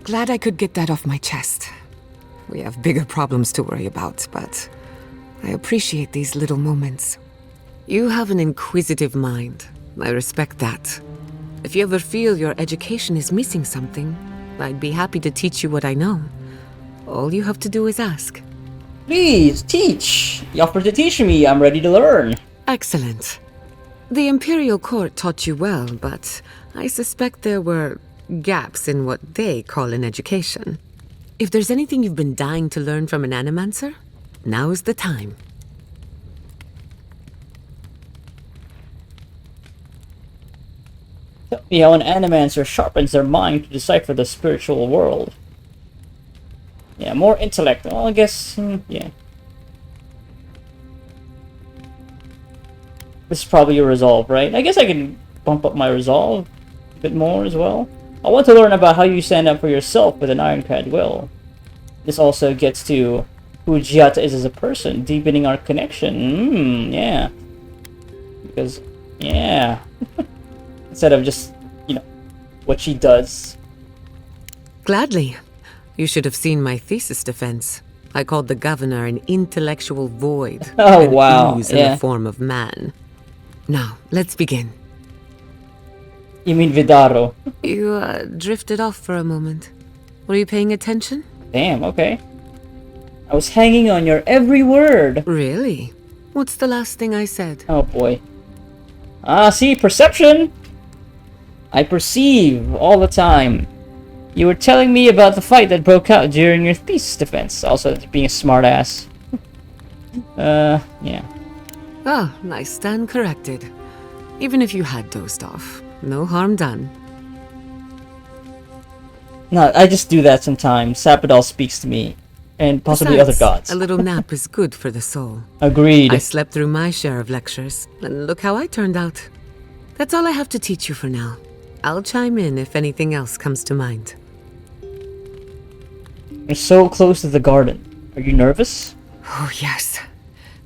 Glad I could get that off my chest. We have bigger problems to worry about, but I appreciate these little moments. You have an inquisitive mind. I respect that. If you ever feel your education is missing something, I'd be happy to teach you what I know. All you have to do is ask. Please, teach! You offered to teach me, I'm ready to learn. Excellent. The Imperial Court taught you well, but I suspect there were gaps in what they call an education. If there's anything you've been dying to learn from an animancer, now is the time. Tell me how an animancer sharpens their mind to decipher the spiritual world. Yeah, more intellect. Well, I guess, yeah. This is probably your resolve, right? I guess I can bump up my resolve a bit more as well. I want to learn about how you stand up for yourself with an ironclad will. This also gets to who Giata is as a person, deepening our connection. Yeah. Because, yeah. Instead of just, you know, what she does. Gladly. You should have seen my thesis defense. I called the governor an intellectual void. Oh, an wow. ooze in Yeah. the form of man. Now, let's begin. You mean Vidaro? You, drifted off for a moment. Were you paying attention? Damn, okay. I was hanging on your every word. Really? What's the last thing I said? Oh boy. Ah, see, perception! I perceive all the time. You were telling me about the fight that broke out during your thesis defense. Also, being a smartass. Yeah. Ah, I stand corrected. Even if you had dozed off, no harm done. No, I just do that sometimes. Sapadal speaks to me. And possibly Besides, other gods. a little nap is good for the soul. Agreed. I slept through my share of lectures, and look how I turned out. That's all I have to teach you for now. I'll chime in if anything else comes to mind. You're so close to the garden. Are you nervous? Oh, yes.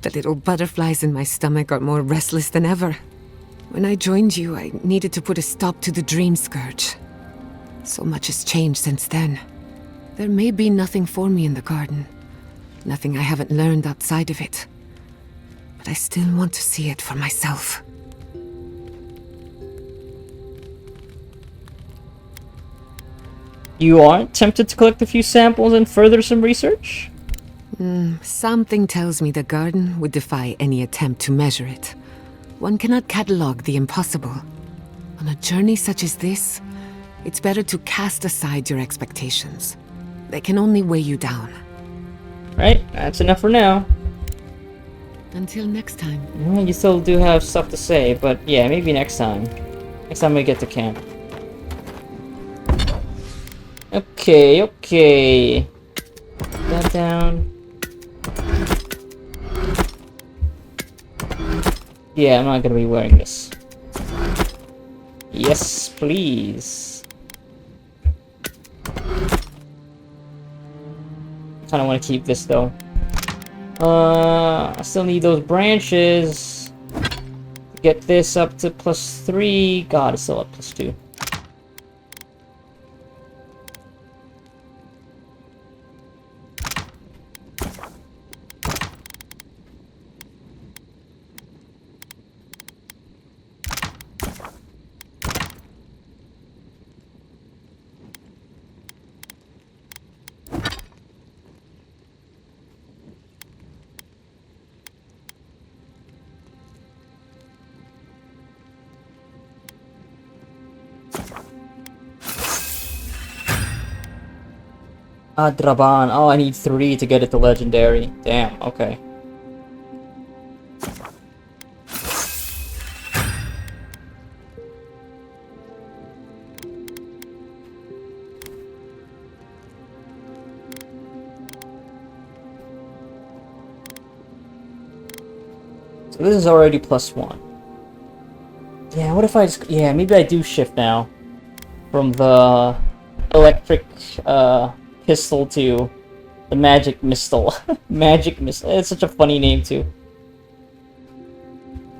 The little butterflies in my stomach are more restless than ever. When I joined you, I needed to put a stop to the dream scourge. So much has changed since then. There may be nothing for me in the garden. Nothing I haven't learned outside of it. but I still want to see it for myself. You aren't tempted to collect a few samples and further some research? Something tells me the garden would defy any attempt to measure it. One cannot catalogue the impossible. On a journey such as this, it's better to cast aside your expectations. They can only weigh you down. Right, that's enough for now. Until next time. Well, you still do have stuff to say, but yeah, maybe next time. Next time we get to camp. Okay, okay. Put that down. Yeah, I'm not gonna be wearing this. Yes, please. Kinda wanna keep this though. I still need those branches. Get this up to +3. God, it's still at +2. Adraban. Oh, I need 3 to get it to legendary. Damn, okay. So this is already +1. Yeah, what if I just... Yeah, maybe I do shift now. From the electric, pistol to the magic missile. Magic missile. It's such a funny name too.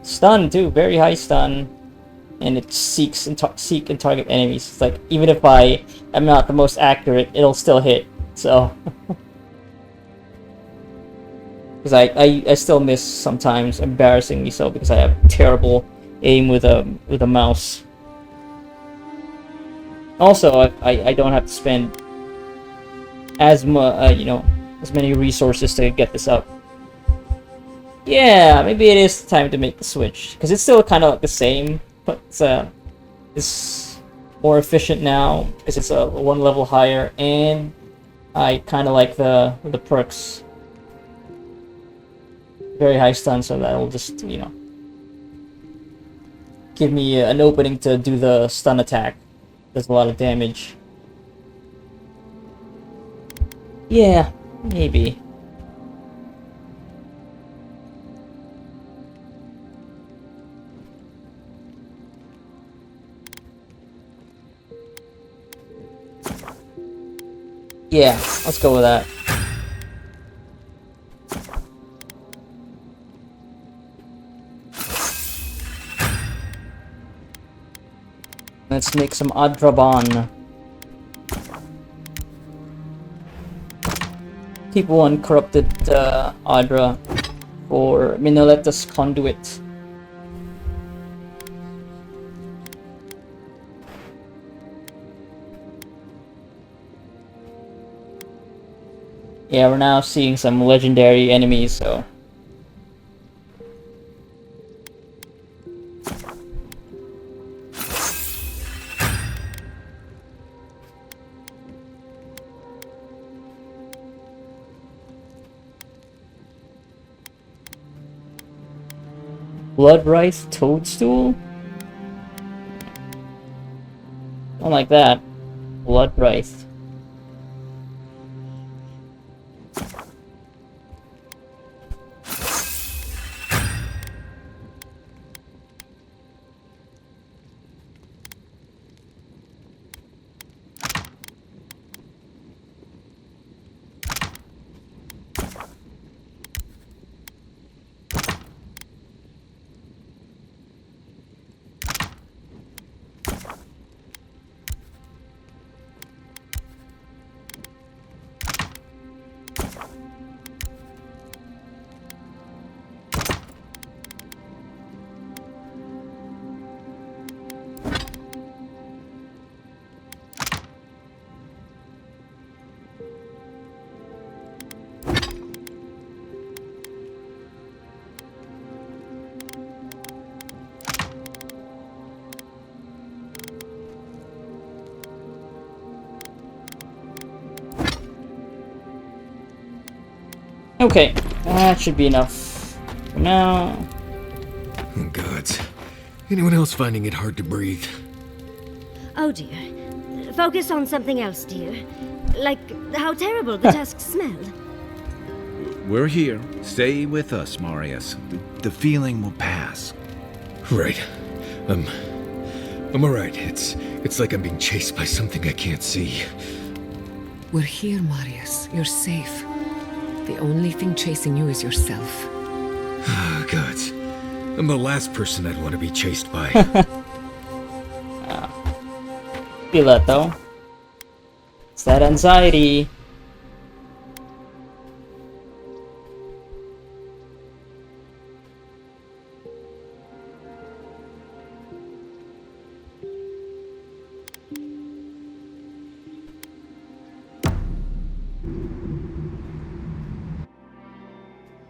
Stun too, very high stun, and it seeks and seek and target enemies. It's like even if I am not the most accurate, it'll still hit. So, because I still miss sometimes, embarrassingly so, because I have terrible aim with a mouse. Also, I don't have to spend as as many resources to get this up. Yeah, maybe it is time to make the switch, because it's still kind of like the same, but it's more efficient now because it's a 1 level higher, and I kind of like the perks. Very high stun, so that'll just give me an opening to do the stun attack. Does a lot of damage. Yeah, maybe. Yeah, let's go with that. Let's make some Adraban. Keep one corrupted Adra for Minoleta's conduit. Yeah, we're now seeing some legendary enemies, so... Blood Rice Toadstool? Don't like that. Blood Rice. Okay, that should be enough for now. Oh, gods. Anyone else finding it hard to breathe? Oh dear. Focus on something else, dear. Like how terrible the tusks smell. We're here. Stay with us, Marius. The feeling will pass. Right. I'm alright. It's like I'm being chased by something I can't see. We're here, Marius. You're safe. The only thing chasing you is yourself. Ah, gods. I'm the last person I'd want to be chased by. Feel that though. It's that anxiety.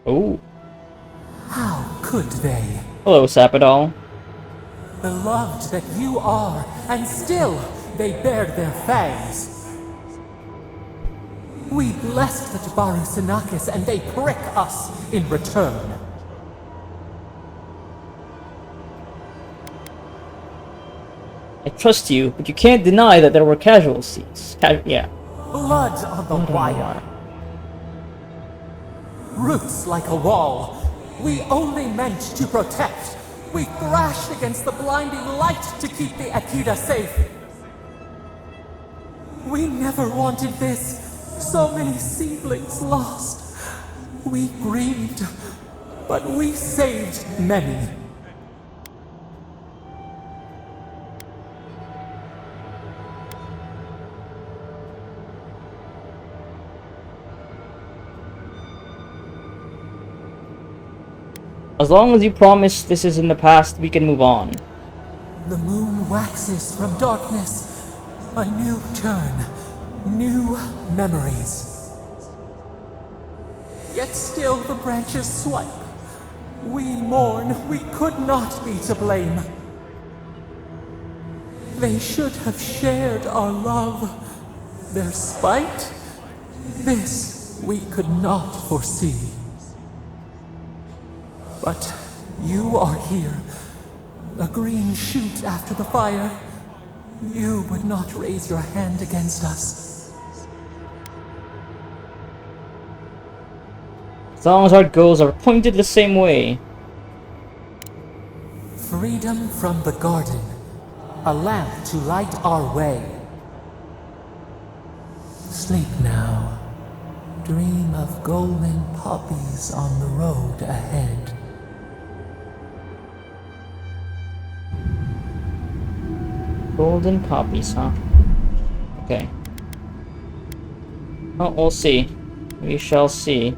Oh. How could they? Hello, Sapodol. Beloved that you are, and still they bared their fangs. We blessed the Tabaru Sinakis, and they prick us in return. I trust you, but you can't deny that there were casualties. Yeah. Blood on the wire. Roots like a wall. We only meant to protect. We thrashed against the blinding light to keep the Akita safe. We never wanted this. So many seedlings lost. We grieved, but we saved many. As long as you promise this is in the past, we can move on. The moon waxes from darkness. A new turn. New memories. Yet still the branches swipe. We mourn. We could not be to blame. They should have shared our love. Their spite? This we could not foresee. But you are here, a green shoot after the fire. You would not raise your hand against us. As long as our goals are pointed the same way. Freedom from the garden, a lamp to light our way. Sleep now. Dream of golden poppies on the road ahead. Golden poppies, huh? Okay. Oh, we'll see. We shall see.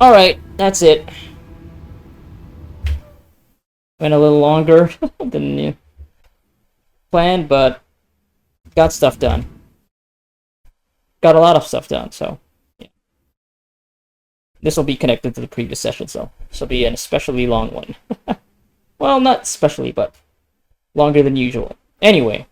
Alright, that's it. Went a little longer than you planned, but got stuff done. Got a lot of stuff done, so yeah. This will be connected to the previous session, so this will be an especially long one. Well, not especially, but longer than usual. Anyway,